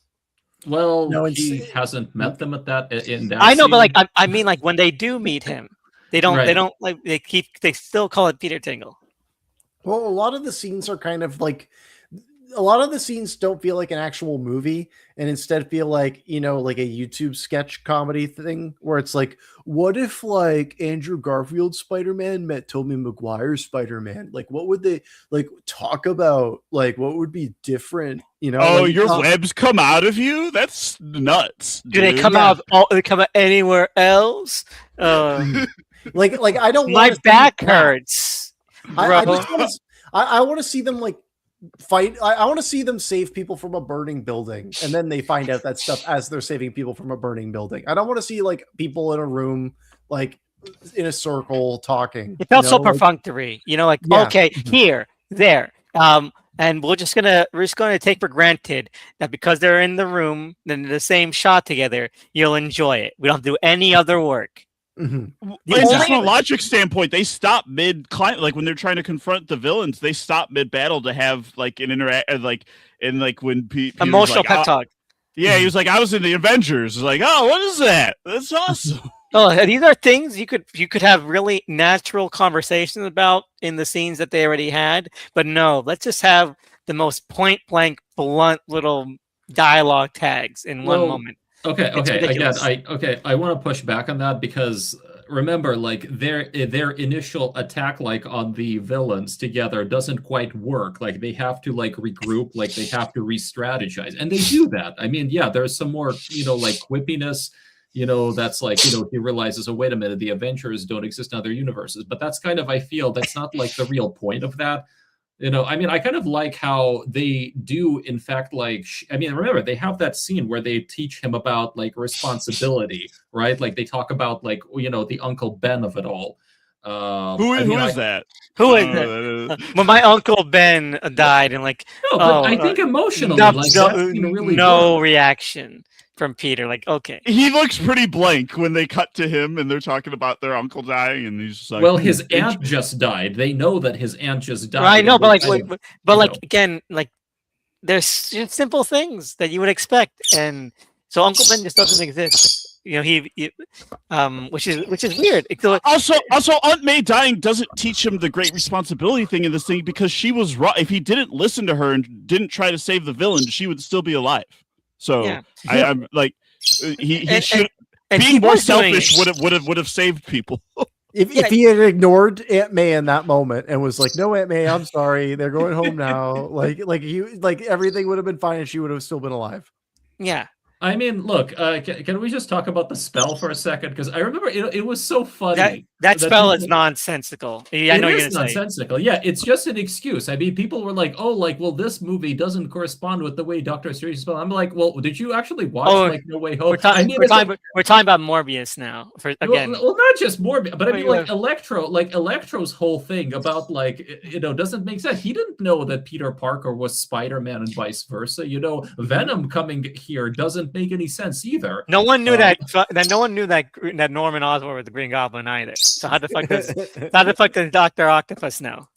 Well, no, he hasn't met them at that. In that I know, scene. but like, I mean, like when they do meet him, they don't like they still call it Peter Tingle. Well, a lot of the scenes are kind of like, a lot of the scenes don't feel like an actual movie, and instead feel like, like a YouTube sketch comedy thing where it's like, what if like Andrew Garfield's Spider-Man met Tobey Maguire's Spider-Man? Like, what would they like talk about? Like, what would be different? Oh, like, your webs come out of you? That's nuts. Do they come out? They come out anywhere else? like I don't. My back hurts. I want to see them like fight. I want to see them save people from a burning building, and then they find out that stuff as they're saving people from a burning building. I don't want to see like people in a room like in a circle talking. It felt so perfunctory, okay, here, there, and we're just gonna take for granted that because they're in the room, then the same shot together, you'll enjoy it. We don't do any other work. Mm-hmm. From a logic standpoint, they stop like when they're trying to confront the villains, they stop mid battle to have like an when emotional pep talk. Yeah, he was like, I was in the Avengers. Like, oh, what is that? That's awesome. Oh, these are things you could have really natural conversations about in the scenes that they already had. But no, let's just have the most point blank, blunt little dialogue tags in one moment. Okay. Again, I want to push back on that because remember, like their initial attack, like on the villains together, doesn't quite work. Like they have to like regroup, like they have to re-strategize, and they do that. I mean, yeah, there's some more, like quippiness. That's like, he realizes, oh, wait a minute, the Avengers don't exist in other universes. But that's kind of, I feel, that's not like the real point of that. I mean, I kind of like how they do, in fact, like, remember, they have that scene where they teach him about, like, responsibility, right? Like, they talk about, like, the Uncle Ben of it all. Who is that? Who is that? When my Uncle Ben died, and like, no, but I think emotionally, no reaction from Peter. Like, okay, he looks pretty blank when they cut to him and they're talking about their uncle dying, and he's just like, well, his aunt just died. They know that his aunt just died. I know, but like, again, like, there's simple things that you would expect, and so Uncle Ben just doesn't exist. Which is weird. Also, Aunt May dying doesn't teach him the great responsibility thing in this thing, because she was right. If he didn't listen to her and didn't try to save the villain, she would still be alive. So yeah. I'm like, he should being more selfish would have saved people. If he had ignored Aunt May in that moment and was like, "No, Aunt May, I'm sorry, they're going home now," like everything would have been fine and she would have still been alive. Yeah. I mean, look, can we just talk about the spell for a second? Because I remember it was so funny. That spell is people- nonsensical. Yeah, I know It you're is gonna say. nonsensical. Yeah, it's just an excuse. I mean, people were like, "Oh, like, well, this movie doesn't correspond with the way Doctor Strange spell." I'm like, "Well, did you actually watch Oh, like No Way Home?" We're, talking. I mean, we're, it's like, talking we're talking about Morbius now. For again, well, not just Morbius, but I Wait, mean, like wait. Electro's whole thing about like, doesn't make sense. He didn't know that Peter Parker was Spider-Man and vice versa. Venom coming here doesn't make any sense either. no one knew that no one knew that Norman Osborn was the Green Goblin either. So how the fuck does Dr. Octopus know?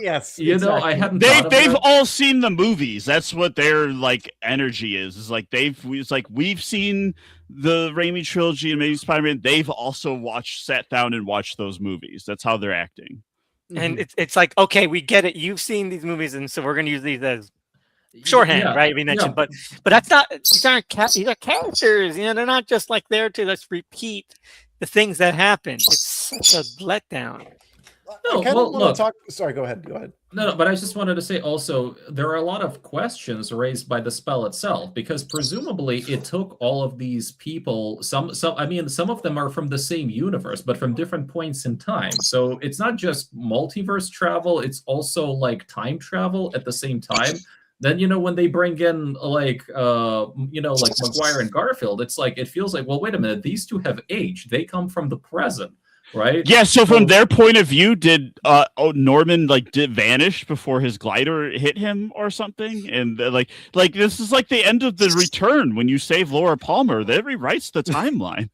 Yes, I exactly. hadn't thought of They've that. all seen the movies. That's what their like energy is. It's like we've seen the Raimi trilogy and maybe Spider-Man. They've also sat down and watched those movies. That's how they're acting. And it's like, okay, we get it. You've seen these movies, and so we're gonna use these as shorthand, Yeah, right? We mentioned, but that's not. These aren't these are characters. They're not just like there to just repeat the things that happen. It's such a letdown. No, I kind well, of want look. to talk. Sorry, go ahead. Go ahead. No, but I just wanted to say also there are a lot of questions raised by the spell itself because presumably it took all of these people. Some of them are from the same universe, but from different points in time. So it's not just multiverse travel; it's also like time travel at the same time. Then when they bring in like Maguire and Garfield, it's like it feels like, well, wait a minute, these two have aged. They come from the present. Right. Yeah. So from their point of view, did Norman did vanish before his glider hit him or something? And like this is like the end of The Return when you save Laura Palmer. That rewrites the timeline.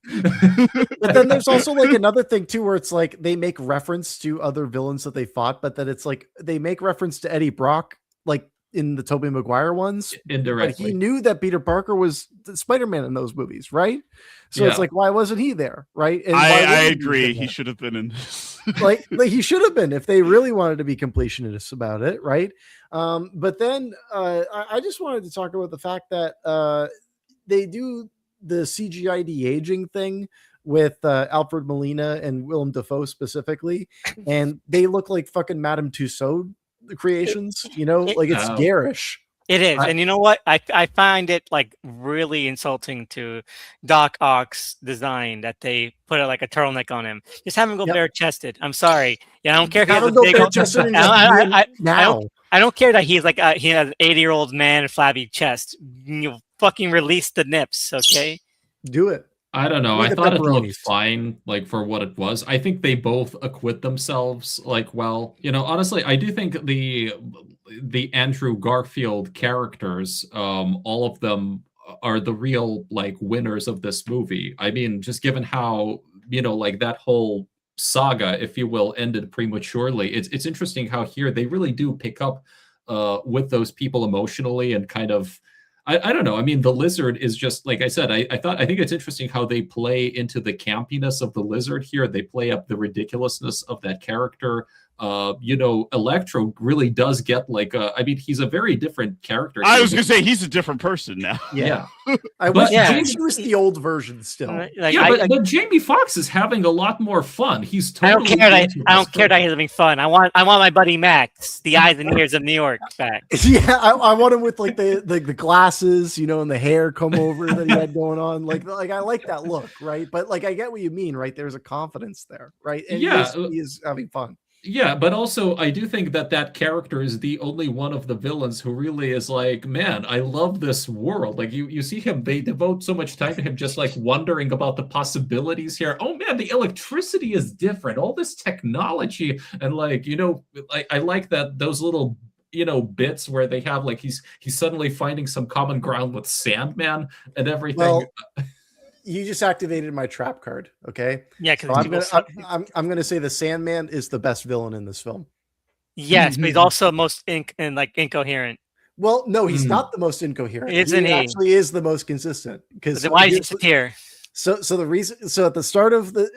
But then there's also like another thing too, where it's like they make reference to other villains that they fought, but then it's like they make reference to Eddie Brock, like in the Tobey Maguire ones, indirectly. But he knew that Peter Parker was Spider-Man in those movies, right? So it's like, why wasn't he there, right? And I agree. He should have been in this. like he should have been if they really wanted to be completionists about it, right? But then I just wanted to talk about the fact that they do the CGI de-aging thing with Alfred Molina and Willem Dafoe specifically, and they look like fucking Madame Tussauds creations, like it's garish. It is. And you know what? I find it like really insulting to Doc Ock's design that they put like a turtleneck on him. Just have him go bare chested. I'm sorry. Yeah, I don't care if he has a big I don't care that he's like he has an 80-year-old man flabby chest. You fucking release the nips, okay? Do it. I don't know. I thought it looked fine, like for what it was. I think they both acquit themselves like well. Honestly, I do think the Andrew Garfield characters, all of them are the real like winners of this movie. I mean, just given how like that whole saga, if you will, ended prematurely. It's interesting how here they really do pick up with those people emotionally and kind of. I don't know. I mean, the lizard is just like I said. I think it's interesting how they play into the campiness of the lizard here. They play up the ridiculousness of that character. Electro really does get like I mean, he's a very different character. I was gonna say he's a different person now. Yeah. I wish he was the old version still. But Jamie Foxx is having a lot more fun. He's totally I don't care that he's having fun. I want my buddy Max, the eyes and ears of New York, back. Yeah, I want him with like the glasses, and the hair come over that he had going on. Like I like that look, right? But like I get what you mean, right? There's a confidence there, right? And he is having fun. Yeah, but also I do think that character is the only one of the villains who really is like, man, I love this world. Like you see him, they devote so much time to him just like wondering about the possibilities here. Oh man, the electricity is different. All this technology and like, I like that those little bits where they have like he's suddenly finding some common ground with Sandman and everything. Well, you just activated my trap card, okay? Yeah, because I'm gonna say the Sandman is the best villain in this film. Yes, but he's also most incoherent. Well, no, he's not the most incoherent. Isn't he? Actually is the most consistent. Because why does he disappear? So the reason, so at the start of the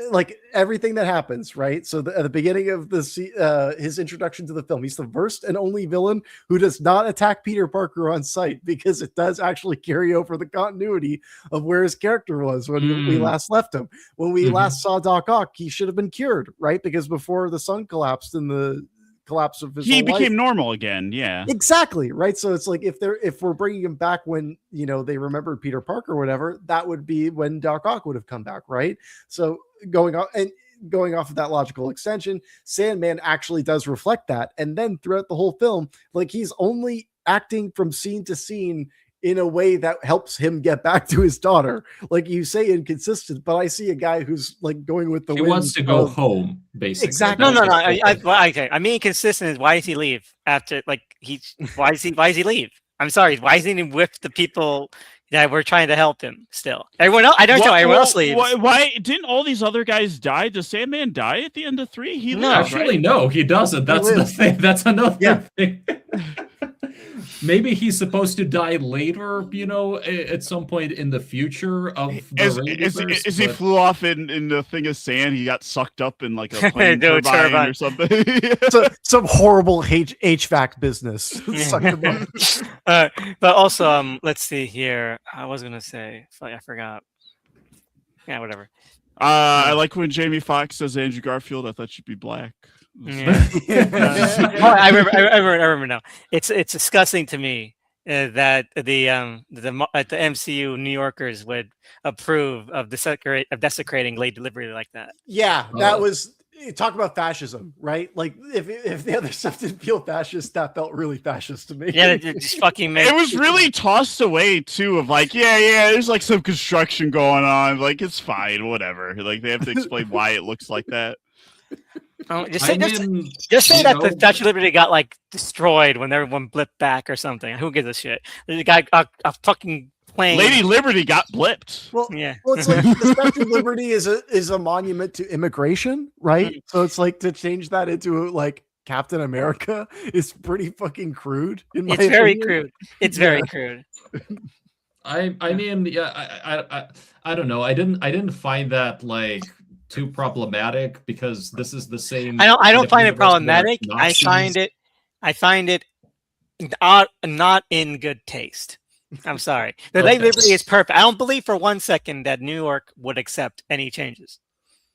everything that happens, right? So at the beginning of his introduction to the film, he's the first and only villain who does not attack Peter Parker on sight because it does actually carry over the continuity of where his character was when we last left him. When we last saw Doc Ock, he should have been cured, right? Because before the sun collapsed in the collapse of his he became life. normal again. Yeah, exactly, right? So it's like if we're bringing him back when they remembered Peter Parker or whatever, that would be when Doc Ock would have come back, right? So going on, and going off of that logical extension, Sandman actually does reflect that. And then throughout the whole film, like he's only acting from scene to scene in a way that helps him get back to his daughter. Like you say, inconsistent, but I see a guy who's like going with the He wind wants to go home, basically. Exactly. No. I mean, inconsistent is why does he leave after? Like why does he leave? I'm sorry. Why isn't he with the people that were trying to help him? Still, everyone else. I don't know. Everyone else leaves. Why didn't all these other guys die? Does Sandman die at the end of 3? He No. lives, Actually, right? no, he doesn't. That's the thing. That's another thing. Maybe he's supposed to die later, at some point in the future of the as he flew off in the thing of sand, he got sucked up in like a plane turbine or something. Some horrible HVAC business. Sucked him up. But also, let's see here. I was gonna say, I forgot. Yeah, whatever. I like when Jamie Foxx says Andrew Garfield. I thought you'd be black. Yeah. I remember now. It's disgusting to me that the MCU New Yorkers would approve of desecrating late delivery like that. Yeah, that was talk about fascism, right? Like if the other stuff didn't feel fascist, that felt really fascist to me. Yeah, just fucking. It was really tossed away too. Of like, yeah, there's like some construction going on. Like it's fine, whatever. Like they have to explain why it looks like that. Just say that the Statue of Liberty got like destroyed when everyone blipped back or something. Who gives a shit? The guy a fucking plane. Lady Liberty got blipped. Well, yeah. Well, it's like the Statue of Liberty is a monument to immigration, right? So it's like to change that into like Captain America is pretty fucking crude. It's very crude. It's very crude. I mean, I don't know. I didn't find that like too problematic because this is the same. I don't find it problematic. I find it not in good taste. I'm sorry. The Late Liberty is perfect. I don't believe for one second that New York would accept any changes.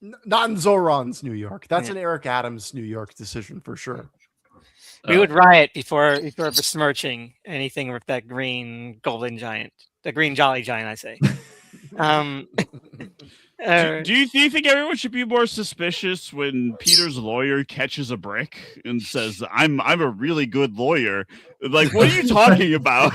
Not in Zoran's New York. That's an Eric Adams New York decision for sure. We would riot before besmirching anything with that green golden giant, the green jolly giant. I say. Do you think everyone should be more suspicious when Peter's lawyer catches a brick and says, "I'm a really good lawyer"? Like, what are you talking about?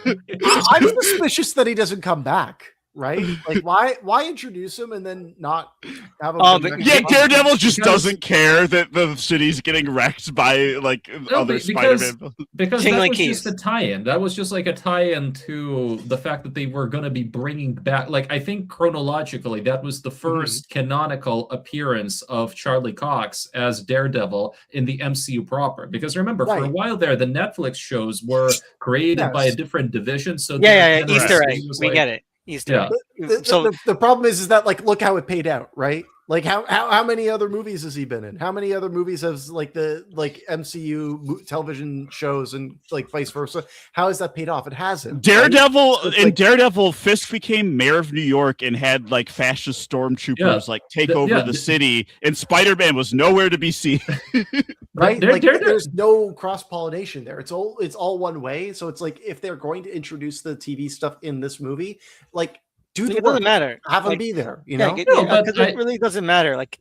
I'm suspicious that he doesn't come back. Right? Like, why introduce him and then not have him? Daredevil just doesn't care that the city's getting wrecked by like other Spider-Man. Because that was just a tie-in. That was just like a tie-in to the fact that they were going to be bringing back. Like, I think chronologically, that was the first canonical appearance of Charlie Cox as Daredevil in the MCU proper. Because remember, for a while there, the Netflix shows were created by a different division. So Easter egg. We get it. Easter. The problem is that like look how it paid out, right? Like how many other movies has he been in? How many other movies has like the MCU television shows and like vice versa? How has that paid off? It hasn't. Daredevil Daredevil, Fisk became mayor of New York and had like fascist stormtroopers like take over the city, and Spider-Man was nowhere to be seen. Right? There's no cross-pollination there. It's all one way. So it's like if they're going to introduce the TV stuff in this movie, like it doesn't matter. Have him be there, you know? Because it really doesn't matter. Like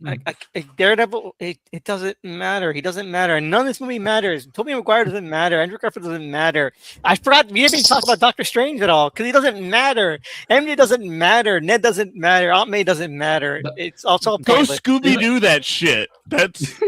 Daredevil, it doesn't matter. He doesn't matter, and none of this movie matters. Tobey Maguire doesn't matter. Andrew Garfield doesn't matter. I forgot we didn't even talk about Doctor Strange at all because he doesn't matter. MJ doesn't matter. Ned doesn't matter. Aunt May doesn't matter. It's also go Scooby Doo that shit. That's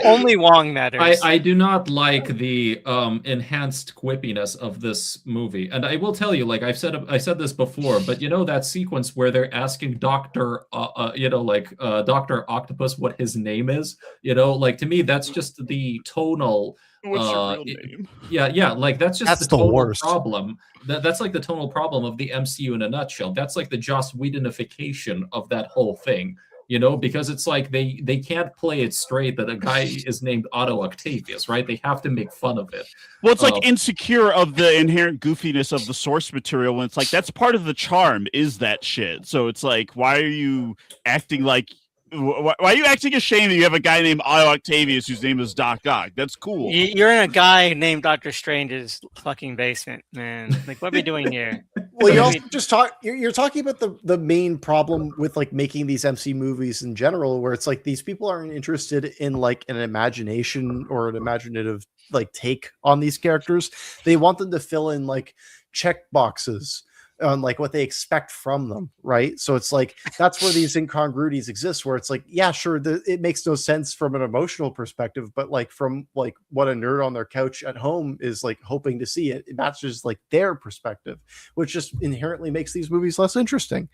only Wong matters. I do not like the enhanced quippiness of this movie, and I will tell you, like I said this before. But that sequence where they're asking Dr. Dr. Octopus what his name is, like to me that's just the tonal. What's your real name? Yeah, like that's the tonal worst problem. That's like the tonal problem of the MCU in a nutshell. That's like the Joss Whedonification of that whole thing. Because it's like they can't play it straight that a guy is named Otto Octavius, right? They have to make fun of it. Well, it's like insecure of the inherent goofiness of the source material when it's like that's part of the charm is that shit. So it's like, why are you acting like why are you acting ashamed that you have a guy named Otto Octavius whose name is Doc Ock? That's cool. You're in a guy named Doctor Strange's fucking basement, man. Like, what are we doing here? Well, you're also just you're talking about the main problem with like making these MC movies in general, where it's like these people aren't interested in like an imagination or an imaginative like take on these characters. They want them to fill in like check boxes on like what they expect from them, right? So it's like that's where these incongruities exist, where it's like, yeah, sure, it makes no sense from an emotional perspective, but like from like what a nerd on their couch at home is like hoping to see, it matches like their perspective, which just inherently makes these movies less interesting.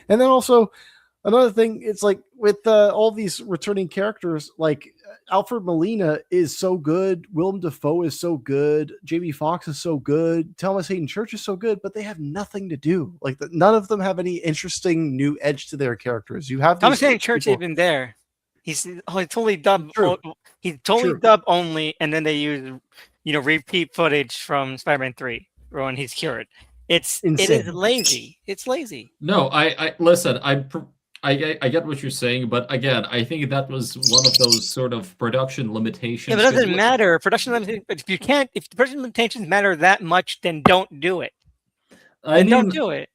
And then also another thing, it's like with all these returning characters, like Alfred Molina is so good, Willem Dafoe is so good, Jamie Foxx is so good, Thomas Hayden Church is so good, but they have nothing to do. Like none of them have any interesting new edge to their characters. You have Thomas Hayden Church even there. He's totally dubbed. He's totally dubbed only, and then they use repeat footage from Spider-Man 3 when he's cured. It is lazy. It's lazy. No, I listen. I get what you're saying, but again, I think that was one of those sort of production limitations. Yeah, but it doesn't matter. Production limitations. But if the production limitations matter that much, then don't do it. Don't do it.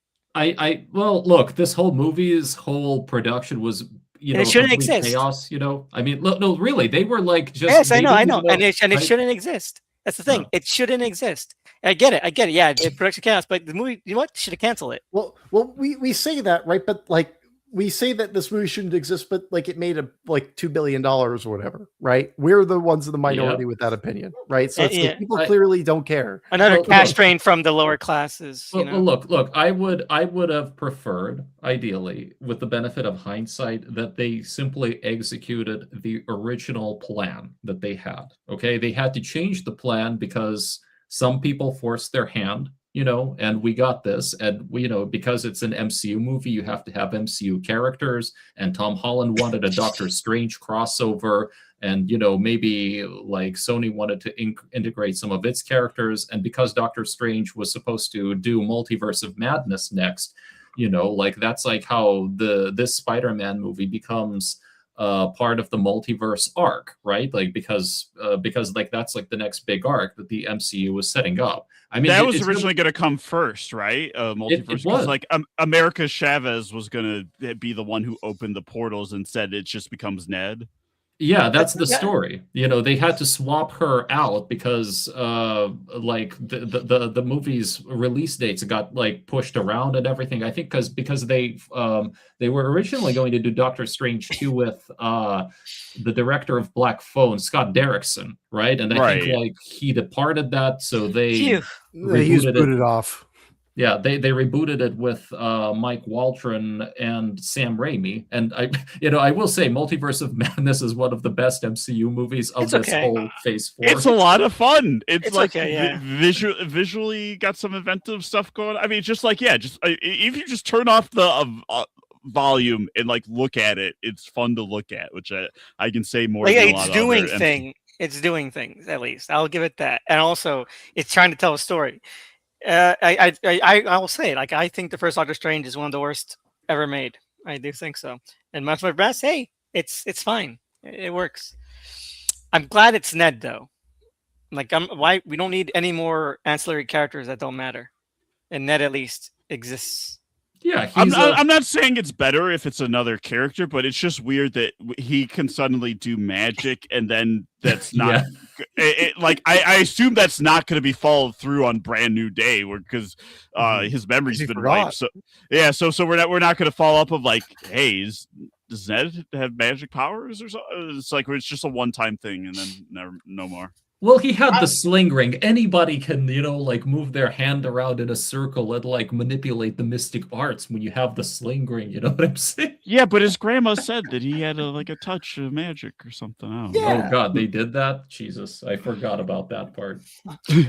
Well, look, this whole movie's whole production was, it shouldn't exist. Chaos. I mean, no, really, they were like just. Yes, I know, and it shouldn't exist. That's the thing. No. It shouldn't exist. I get it. Yeah, it's production chaos, but the movie, you know what? Should have canceled it. Well, we say that, right? But like, we say that this movie shouldn't exist, but like it made $2 billion or whatever, right? We're the ones in the minority with that opinion, right? So it's like people clearly don't care. Another cash drain from the lower classes. Well, look. I would have preferred, ideally, with the benefit of hindsight, that they simply executed the original plan that they had. Okay, they had to change the plan because some people forced their hand. And we got this, and because it's an MCU movie, you have to have MCU characters, and Tom Holland wanted a Doctor Strange crossover, and maybe like Sony wanted to integrate some of its characters, and because Doctor Strange was supposed to do Multiverse of Madness next, like that's like how this Spider-Man movie becomes part of the multiverse arc, right? Like because like that's like the next big arc that the MCU was setting up. I mean, that was originally going to come first, right? Multiverse, because like America Chavez was going to be the one who opened the portals and said it just becomes Ned. Yeah, that's the story. They had to swap her out because like the movie's release dates got like pushed around and everything. I think because they were originally going to do Doctor Strange 2 with the director of Black Phone, Scott Derrickson, right? And I think like he departed that, so they rebooted it off. Yeah, they rebooted it with Mike Waldron and Sam Raimi, and I will say Multiverse of Madness is one of the best MCU movies of this whole Phase 4. It's a lot of fun. It's like visually got some inventive stuff going. I mean, just if you just turn off the volume and like look at it, it's fun to look at, which I can say more. It's doing things, at least I'll give it that, and also it's trying to tell a story. I will say, like, I think the first Doctor Strange is one of the worst ever made. I do think so. And much my best, hey, it's fine. It works. I'm glad it's Ned though. Like, why we don't need any more ancillary characters that don't matter, and Ned at least exists. Yeah, I'm not saying it's better if it's another character, but it's just weird that he can suddenly do magic, and then that's not like I assume that's not going to be followed through on Brand New Day, because his memory's been wiped. So we're not going to follow up of like, hey, does Ned have magic powers or something? It's like it's just a one-time thing, and then no more. Well, he had the sling ring. Anybody can, like move their hand around in a circle and like manipulate the mystic arts when you have the sling ring. You know what I'm saying? Yeah, but his grandma said that he had a touch of magic or something. I don't know. Oh God, they did that? Jesus, I forgot about that part.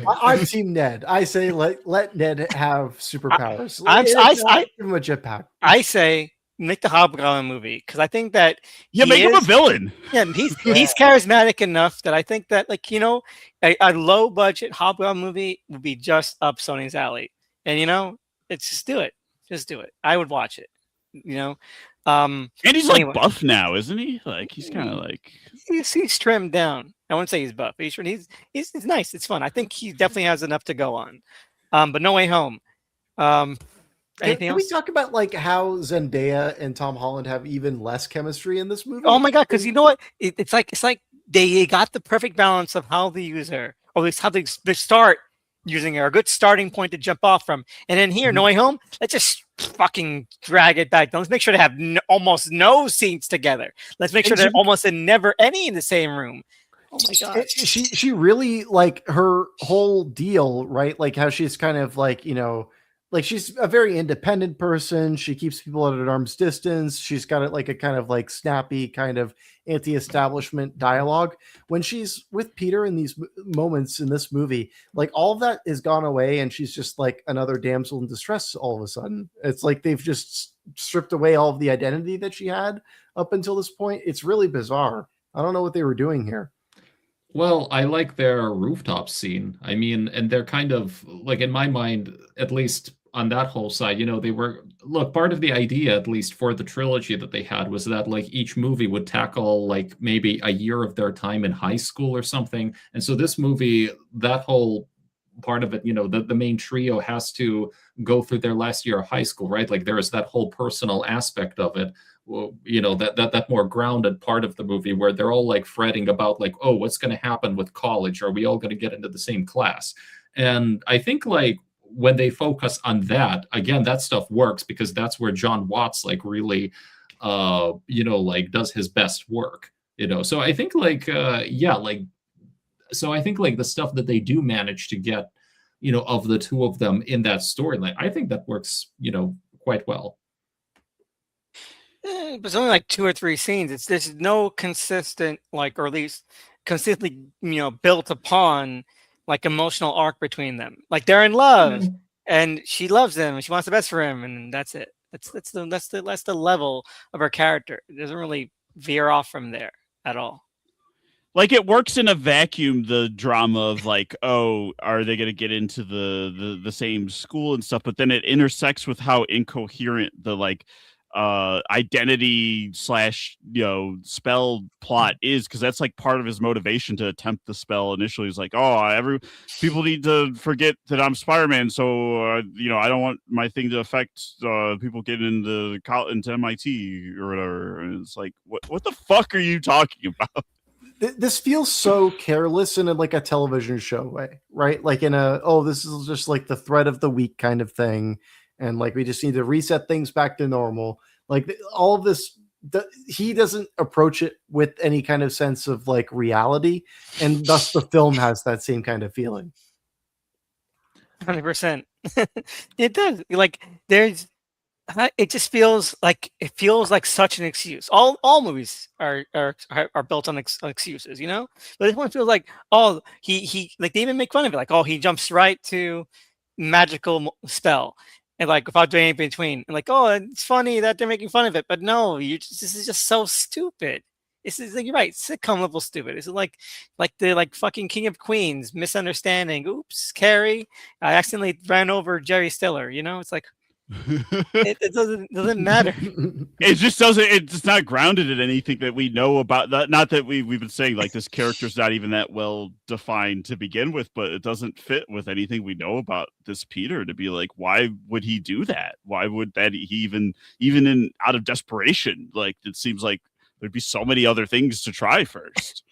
I'm Team Ned. I say let Ned have superpowers. I give him a jetpack. I say make the Hobgoblin movie, because I think that make him a villain. Yeah, he's charismatic enough that I think that a low budget Hobgoblin movie would be just up Sony's alley. And it's just do it. I would watch it. And he's Anyway. like buff now, isn't he? Like he's kind of like he's trimmed down. I wouldn't say he's buff. He's nice. It's fun. I think he definitely has enough to go on. But No Way Home. Anything Can else? we talk about like how Zendaya and Tom Holland have even less chemistry in this movie? Oh my god! Because you know what? It's like they got the perfect balance of how they use her, or at least how they start using her, a good starting point to jump off from. And then here, No Way Home, let's just fucking drag it back. Let's make sure to have almost no scenes together. Let's make sure that almost never any in the same room. Oh my god! She really, like, her whole deal, right? Like how she's kind of like, you know, like she's a very independent person. She keeps people at an arm's distance. She's got it like a kind of like snappy kind of anti-establishment dialogue. When she's with Peter in these moments in this movie, like all of that is gone away, and she's just like another damsel in distress all of a sudden. It's like they've just stripped away all of the identity that she had up until this point. It's really bizarre. I don't know what they were doing here. Well, I like their rooftop scene. I mean, and they're kind of like, in my mind, at least on that whole side, you know, they were, look, part of the idea, at least for the trilogy that they had, was that like each movie would tackle like maybe a year of their time in high school or something. And so this movie, that whole part of it, you know, the main trio has to go through their last year of high school, right? Like there is that whole personal aspect of it. Well, you know, that more grounded part of the movie where they're all like fretting about like, oh, what's going to happen with college? Are we all going to get into the same class? And I think like when they focus on that, again, that stuff works because that's where John Watts like really, you know, like does his best work, you know? So I think like, yeah, like, so I think like the stuff that they do manage to get, you know, of the two of them in that storyline, I think that works, you know, quite well. But it's only like 2 or 3 scenes. There's no consistent, like, or at least consistently, you know, built upon like emotional arc between them. Like they're in love, and she loves him, and she wants the best for him, and that's it. That's the level of her character. It doesn't really veer off from there at all. like it works in a vacuum, the drama of like, oh, are they going to get into the same school and stuff? But then it intersects with how incoherent the like identity / you know, spell plot is, because that's like part of his motivation to attempt the spell initially. He's like, oh, people need to forget that I'm Spider-Man, so you know, I don't want my thing to affect people getting into into MIT or whatever. And it's like, what the fuck are you talking about? This feels so careless in like a television show way, right? Like in a, oh, this is just like the thread of the week kind of thing. And like, we just need to reset things back to normal. Like all of this, he doesn't approach it with any kind of sense of like reality. And thus the film has that same kind of feeling. 100%. It does. Like it just feels like such an excuse. All movies are built on excuses, you know. But this one feels like, oh, he like they even make fun of it, like, oh, he jumps right to magical spell, and like without doing anything between, and like, oh, it's funny that they're making fun of it, but no, this is just so stupid. This is like, you're right, sitcom level stupid. It's like the like fucking King of Queens misunderstanding. Oops, Carrie, I accidentally ran over Jerry Stiller. You know, it's like. It doesn't matter. It just doesn't. It's not grounded in anything that we know about that. Not that we've been saying like this character's not even that well defined to begin with, but it doesn't fit with anything we know about this Peter to be like, why would he do that? Why would that he even in out of desperation? Like it seems like there'd be so many other things to try first.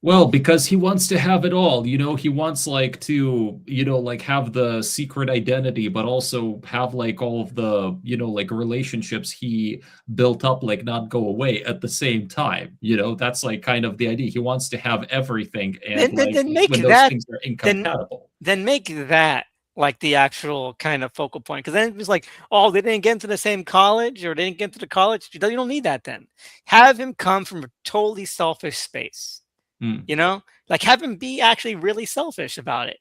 Well, because he wants to have it all, you know, he wants like to, you know, like have the secret identity, but also have like all of the, you know, like relationships he built up, like not go away at the same time. You know, that's like kind of the idea. He wants to have everything, and then make when that, those things are incompatible. Then make that like the actual kind of focal point. Because then it was like, oh, they didn't get into the same college, or they didn't get into the college. You don't need that then. Have him come from a totally selfish space. You know, like have him be actually really selfish about it,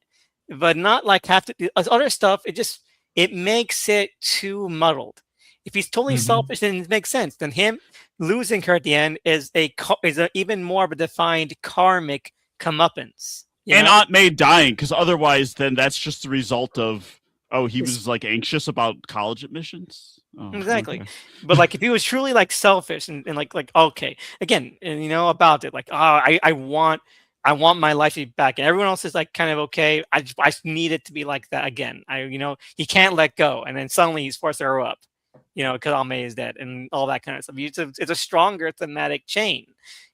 but not like have to do other stuff. It makes it too muddled. If he's totally selfish, then it makes sense. Then him losing her at the end is a even more of a defined karmic comeuppance. And Aunt May dying, because otherwise then that's just the result of Oh, he was like anxious about college admissions. Oh, Exactly. okay. But like if he was truly like selfish and like okay, again, and about it, like, I want my life to be back, and everyone else is like kind of okay. I just need it to be like that again. He can't let go, and then suddenly he's forced to grow up, because Almei is dead and all that kind of stuff. It's a stronger thematic chain.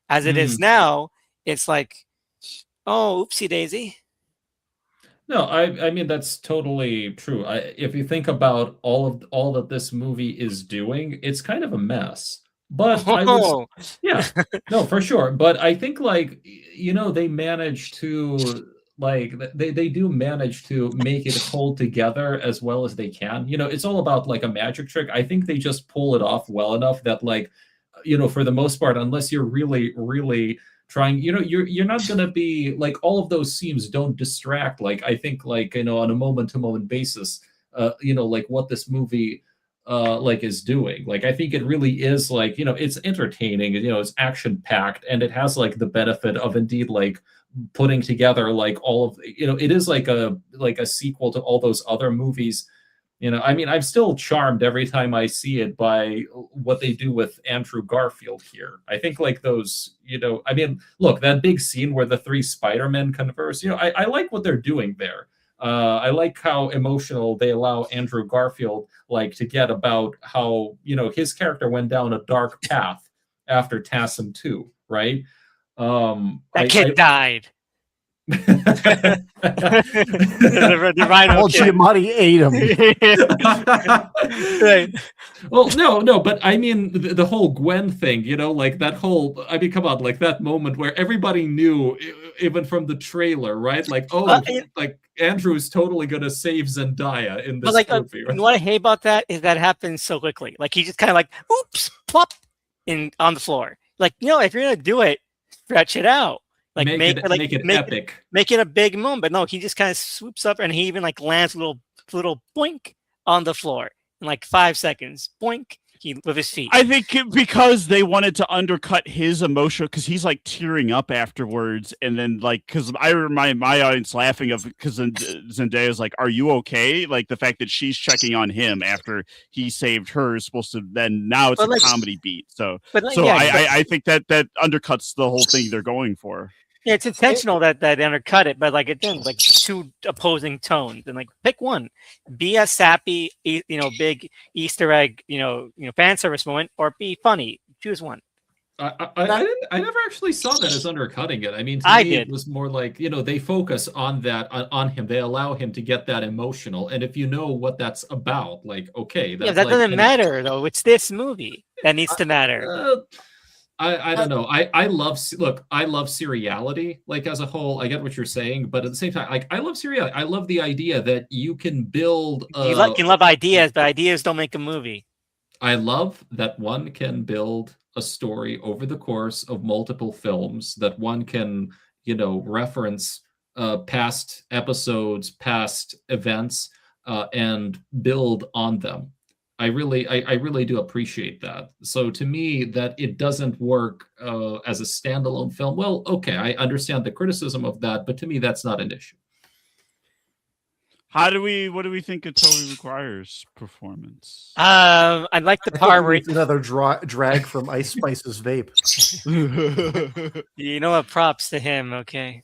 As it is now, it's like, oh, oopsie daisy. No, I mean that's totally true. If you think about all that this movie is doing, it's kind of a mess. But I would, Oh, yeah, no, for sure. But I think like they manage to like they do manage to make it hold together as well as they can. It's all about like a magic trick. I think they just pull it off well enough that like for the most part, unless you're really really trying, you're not going to be like, all of those scenes don't distract, like I think, like on a moment to moment basis, like what this movie like is doing. Like I think it really is like, it's entertaining, it's action packed, and it has like the benefit of indeed like putting together like all of, it is like a sequel to all those other movies. I mean, I'm still charmed every time I see it by what they do with Andrew Garfield here. I think like those, I mean, look, that big scene where the three Spider-Men converse, I like what they're doing there. I like how emotional they allow Andrew Garfield like to get about how, his character went down a dark path after TASM 2, right? That kid died. The Giamatti ate him. Right. Well, no, but I mean the whole Gwen thing, like that whole, I mean, come on, like that moment where everybody knew, even from the trailer, right? Like, like Andrew's totally gonna save Zendaya in this movie. Right? What I hate about that is that happens so quickly. Like he just kind of like, oops, plop, on the floor. Like, if you're gonna do it, stretch it out. Like make it epic. Make it a big moment. But no, he just kind of swoops up, and he even like lands a little boink on the floor in like 5 seconds. Boink, with his feet. I think because they wanted to undercut his emotion, because he's like tearing up afterwards, and then like, because I remind my audience laughing of, because Zendaya's like, "Are you okay?" Like the fact that she's checking on him after he saved her is supposed to, then now it's a comedy beat. So I think that undercuts the whole thing they're going for. Yeah, it's intentional that undercut it, but like again, like two opposing tones, and like pick one, be a sappy, big Easter egg, fan service moment, or be funny. Choose one. I never actually saw that as undercutting it. I mean, to me, it was more like, they focus on that, on him. They allow him to get that emotional, and if you know what that's about, like, okay, that's that doesn't matter though. It's this movie that needs to matter. I don't know. I love seriality, like as a whole. I get what you're saying, but at the same time, like I love seriality. I love the idea that you can build. You love ideas, but ideas don't make a movie. I love that one can build a story over the course of multiple films, that one can, reference past episodes, past events, and build on them. I really do appreciate that. So to me, that it doesn't work as a standalone film. Well, okay, I understand the criticism of that, but to me, that's not an issue. What do we think of Tobey Maguire's performance? I like the part where another drag from Ice Spice's vape. What? Props to him. Okay.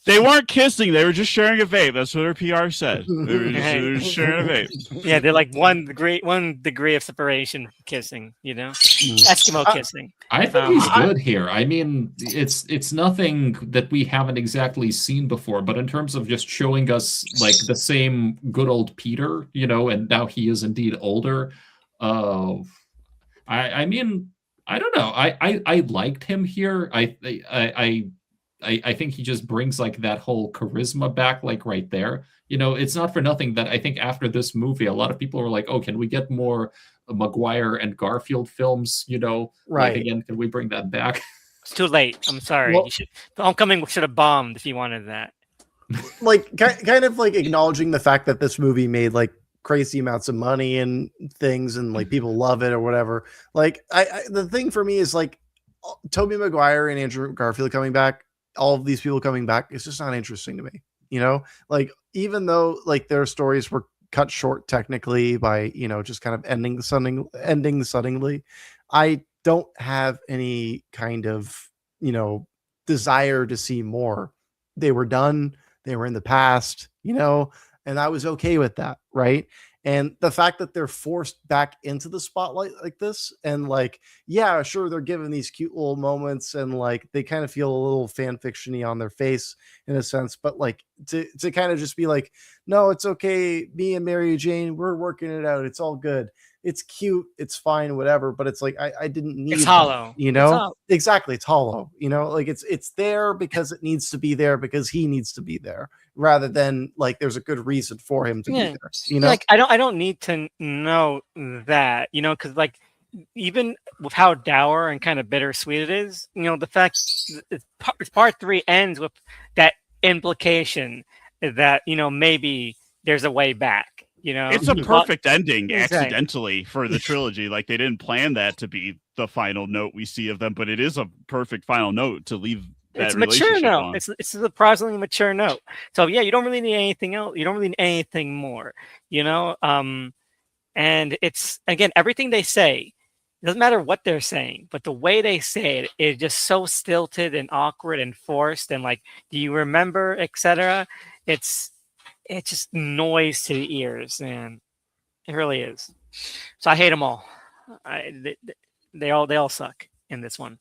They weren't kissing; they were just sharing a vape. That's what her PR said. They were just sharing a vape. Yeah, they're like one degree of separation kissing. Eskimo kissing. I think he's good here. I mean, it's nothing that we haven't exactly seen before, but in terms of just showing us like the same good old Peter, and now he is indeed older. I mean, I don't know. I liked him here. I think he just brings like that whole charisma back, like right there. It's not for nothing that I think after this movie, a lot of people were like, "Oh, can we get more Maguire and Garfield films?" Right. Like, again, can we bring that back? It's too late. I'm sorry. Well, Homecoming should have bombed if you wanted that. Like, kind of like acknowledging the fact that this movie made like crazy amounts of money and things, and like people love it or whatever. Like, the thing for me is like Tobey Maguire and Andrew Garfield coming back. All of these people coming back, it's just not interesting to me. Like, even though like their stories were cut short technically by, just kind of ending suddenly. I don't have any kind of, desire to see more. They were done. They were in the past, and I was okay with that. Right. And the fact that they're forced back into the spotlight like this, and like, yeah, sure, they're given these cute little moments, and like they kind of feel a little fan fictiony on their face in a sense, but like to kind of just be like, no, it's okay. Me and Mary Jane, we're working it out. It's all good. It's cute. It's fine, whatever. But it's like I didn't need It's that, hollow. It's hollow. Exactly. It's hollow. Like it's there because it needs to be there because he needs to be there, rather than like there's a good reason for him to be there. Like I don't need to know that, because like even with how dour and kind of bittersweet it is, the fact part 3 ends with that implication that maybe there's a way back. It's a perfect ending accidentally for the trilogy. Like they didn't plan that to be the final note we see of them, but it is a perfect final note to leave that it's a mature note. on. It's a surprisingly mature note. So yeah, you don't really need anything else. You don't really need anything more. And it's, again, everything they say, it doesn't matter what they're saying, but the way they say it is just so stilted and awkward and forced, and like, do you remember, etc. It's just noise to the ears, man. It really is. So I hate them all. They all suck in this one.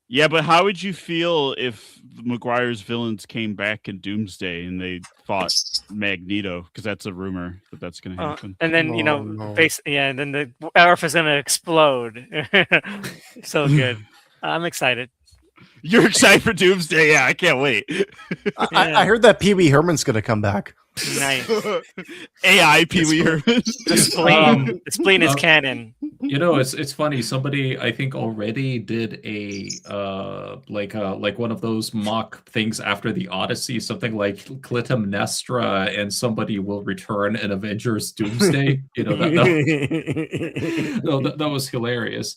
Yeah, but how would you feel if Maguire's villains came back in Doomsday and they fought Magneto? Because that's a rumor that's going to happen. And then and then the Earth is going to explode. So good. I'm excited. You're excited for Doomsday? Yeah, I can't wait. I heard that Pee Wee Herman's going to come back. Nice. AI Pee Wee Herman. The spleen is canon. It's funny. Somebody, I think, already did a like one of those mock things after the Odyssey, something like Clytemnestra and somebody will return in Avengers Doomsday. That was hilarious.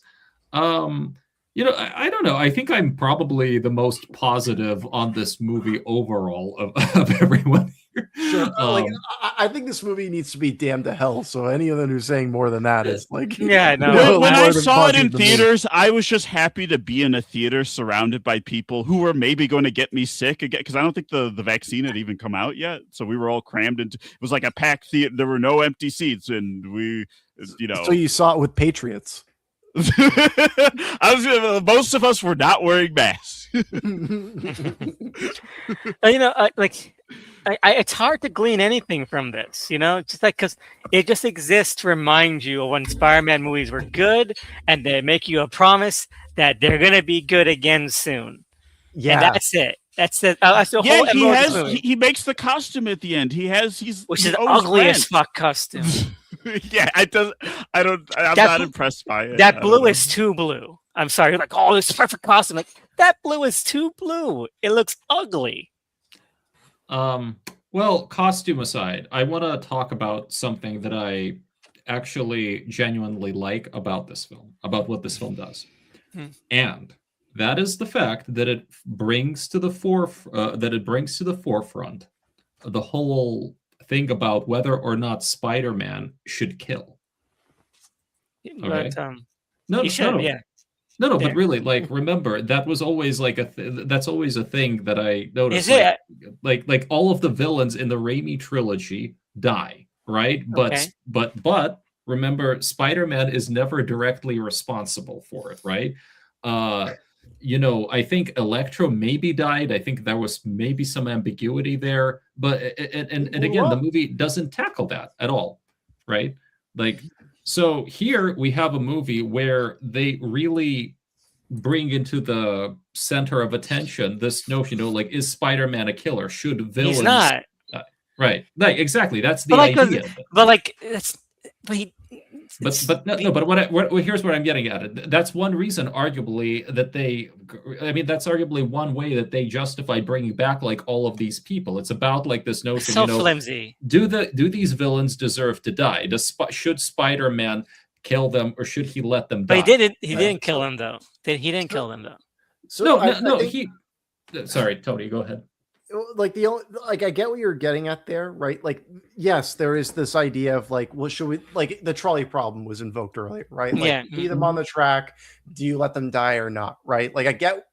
I don't know. I think I'm probably the most positive on this movie overall of everyone here. Sure. I think this movie needs to be damned to hell. So any of them who's saying more than that is like, yeah, no. When I saw it in theaters, I was just happy to be in a theater surrounded by people who were maybe going to get me sick again, because I don't think the vaccine had even come out yet. So we were all crammed into. It was like a packed theater. There were no empty seats, and we, So you saw it with Patriots. Most of us were not wearing masks. It's hard to glean anything from this, just like, because it just exists to remind you of when Spider-Man movies were good, and they make you a promise that they're gonna be good again soon. Yeah, and that's it. That's the whole. He makes the costume at the end. Which is ugly as fuck costume. Yeah, I'm not impressed by it. That blue is too blue. I'm sorry. You're like, oh, this is perfect costume. Like, that blue is too blue. It looks ugly. Well, costume aside, I want to talk about something that I actually genuinely like about this film, about what this film does. And that is the fact that it brings to the forefront the whole thing about whether or not Spider-Man should kill. Okay? No, but really, like, remember, that was always like that's always a thing that I noticed. Is it? Like all of the villains in the Raimi trilogy die, right? Okay. But remember, Spider-Man is never directly responsible for it, right? I think Electro maybe died. I think there was maybe some ambiguity there, but and again, the movie doesn't tackle that at all, right? Like, so here we have a movie where they really bring into the center of attention this notion, like, is Spider-Man a killer? Should villains? He's not. Right. Like, exactly. That's the idea. Here's what I'm getting at. That's one reason, arguably, that's arguably one way that they justify bringing back like all of these people. It's about like this notion, so flimsy. Do these villains deserve to die? Should Spider-Man kill them, or should he let them die? But he didn't. He didn't kill them though. He didn't kill them though. So Sorry, Tony, go ahead. like the only, like I get what you're getting at there, right? Like, yes, there is this idea of like, well, should we, like, the trolley problem was invoked earlier, right? Like, Yeah. you see them on the track, do you let them die or not, right? Like, I get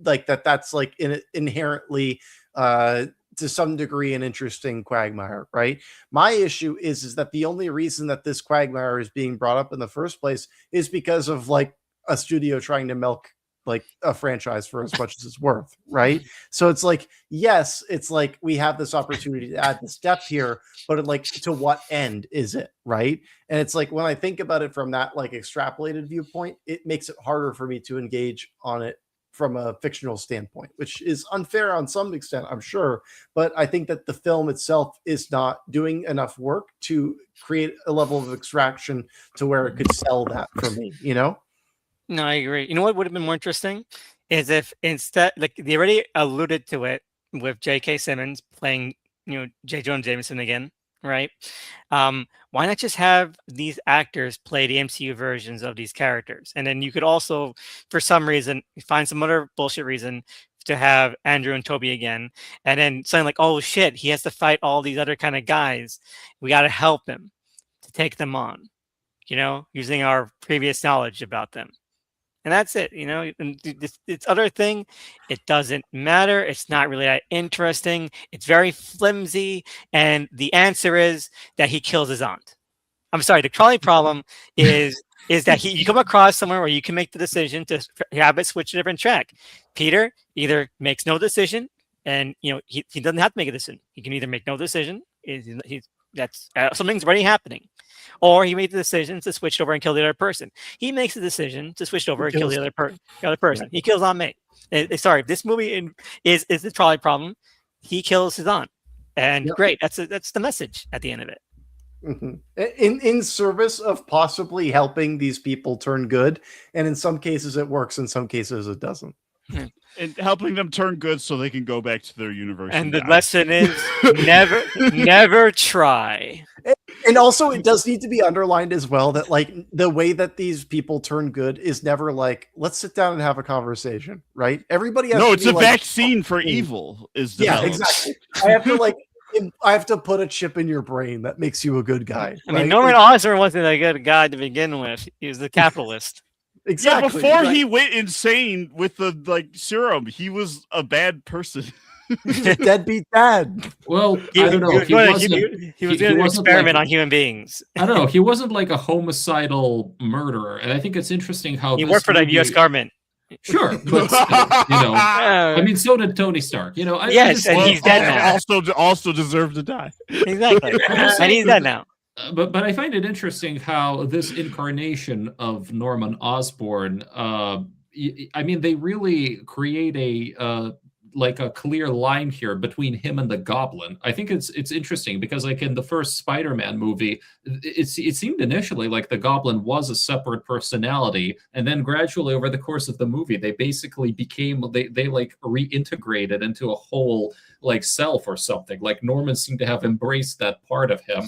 like that's like inherently to some degree an interesting quagmire, right? My issue is that the only reason that this quagmire is being brought up in the first place is because of like a studio trying to milk like a franchise for as much as it's worth, right? So it's like, yes, it's like we have this opportunity to add this depth here, but like, to what end is it, right? And it's like, when I think about it from that like extrapolated viewpoint, it makes it harder for me to engage on it from a fictional standpoint, which is unfair on some extent, I'm sure. But I think that the film itself is not doing enough work to create a level of extraction to where it could sell that for me, you know? No, I agree. You know what would have been more interesting is if instead, like they already alluded to it with J.K. Simmons playing, J. Jonah Jameson again, right? Why not just have these actors play the MCU versions of these characters, and then you could also, for some reason, find some other bullshit reason to have Andrew and Toby again, and then something like, oh shit, he has to fight all these other kind of guys. We got to help him to take them on, using our previous knowledge about them. And that's it, and this other thing, it doesn't matter. It's not really that interesting. It's very flimsy. And the answer is that he kills his aunt. I'm sorry. The trolley problem is that you come across somewhere where you can make the decision to have it switch to a different track. Peter either makes no decision, and he doesn't have to make a decision. He can either make no decision. That's something's already happening. Or he made the decision to switch over and kill the other person. He makes the decision to switch over and kill the other person. Yeah. He kills Aunt May. Sorry, this movie is the trolley problem. He kills his aunt, and great. That's the message at the end of it. Mm-hmm. In service of possibly helping these people turn good, and in some cases it works, in some cases it doesn't. And helping them turn good so they can go back to their universe. And the lesson is never try. And also, it does need to be underlined as well that like the way that these people turn good is never like, let's sit down and have a conversation, right? Everybody has it's a vaccine for evil. Is developed. Exactly. I have to put a chip in your brain that makes you a good guy. I mean, Norman Osborn wasn't a good guy to begin with. He was a capitalist. Exactly. Yeah, before he went insane with the serum, he was a bad person. He's a deadbeat dad. Well, I don't know. He was doing an experiment on human beings. I don't know. He wasn't like a homicidal murderer, and I think it's interesting how he worked for the U.S. government. Sure, but still, I mean, so did Tony Stark. Yes, and he's dead now. Also deserved to die. Exactly, and he's dead now. But I find it interesting how this incarnation of Norman Osborn, I mean, they really create a clear line here between him and the Goblin. I think it's interesting because like in the first Spider-Man movie, it seemed initially like the Goblin was a separate personality, and then gradually over the course of the movie, they basically became they like reintegrated into a whole like self or something. Like Norman seemed to have embraced that part of him.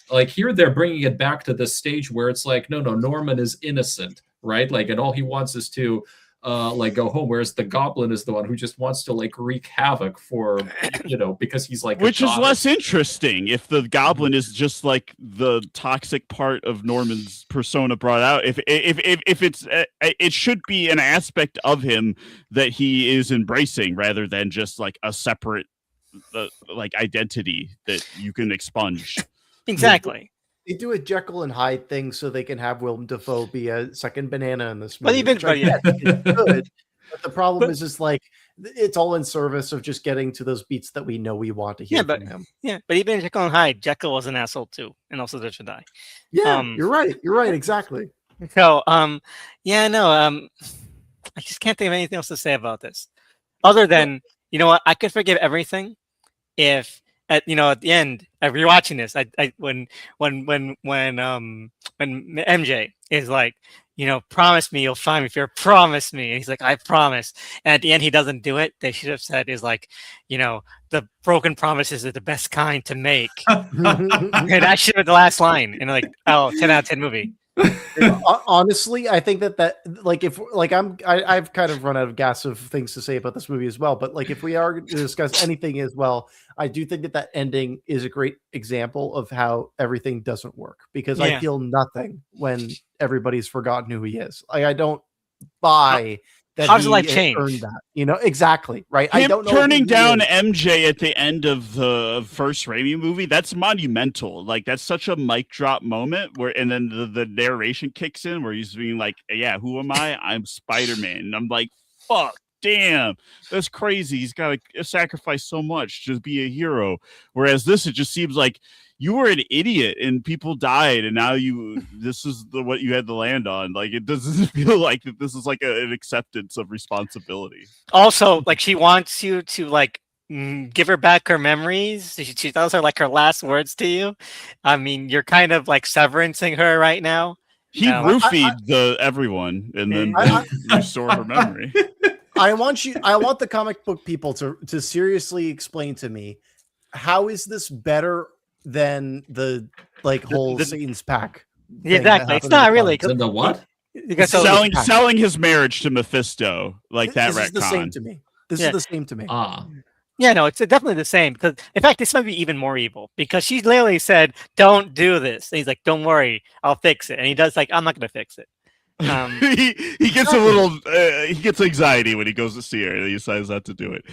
Like here, they're bringing it back to this stage where it's like, no, Norman is innocent, right? Like, and all he wants is to go home, whereas the Goblin is the one who just wants to like wreak havoc for, because he's like, which is less interesting if the Goblin is just like the toxic part of Norman's persona brought out. If it's it should be an aspect of him that he is embracing rather than just like a separate like identity that you can expunge. Exactly. They do a Jekyll and Hyde thing so they can have Willem Dafoe be a second banana in this movie. But even it's good. But the problem is like it's all in service of just getting to those beats that we know we want to hear from him. Yeah, but even Jekyll and Hyde, Jekyll was an asshole too, and also deserved to die. Yeah, you're right. You're right. Exactly. So, I just can't think of anything else to say about this, other than I could forgive everything if. At the end, if you're watching this, when MJ is like, promise me you'll find me, Fear, promise me, and he's like, I promise, and at the end he doesn't do it. They should have said is like, the broken promises are the best kind to make. Okay, that should have been the last line in like 10 out of 10 movie. Honestly, I think that like if like I've kind of run out of gas of things to say about this movie as well. But like if we are going to discuss anything as well, I do think that ending is a great example of how everything doesn't work, because I feel nothing when everybody's forgotten who he is. Like I don't buy that how does he life change? earned that. Exactly right. Him I don't know turning down MJ at the end of the first Raimi movie, that's monumental. Like that's such a mic drop moment and then the narration kicks in where he's being like, yeah, who am I? I'm Spider-Man. And I'm like, fuck, damn, that's crazy. He's got to sacrifice so much to be a hero. Whereas this, it just seems like you were an idiot and people died, and now this is what you had to land on. Like it doesn't feel like that this is like an acceptance of responsibility. Also, like she wants you to like give her back her memories. Those are like her last words to you. I mean, you're kind of like severancing her right now. He roofied everyone and then restore her memory. I want the comic book people to seriously explain to me, how is this better than the like whole Satan's pack? Exactly. It's not really. Then the what? Selling his marriage to Mephisto, like that. This is the same to me. This is the same to me. Yeah, no, it's definitely the same. Because in fact, this might be even more evil, because she literally said, "Don't do this." And he's like, "Don't worry, I'll fix it." And he does like, "I'm not going to fix it." He gets a little he gets anxiety when he goes to see her and he decides not to do it.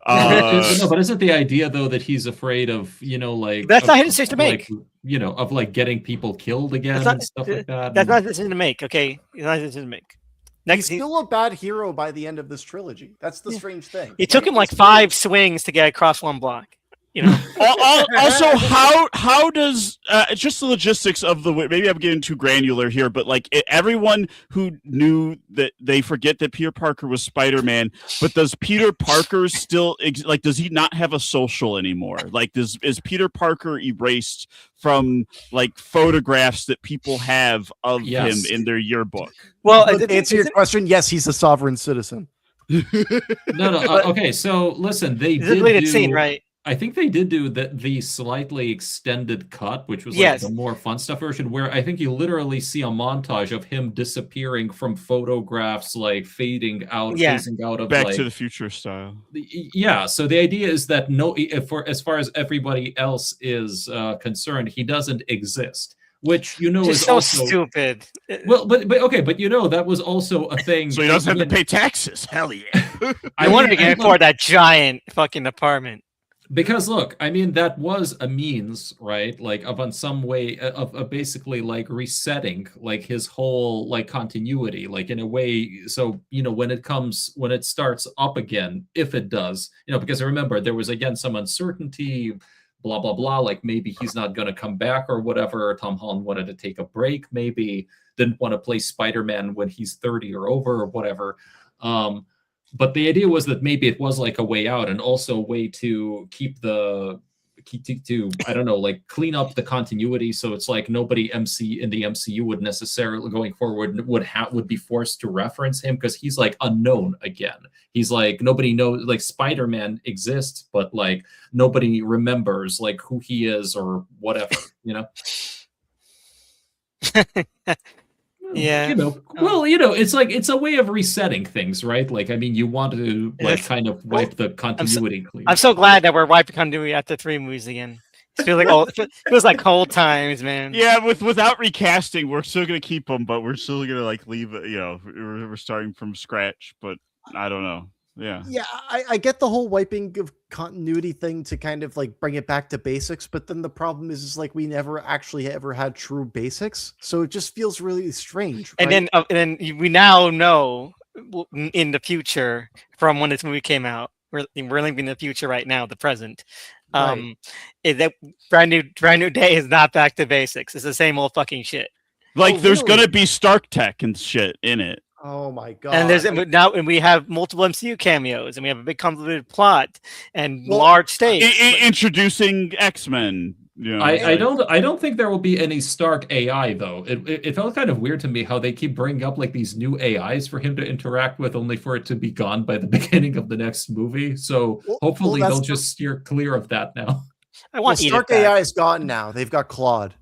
No, but isn't the idea though that he's afraid of like that's not his decision to make? Like, of like getting people killed again and stuff like that. That's not his decision to make. Okay, it's not his decision to make. He's still a bad hero by the end of this trilogy. That's the strange thing. It took him like 5 swings to get across one block. Also, how does just the logistics of the way? Maybe I'm getting too granular here, but like everyone who knew that, they forget that Peter Parker was Spider-Man. But does Peter Parker still like? Does he not have a social anymore? Like, is Peter Parker erased from like photographs that people have of him in their yearbook? Well, to answer your question, yes, he's a sovereign citizen. No. Okay, so listen, they did do scene, right? I think they did do the slightly extended cut, which was like the more fun stuff version, where I think you literally see a montage of him disappearing from photographs, like fading out, phasing out of Back to the Future style. Yeah. So the idea is that as far as everybody else is concerned, he doesn't exist. Which is so also stupid. Well, but okay, but that was also a thing. So he doesn't have to pay taxes. Hell yeah! I wanted to get for that giant fucking apartment. Because look, I mean, that was a means, right? Like of some way of basically like resetting like his whole like continuity, like in a way. So, when it starts up again, if it does, because remember, there was again some uncertainty, blah, blah, blah. Like maybe he's not going to come back or whatever. Tom Holland wanted to take a break, maybe didn't want to play Spider-Man when he's 30 or over or whatever. But the idea was that maybe it was like a way out, and also a way to keep I don't know, like clean up the continuity. So it's like nobody in the MCU would necessarily going forward would be forced to reference him, because he's like unknown again. He's like, nobody knows, like Spider-Man exists, but like nobody remembers like who he is or whatever, Yeah. It's like, it's a way of resetting things, right? Like, I mean, you want to like kind of wipe the continuity clean. I'm so glad that we're wiping continuity after 3 movies again. It feels like old times, man. Yeah, without recasting, we're still gonna keep them, but we're still gonna like leave it. We're starting from scratch, but I don't know. Yeah, I get the whole wiping of continuity thing to kind of like bring it back to basics, but then the problem is like we never actually ever had true basics, so it just feels really strange. Right? And then we now know in the future from when this movie came out, we're living in the future right now, the present. That brand new day is not back to basics. It's the same old fucking shit. Like there's gonna be Stark Tech and shit in it. Oh my god! And we have multiple MCU cameos, and we have a big convoluted plot and large stakes. Introducing X-Men. I don't think there will be any Stark AI though. It felt kind of weird to me how they keep bringing up like these new AIs for him to interact with, only for it to be gone by the beginning of the next movie. So hopefully they'll just steer clear of that now. Stark AI is gone now. They've got Claude.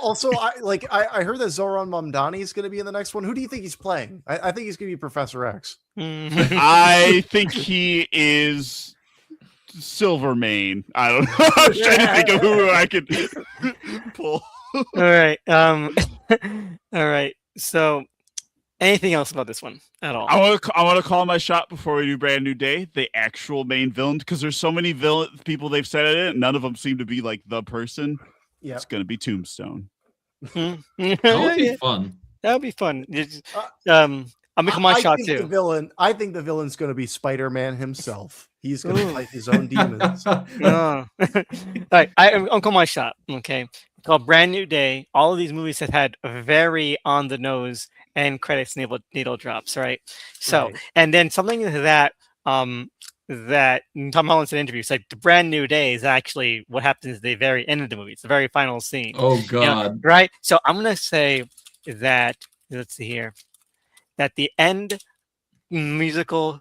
Also, I heard that Zoran Mamdani is going to be in the next one. Who do you think he's playing? I think he's going to be Professor X. I think he is Silvermane. I don't know. I was trying to think of who I could pull. All right. All right. So, anything else about this one at all? I want to call my shot before we do Brand New Day. The actual main villain, because there's so many people they've said in it. None of them seem to be like the person. Yeah, It's gonna be Tombstone. That would be fun. That would be fun. I'll make my shot too. I think the villain's going to be Spider-Man himself. He's going to fight his own demons. All right, I'll call my shot. Okay, it's called Brand New Day. All of these movies have had very on the nose end credits needle drops, right? So, Right. and then something that that Tom Holland said in an interview, it's like the Brand New Day is actually what happens at the very end of the movie. It's the very final scene. Oh You know, God. right? So I'm gonna say that, let's see here, that the end musical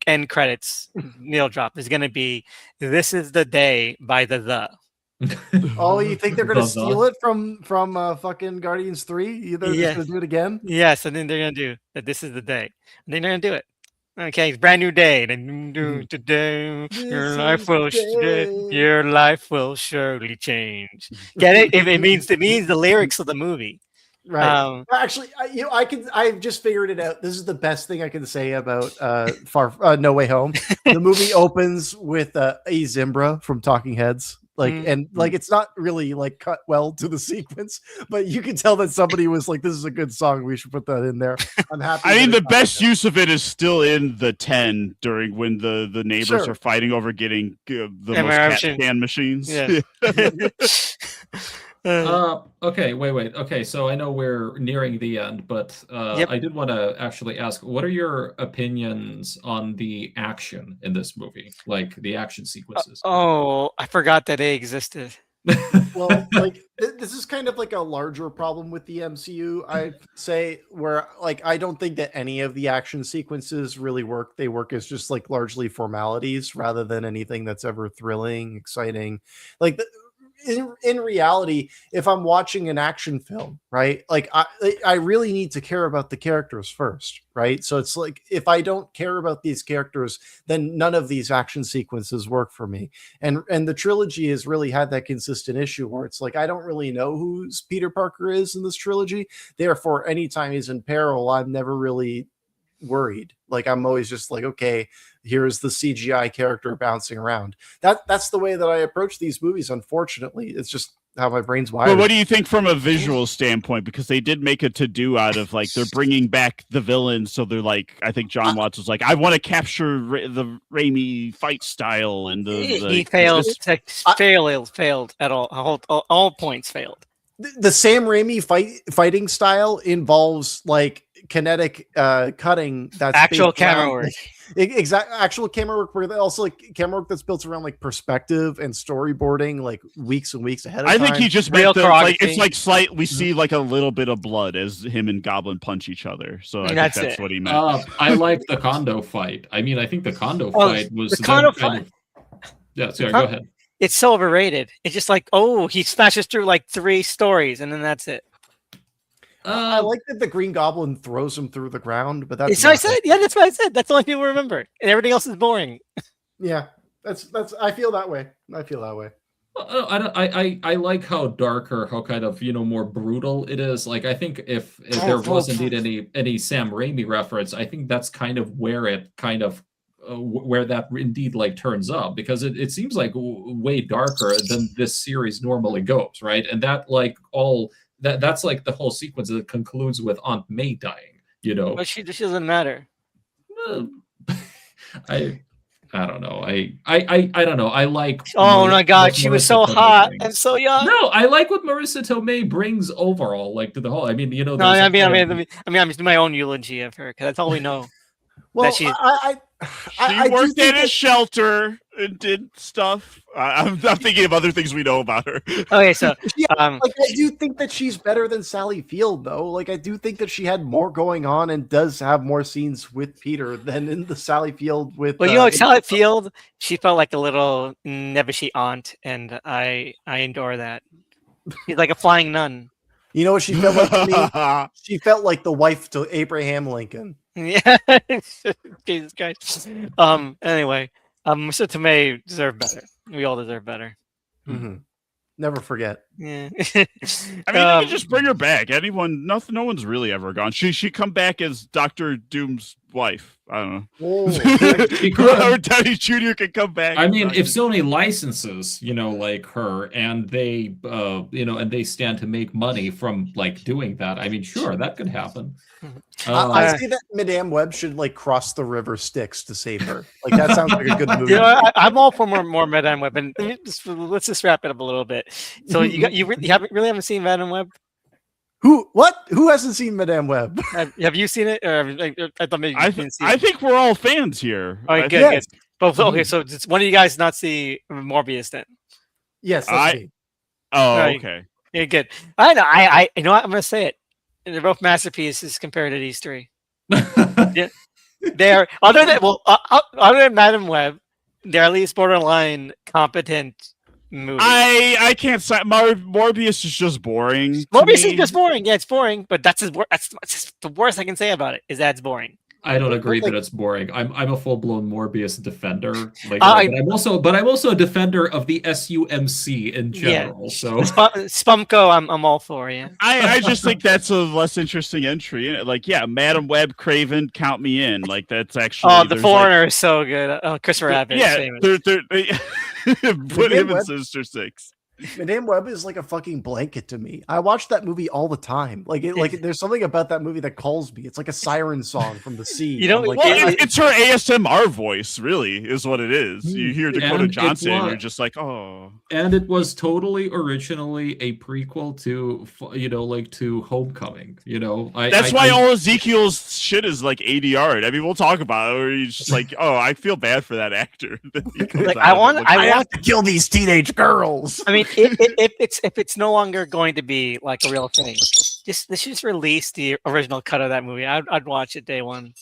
end credits needle drop is gonna be "This Is the Day" by the. Oh, you think they're going to The- steal it from fucking Guardians 3? They're Yeah. just going to do it again? Yes, and then they're gonna do that. This is the day. And then they're gonna do it. Okay, it's brand new day. Today, your This life is will the day. your life will surely change. Get it? If it means the lyrics of the movie. Right. Actually, I've just figured it out. This is the best thing I can say about No Way Home. The movie opens with a Zimbra from Talking Heads. It's not really like cut well to the sequence, but you can tell that somebody was like, "This is a good song. We should put that in there." I'm happy. I mean, that the best use of it is still in the 10 during when the neighbors Sure. are fighting over getting the MRI most machine. CAT scan machines. Yeah. Okay, wait. Okay, so I know we're nearing the end, but Yep. I did want to actually ask, what are your opinions on the action in this movie? Like the action sequences? Oh, I forgot that they existed. Well, this is kind of like a larger problem with the MCU, I'd say, where I don't think that any of the action sequences really work. They work as just like largely formalities rather than anything that's ever thrilling, exciting. In reality, if I'm watching an action film, right, I really need to care about the characters first, right? So it's like, if I don't care about these characters, then none of these action sequences work for me. And the trilogy has really had that consistent issue where it's like, I don't really know who Peter Parker is in this trilogy. Therefore, anytime he's in peril, I'm never really worried. Like, I'm always just like, okay, here's the CGI character bouncing around. That's the way that I approach these movies. Unfortunately, it's just how my brain's wired. But what do you think from a visual standpoint? Because they did make a to-do out of like they're bringing back the villains, so they're like, I think John Watts was like, I want to capture the Raimi fight style, and He failed at all points failed. The Sam Raimi fighting style involves like kinetic cutting, that's Actual based camera around, work. actual camera work, but also like camera work that's built around like perspective and storyboarding, like weeks and weeks ahead of I time. think he just Real meant that, like, choreography. it's like slight. We see like a little bit of blood as him and Goblin punch each other. So I think That's that's it. what he meant. I like the condo fight. I mean, I think the condo Oh, fight was the condo them kind of- Yeah, sorry, go ahead. It's so overrated. It's just like, oh, he smashes through like 3 stories and then that's it. I like that the Green Goblin throws him through the ground, but that's That's what I said. Yeah, that's what I said. That's the only people remember. And everything else is boring. Yeah, that's. I feel that way. I like how darker, how kind of more brutal it is. Like, I think if there was indeed any Sam Raimi reference, I think that's kind of where it kind of where that indeed like turns up, because it seems like way darker than this series normally goes, right? And that like all that's like the whole sequence that concludes with Aunt May dying. But she doesn't matter. I don't know. I don't know. I like. Oh my God, she was so Marissa Tomei hot brings. and so young. No, I like what Marissa Tomei brings overall, like to the whole. I mean, No, there's I a mean, kind of- I'm just doing my own eulogy of her because that's all we know. Well, That she- She worked at a shelter and did stuff. I'm thinking of other things we know about her. Okay, so I do think that she's better than Sally Field, though. Like, I do think that she had more going on and does have more scenes with Peter than in the Sally Field with. well, Sally Field, she felt like a little never she aunt, and I adore that. He's like a flying nun. You know what she felt like to me? She felt like the wife to Abraham Lincoln. Yeah. Jesus Christ. Anyway, Mr. Tomei deserved better. We all deserve better. Mm-hmm. Never forget. Yeah. I mean, they can just bring her back. Anyone, nothing, no one's really ever gone. She come back as Doctor Doom's wife. I don't know. Oh, Or Downey Jr. can come back. I mean, if Sony licenses, like her, and they, and they stand to make money from like doing that, I mean, sure, that could happen. I say that Madame Web should like cross the river Styx to save her. Like that sounds like a good movie. I'm all for more Madame Web, and let's just wrap it up a little bit. So you haven't seen Madame Web? Who hasn't seen Madame Web? Have you seen it? I thought maybe you didn't see it. I think we're all fans here. All right, good. But okay, so does one of you guys not see Morbius then? Yes, that's me. Oh, right. Okay. Yeah, good. I know. I you know what? I'm gonna say it. They're both masterpieces compared to these three. Yeah, they're other than Madame Web, they're at least borderline competent movies. I can't say Morbius is just boring. Morbius is just boring. Yeah, it's boring, but that's just the worst I can say about it is that it's boring. I don't agree that it's boring. I'm a full blown Morbius defender. But I'm also a defender of the SUMC in general. Yeah. So Spumco, I'm all for. Yeah. I just think that's a less interesting entry. Like, yeah, Madam Web, Craven, count me in. Like that's actually. Oh, the Foreigner is so good. Oh, Christopher Abbott. Yeah, famous. put him in Sinister Six. Madame Web is like a fucking blanket to me. I watch that movie all the time. Like there's something about that movie that calls me. It's like a siren song from the sea. It's her ASMR voice, really, is what it is. You hear Dakota Johnson, and you're just like, oh. And it was totally originally a prequel to, to Homecoming. That's why all Ezekiel's shit is like ADR. I mean, we'll talk about it. Where he's just like, oh, I feel bad for that actor. I want to kill these teenage girls. I mean, if it's no longer going to be like a real thing, they should just release the original cut of that movie. I'd watch it day one.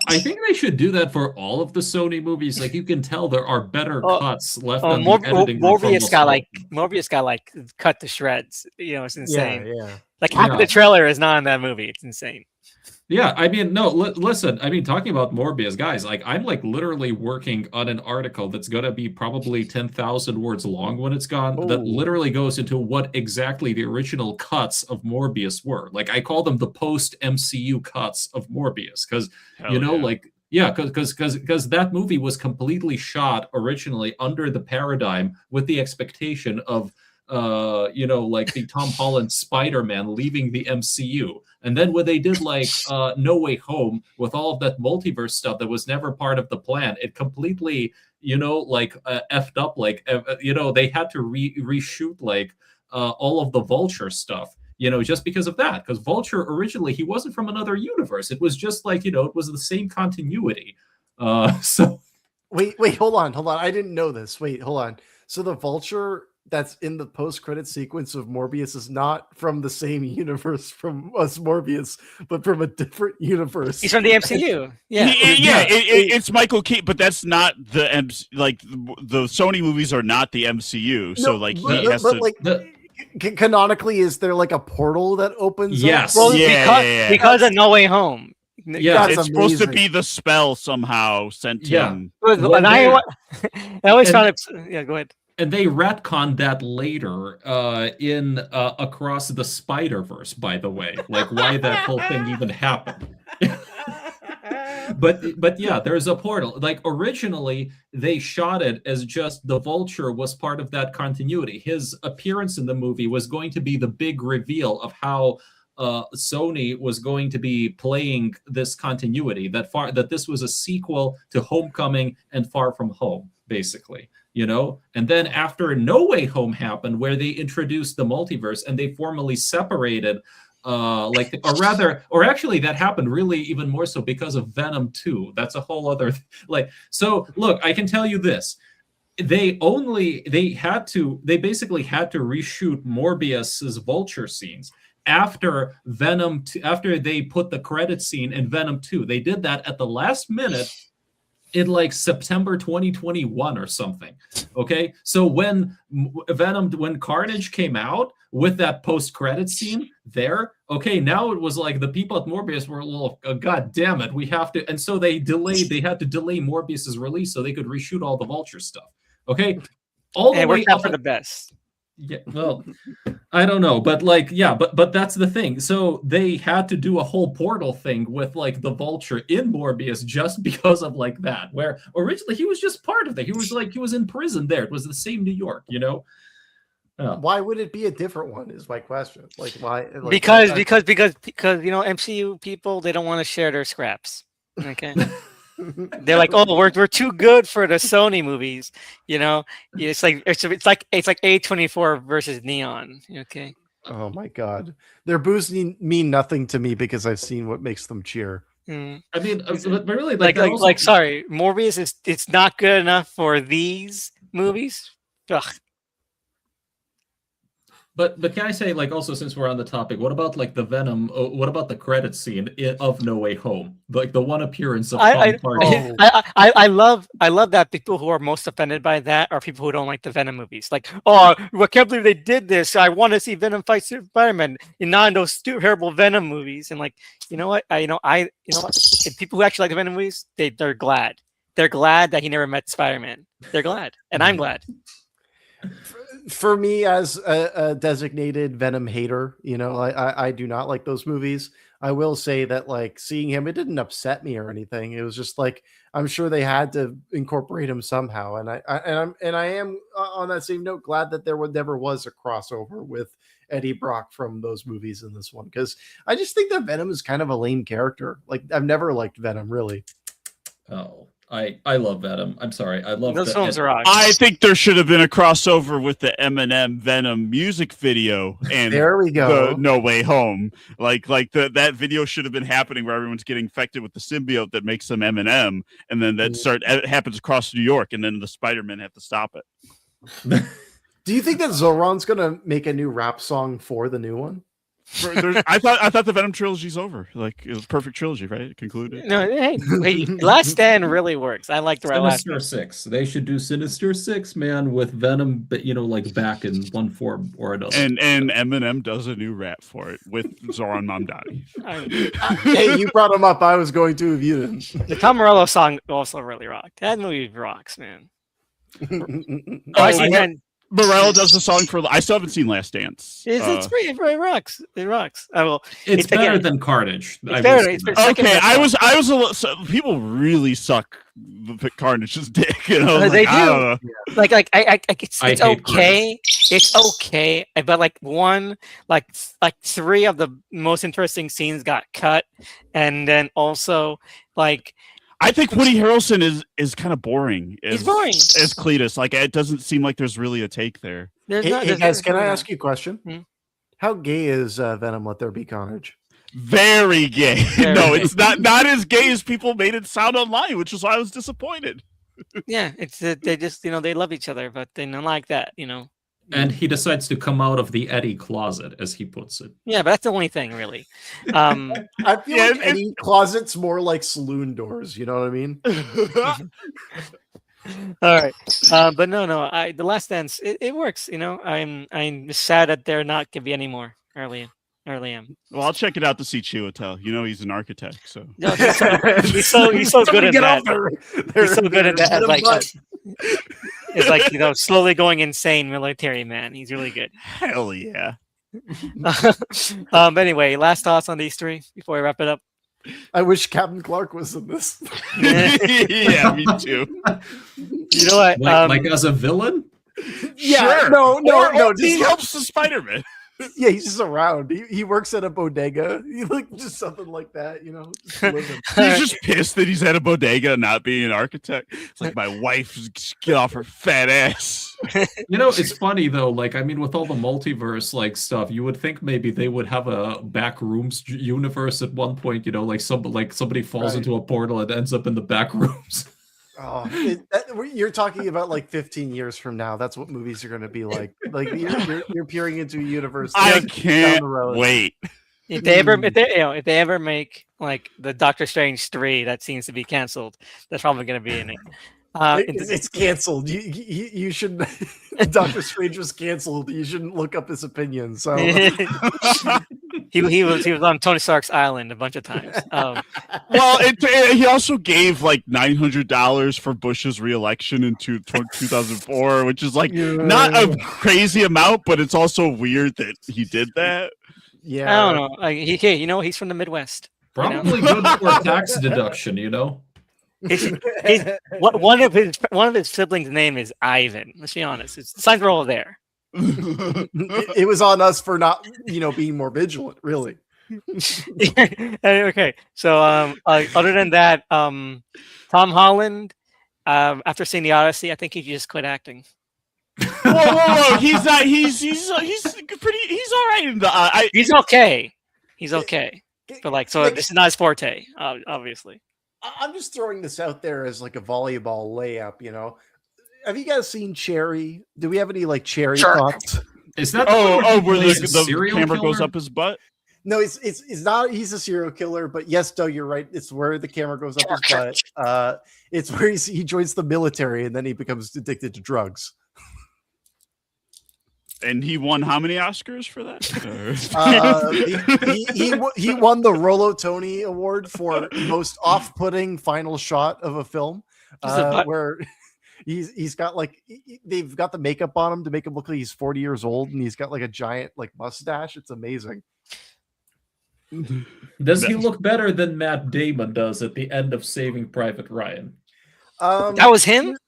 I think they should do that for all of the Sony movies. Like you can tell there are better cuts left on the editing. Morbius got cut to shreds. It's insane. Yeah. Like half of the trailer is not in that movie. It's insane. Yeah, I mean, no, listen, I mean, talking about Morbius, guys, like, I'm, like, literally working on an article that's going to be probably 10,000 words long when it's gone, that literally goes into what exactly the original cuts of Morbius were. Like, I call them the post-MCU cuts of Morbius, because, because that movie was completely shot originally under the paradigm with the expectation of, the Tom Holland Spider-Man leaving the MCU. And then when they did No Way Home with all of that multiverse stuff that was never part of the plan, it completely, effed up. They had to reshoot all of the Vulture stuff, just because of that. Because Vulture originally, he wasn't from another universe. It was just it was the same continuity. So wait, hold on. I didn't know this. Wait, hold on. So the Vulture that's in the post-credit sequence of Morbius is not from the same universe from us Morbius, but from a different universe. He's from the MCU. Yeah. It's Michael Keaton, but that's not the the Sony movies are not the MCU. So canonically, is there like a portal that opens? Yes. Up? Well, because of No Way Home. Yeah, it's supposed to be the spell somehow sent him. And I always found it. Yeah, go ahead. And they retconned that later in Across the Spider-Verse, by the way, like why that whole thing even happened. But yeah, there's a portal. Like originally, they shot it as just the Vulture was part of that continuity. His appearance in the movie was going to be the big reveal of how Sony was going to be playing this continuity. That this was a sequel to Homecoming and Far From Home, basically. And then after No Way Home happened, where they introduced the multiverse and they formally separated, actually that happened really even more so because of Venom 2. That's a whole other, so look, I can tell you this. They basically had to reshoot Morbius's Vulture scenes after Venom 2, after they put the credit scene in Venom 2. They did that at the last minute in like September 2021 or something. Okay, so when when Carnage came out with that post-credit scene there, okay, now it was like the people at Morbius were a little, God damn it, we have to, and so they had to delay Morbius's release so they could reshoot all the Vulture stuff. Okay, all the And it way worked out up for the best. Yeah, well, I don't know, but like, yeah, but that's the thing. So they had to do a whole portal thing with like the Vulture in Morbius just because of like that. Where originally he was just part of it. He was in prison there. It was the same New York, you know. Why would it be a different one? Is my question. Like why? Like, Because MCU people, they don't want to share their scraps. Okay. They're like, oh, we're too good for the Sony movies, you know. It's like A24 versus Neon. Okay. Oh my God, their boos mean nothing to me because I've seen what makes them cheer. I mean, but really, sorry, Morbius it's not good enough for these movies. Ugh. But can I say, like, also, since we're on the topic, what about like the Venom? What about the credit scene of No Way Home? Like the one appearance of Tom Hardy. I love that people who are most offended by that are people who don't like the Venom movies. Like, oh, I can't believe they did this. I want to see Venom fight Spider-Man, and not in those terrible Venom movies. And like, you know what? And people who actually like the Venom movies, they're glad. They're glad that he never met Spider-Man. They're glad, and I'm glad. For me, as a designated Venom hater, you know, I do not like those movies. I will say that, like, seeing him, it didn't upset me or anything. It was just like, I'm sure they had to incorporate him somehow. And I am on that same note glad that there never was a crossover with Eddie Brock from those movies in this one, because I just think that Venom is kind of a lame character. Like, I've never liked Venom really. Oh. I love Venom. I'm sorry. I love those films are awesome. I think there should have been a crossover with the Eminem Venom music video and there we go. The No Way Home. Like that video should have been happening where everyone's getting infected with the symbiote that makes them Eminem, and then it happens across New York, and then the Spider-Men have to stop it. Do you think that Zoran's gonna make a new rap song for the new one? I thought the Venom trilogy's over. Like, it was a perfect trilogy, right? It concluded. No, hey, Last Stand really works. I like the Sinister Six. They should do Sinister Six, man, with Venom, but like back in one form or another. And Eminem does a new rap for it with Zoran Mamdani. Hey, you brought him up. I was going to have you didn't. The Tom Morello song also really rocked. That movie rocks, man. Morello does the song for. I still haven't seen Last Dance. It's pretty. It rocks. It rocks. It's better than Carnage. It's better. Okay, I was a little. So people really suck Carnage's dick. You know, they do. I don't know. Like it's okay. It's okay, but like three of the most interesting scenes got cut, and then also like. I think Woody Harrelson is kind of boring. He's boring as Cletus. Like, it doesn't seem like there's really a take there. Hey guys, can I ask you a question? How gay is Venom? Let There Be Carnage. Very gay. No, it's not as gay as people made it sound online, which is why I was disappointed. Yeah, it's they just they love each other, but they don't like that, And he decides to come out of the Eddie closet, as he puts it. Yeah, but that's the only thing, really. I feel like Eddie closet's more like saloon doors. You know what I mean? All right, but no. The Last Dance, it works. I'm sad that there not going to be any more early on. Well, I'll check it out to see Chiwetel. He's an architect, so he's so good at that. He's so good at that. Like. It's like, slowly going insane military man. He's really good. Hell yeah. Anyway, last thoughts on these three before we wrap it up. I wish Captain Clark was in this. Yeah, me too. You know what? Like as a villain? Yeah. Sure. No. He helps the Spider-Man. Yeah, he's just around. He works at a bodega. Just something like that, He's just pissed that he's at a bodega and not being an architect. It's like, my wife, get off her fat ass. It's funny though. Like, I mean, with all the multiverse stuff, you would think maybe they would have a back rooms universe at one point. Like somebody falls into a portal and ends up in the back rooms. Oh, you're talking about like 15 years from now. That's what movies are going to be like. Like you're peering into a universe. I can't wait. if they ever make like the Doctor Strange 3 that seems to be canceled, that's probably going to be in it. It's canceled. You should. Doctor Strange was canceled. You shouldn't look up his opinion. So he was on Tony Stark's island a bunch of times. Well, he also gave like $900 for Bush's reelection in 2004, which is like not a crazy amount, but it's also weird that he did that. Yeah, I don't know. He's from the Midwest. Probably good for tax deduction. One of his siblings' name is Ivan. Let's be honest. The signs are all there. It was on us for not, being more vigilant, really. Okay, so other than that, Tom Holland, after seeing the Odyssey, I think he just quit acting. Whoa! He's not. He's pretty. He's all right. He's okay. He's okay. But this is not his forte, obviously. I'm just throwing this out there as like a volleyball layup. Have you guys seen Cherry? Do we have any Cherry thoughts? Is that where the camera goes up his butt? No, it's not. He's a serial killer, but yes, Doug, you're right. It's where the camera goes up his butt. It's where he joins the military and then he becomes addicted to drugs. And he won how many Oscars for that? He won the Rollo Tony Award for most off-putting final shot of a film, where he's got they've got the makeup on him to make him look like he's 40 years old, and he's got a giant mustache. It's amazing. Does he look better than Matt Damon does at the end of Saving Private Ryan? That was him.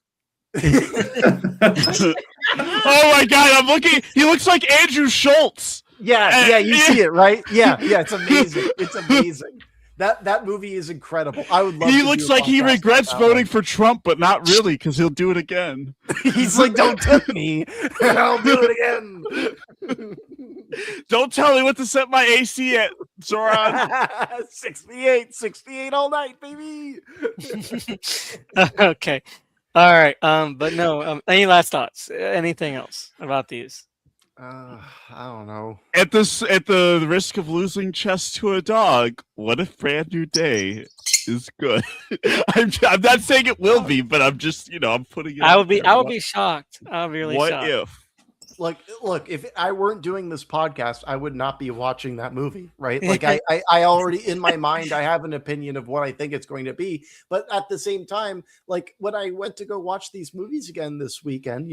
Oh my God! I'm looking. He looks like Andrew Schultz. Yeah. You see it, right? Yeah. It's amazing. It's amazing. That movie is incredible. I would love. He looks like he regrets voting for Trump, but not really, because he'll do it again. He's like, "Don't tempt me. I'll do it again." Don't tell me what to set my AC at, Zoran. 68 all night, baby. Okay. All right. But no. Any last thoughts? Anything else about these? I don't know. At the risk of losing chess to a dog, what if Brand New Day is good? I'm not saying it will be, but I'm just I'm putting it. I would be shocked. I would be really shocked. What if? Look, if I weren't doing this podcast, I would not be watching that movie, right? I already, in my mind, I have an opinion of what I think it's going to be. But at the same time, when I went to go watch these movies again this weekend,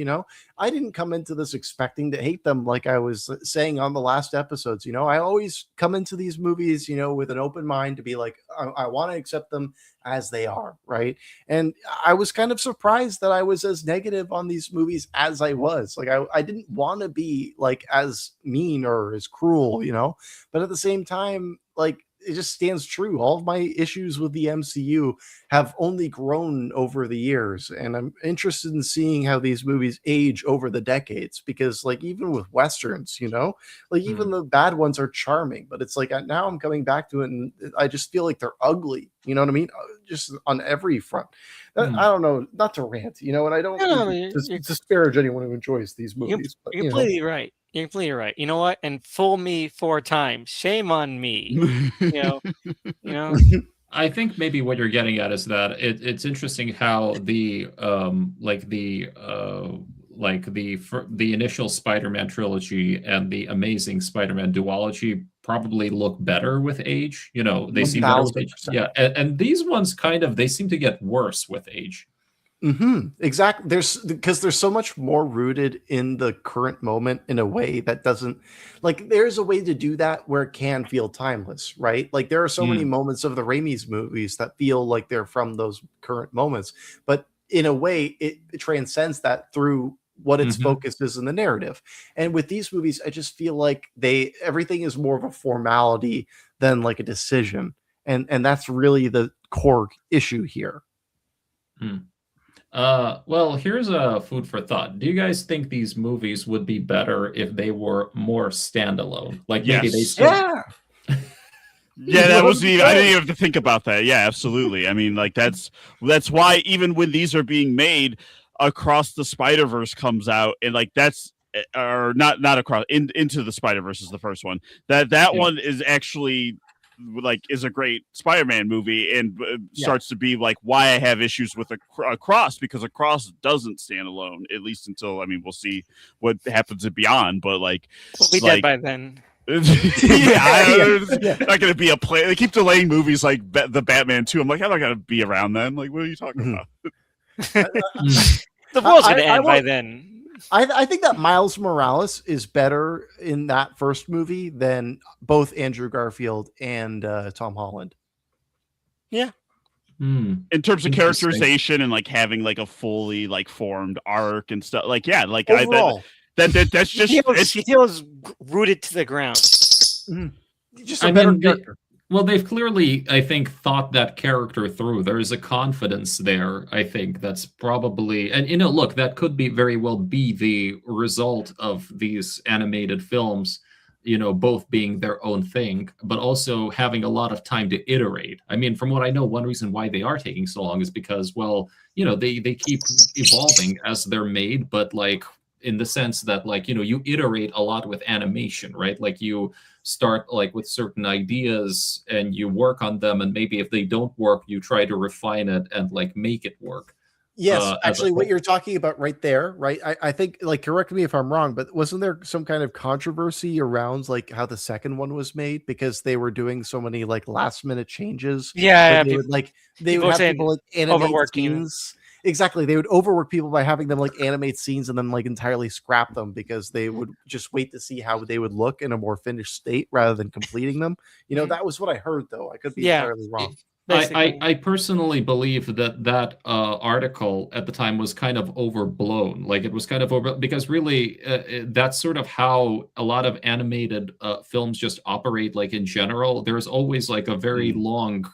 I didn't come into this expecting to hate them like I was saying on the last episodes. I always come into these movies, with an open mind to be like, I want to accept them as they are, right? And I was kind of surprised that I was as negative on these movies as I was. I didn't want to be as mean or as cruel, but at the same time, it just stands true. All of my issues with the MCU have only grown over the years, and I'm interested in seeing how these movies age over the decades, because even with Westerns, even the bad ones are charming, but it's now I'm coming back to it and I just feel like they're ugly. You know what I mean? Just on every front. I don't know, not to rant, and I don't disparage anyone who enjoys these movies. You're completely right. You're completely right. You know what? And fool me 4 times. Shame on me. I think maybe what you're getting at is that it's interesting how the initial Spider-Man trilogy and the Amazing Spider-Man duology probably look better with age. They seem better with age. Yeah, and these ones they seem to get worse with age. Mm-hmm. Exactly. There's so much more rooted in the current moment in a way that doesn't there's a way to do that where it can feel timeless, right? There are so many moments of the Raimi's movies that feel like they're from those current moments, but in a way it transcends that through what its focus is in the narrative. And with these movies, I just feel like everything is more of a formality than a decision. And that's really the core issue here. Well, here's a food for thought. Do you guys think these movies would be better if they were more standalone? Maybe they still... Yeah, that was I didn't even have to think about that. Yeah, absolutely. I mean, that's why even when these are being made, Across the Spider-Verse comes out, and that's or not across into the Spider-Verse is the first one. That one is actually like is a great Spider-Man movie and starts to be like why I have issues with Across, because Across doesn't stand alone, at least until we'll see what happens in Beyond, but like we'll be dead by then. Not gonna be a play. They keep delaying movies like the Batman 2. I'm like, I'm not gonna be around then. Like, what are you talking about? The world's gonna end by then. I think that Miles Morales is better in that first movie than both Andrew Garfield and Tom Holland. Yeah. In terms of characterization and like having like a fully like formed arc and stuff. Like like overall, that's just he feels rooted to the ground. Just a better character. Well, they've clearly, I think, thought that character through. There is a confidence there, I think, that's probably... And, look, that could very well be the result of these animated films, both being their own thing, but also having a lot of time to iterate. I mean, from what I know, one reason why they are taking so long is because, well, they keep evolving as they're made, but, like, in the sense that, like, you iterate a lot with animation, right? Like, you start like with certain ideas and you work on them, and maybe if they don't work, you try to refine it and like make it work. Yes, actually, what you're talking about right there, right? I think, like, correct me if I'm wrong, but wasn't there some kind of controversy around like how the second one was made because they were doing so many like last minute changes? Yeah, they would have people like animate scenes. Exactly. They would overwork people by having them like animate scenes and then like entirely scrap them because they would just wait to see how they would look in a more finished state rather than completing them. That was what I heard, though. I could be entirely wrong. I personally believe that article at the time was kind of overblown. Like it was kind of because really that's sort of how a lot of animated films just operate. Like in general, there's always like a very long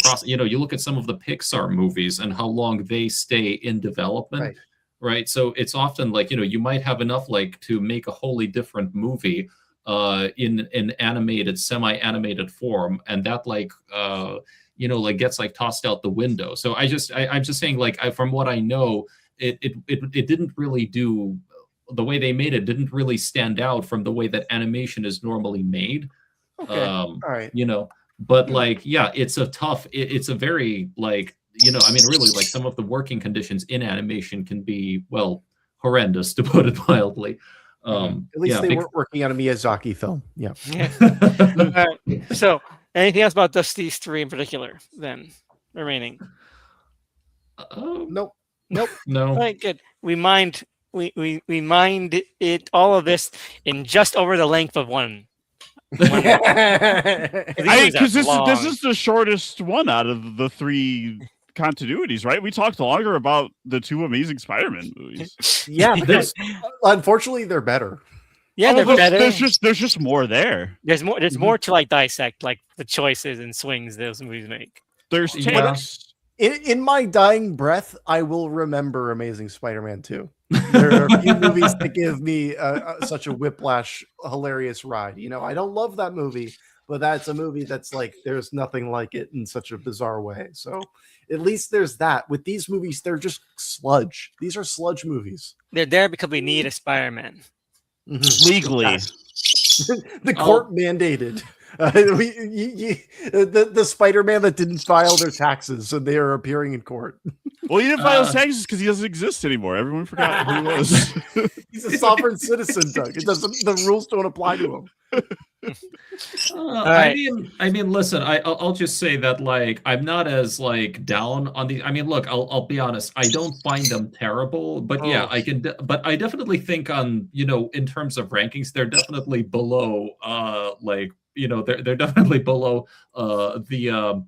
process. You look at some of the Pixar movies and how long they stay in development, right? So it's often like you might have enough like to make a wholly different movie in an animated, semi-animated form, and that like like gets like tossed out the window. So I'm just saying, like, from what I know, it didn't really do the way they made it didn't really stand out from the way that animation is normally made. Okay. All right. But like, yeah, it's a very like, I mean, really, like some of the working conditions in animation can be, well, horrendous to put it mildly. At least they weren't working on a Miyazaki film. Yeah. So anything else about these three in particular then remaining? Nope. No. All right, good. We mind it all of this in just over the length of one. Because this is the shortest one out of the three continuities, right? We talked longer about the two Amazing Spider-Man movies. Yeah, because unfortunately they're better. Yeah, they're better. There's just more there. There's more to like dissect, like the choices and swings those movies make. There's takes. In my dying breath, I will remember Amazing Spider-Man 2. There are a few movies that give me such a whiplash, hilarious ride. I don't love that movie, but that's a movie that's like, there's nothing like it in such a bizarre way. So at least there's that. With these movies, they're just sludge. These are sludge movies. They're there because we need a Spider-Man. Legally. The court mandated. The Spider-Man that didn't file their taxes and they are appearing in court. Well, he didn't file his taxes because he doesn't exist anymore. Everyone forgot who he was. He's a sovereign citizen, Doug. The rules don't apply to him. I mean, listen. I'll just say that like I'm not as like down on these. I mean, look, I'll be honest. I don't find them terrible, but yeah, I can. But I definitely think on in terms of rankings, they're definitely below. They're definitely below the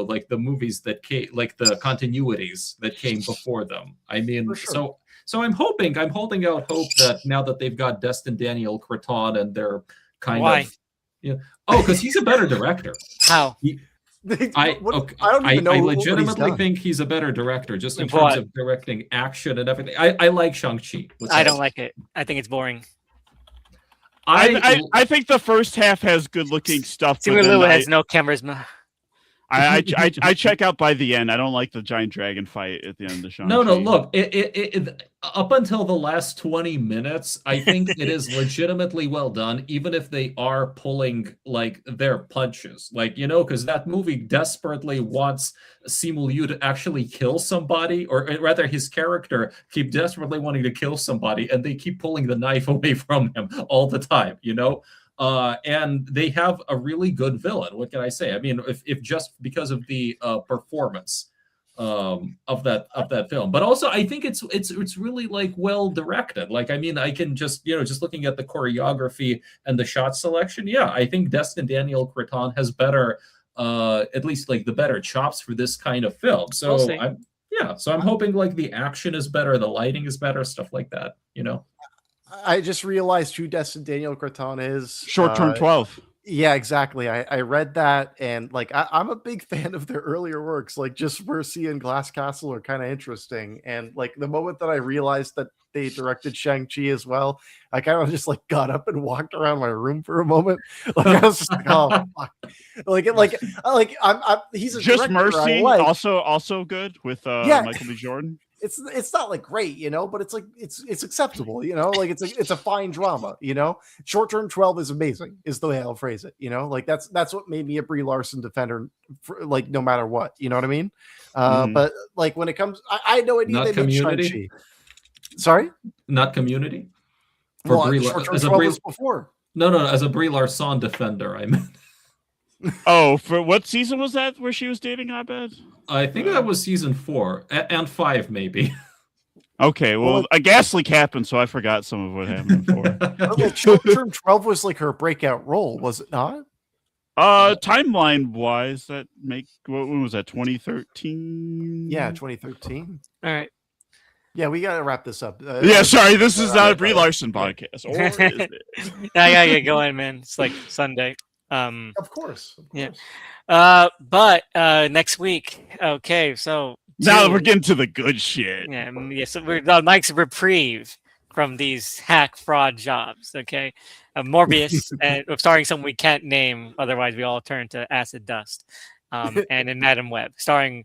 like the movies that came, like the continuities that came before them. I mean, so I'm holding out hope that now that they've got Destin Daniel Cretton and they're kind of because he's a better director. How? I legitimately think he's a better director just in terms of directing action and everything. I like Shang-Chi. I don't like it. I think it's boring. I think the first half has good looking stuff. Simu Liu has no charisma. I check out by the end. I don't like the giant dragon fight at the end of the Shang-Chi. No, look, up until the last 20 minutes, I think it is legitimately well done, even if they are pulling like their punches. Like, because that movie desperately wants Simu Liu to actually kill somebody, or rather his character keep desperately wanting to kill somebody, and they keep pulling the knife away from him all the time, and they have a really good villain. What can I say? I mean, if just because of the performance of that film, but also I think it's really like well directed. Like, I mean, I can just just looking at the choreography and the shot selection, I think Destin Daniel Cretton has better, at least like the better chops for this kind of film. So I'm hoping like the action is better, the lighting is better, stuff like that. I just realized who Destin Daniel Cretton is. Short-term 12. Yeah, exactly. I read that, and like I'm a big fan of their earlier works. Like Just Mercy and Glass Castle are kind of interesting. And like the moment that I realized that they directed Shang-Chi as well, I kind of just like got up and walked around my room for a moment. Like I was just like, oh fuck. I'm he's a Just Mercy, like. also good with Michael B. Jordan. It's not like great, but it's like it's acceptable, like it's a fine drama, Short-term 12 is amazing, is the way I'll phrase it, like that's what made me a Brie Larson defender, for, like no matter what, you know what I mean? But like when it comes, I had no idea they made Shang-Chi. Sorry, not Community. For well, Short-term 12 was before. No, as a Brie Larson defender, I meant. Oh, for what season was that where she was dating Abed? I think that was season 4 and 5, maybe. Okay, well, a gas leak happened, so I forgot some of what happened before. Short-term 12 was like her breakout role, was it not? Timeline wise, when was that? 2013? Yeah, 2013. All right. Yeah, we gotta wrap this up. Sorry, this is not a Brie Larson podcast, or is it? I gotta get going, man. It's like Sunday. Of course. Yeah. But next week. Okay, so now we're getting to the good shit. Yeah. So we're on Mike's reprieve from these hack fraud jobs. Okay, Morbius, and starring someone we can't name, otherwise we all turn to acid dust. And in Madam Web, starring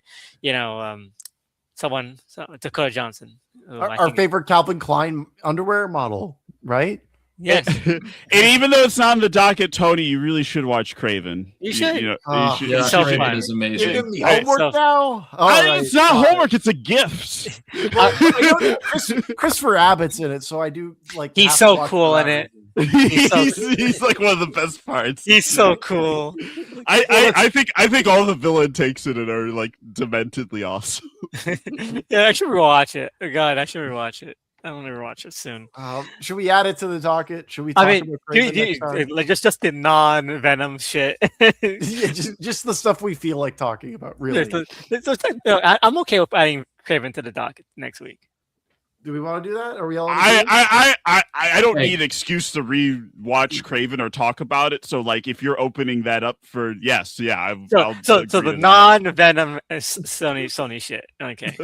Dakota Johnson, our favorite Calvin Klein underwear model, right? Yes. And even though it's not on the docket, Tony, you really should watch Craven. You should. Yeah, Craven is amazing. You're giving me homework now? It's not homework, it's a gift. Christopher Abbott's in it, so I do like. He's so cool in it. He's like one of the best parts. He's so cool. I think all the villain takes in it are like dementedly awesome. Yeah, I should rewatch it. Oh, God, I should rewatch it. I want to rewatch it soon. Should we add it to the docket? Should we talk about Craven next time? Like just the non-Venom shit? Yeah, just the stuff we feel like talking about. Really, I'm okay with adding Craven to the docket next week. Do we want to do that? Are we all? I don't need an excuse to re-watch Craven or talk about it. So, like, if you're opening that up for so the non-Venom Sony shit. Okay.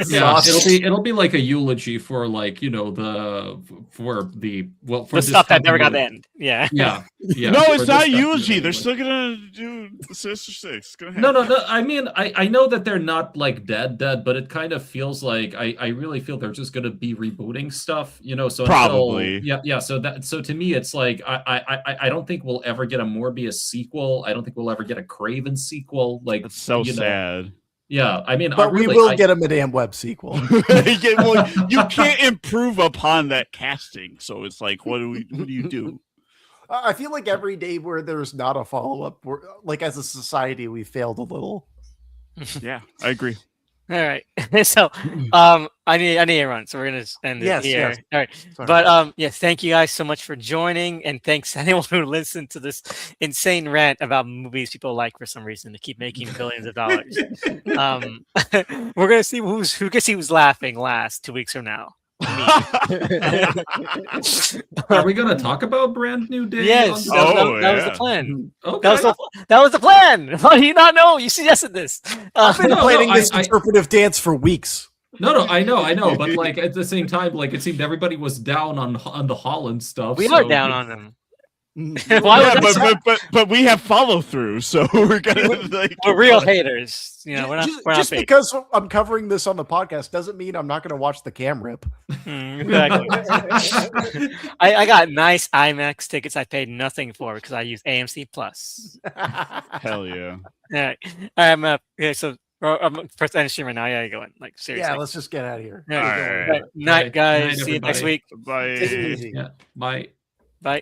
Yeah, it'll be like a eulogy for like the for stuff that never got to end. Yeah. Yeah. No, it's not a eulogy. They're still gonna do Sinister Six. No. I mean, I know that they're not like dead, but it kind of feels like I really feel they're just going to be rebooting stuff, So probably, So to me, it's like I don't think we'll ever get a Morbius sequel. I don't think we'll ever get a Craven sequel. Like, it's so sad. Yeah, I mean, but we will get a Madame Web sequel. Well, you can't improve upon that casting, so it's like, what do you do? I feel like every day where there's not a follow-up, like as a society, we failed a little. Yeah, I agree. All right. So I need to run. So we're gonna end it here. Yes. All right. Sorry. But thank you guys so much for joining, and thanks to anyone who listened to this insane rant about movies people like for some reason to keep making billions of dollars. We're gonna see who can see who's laughing last 2 weeks from now. Are we gonna talk about Brand New Day? Yes, that was the plan. Okay. That was the plan. How do you not know? You suggested this. I've been planning this interpretive dance for weeks. No, I know, but like at the same time, like it seemed everybody was down on the Holland stuff. We are down on them. Why Yeah, would that but we have follow through, so we're gonna like we're real haters. You know, we're not. Just because I'm covering this on the podcast doesn't mean I'm not going to watch the cam rip. Exactly. I got nice IMAX tickets I paid nothing for because I use AMC Plus. Hell yeah. All right. Yeah, so I'm first end stream right now. Yeah, going like seriously. Yeah, let's just get out of here. Yeah. All right. Night, guys. Night, See you next everybody. week. Bye. Take it easy. Yeah. Bye. Bye.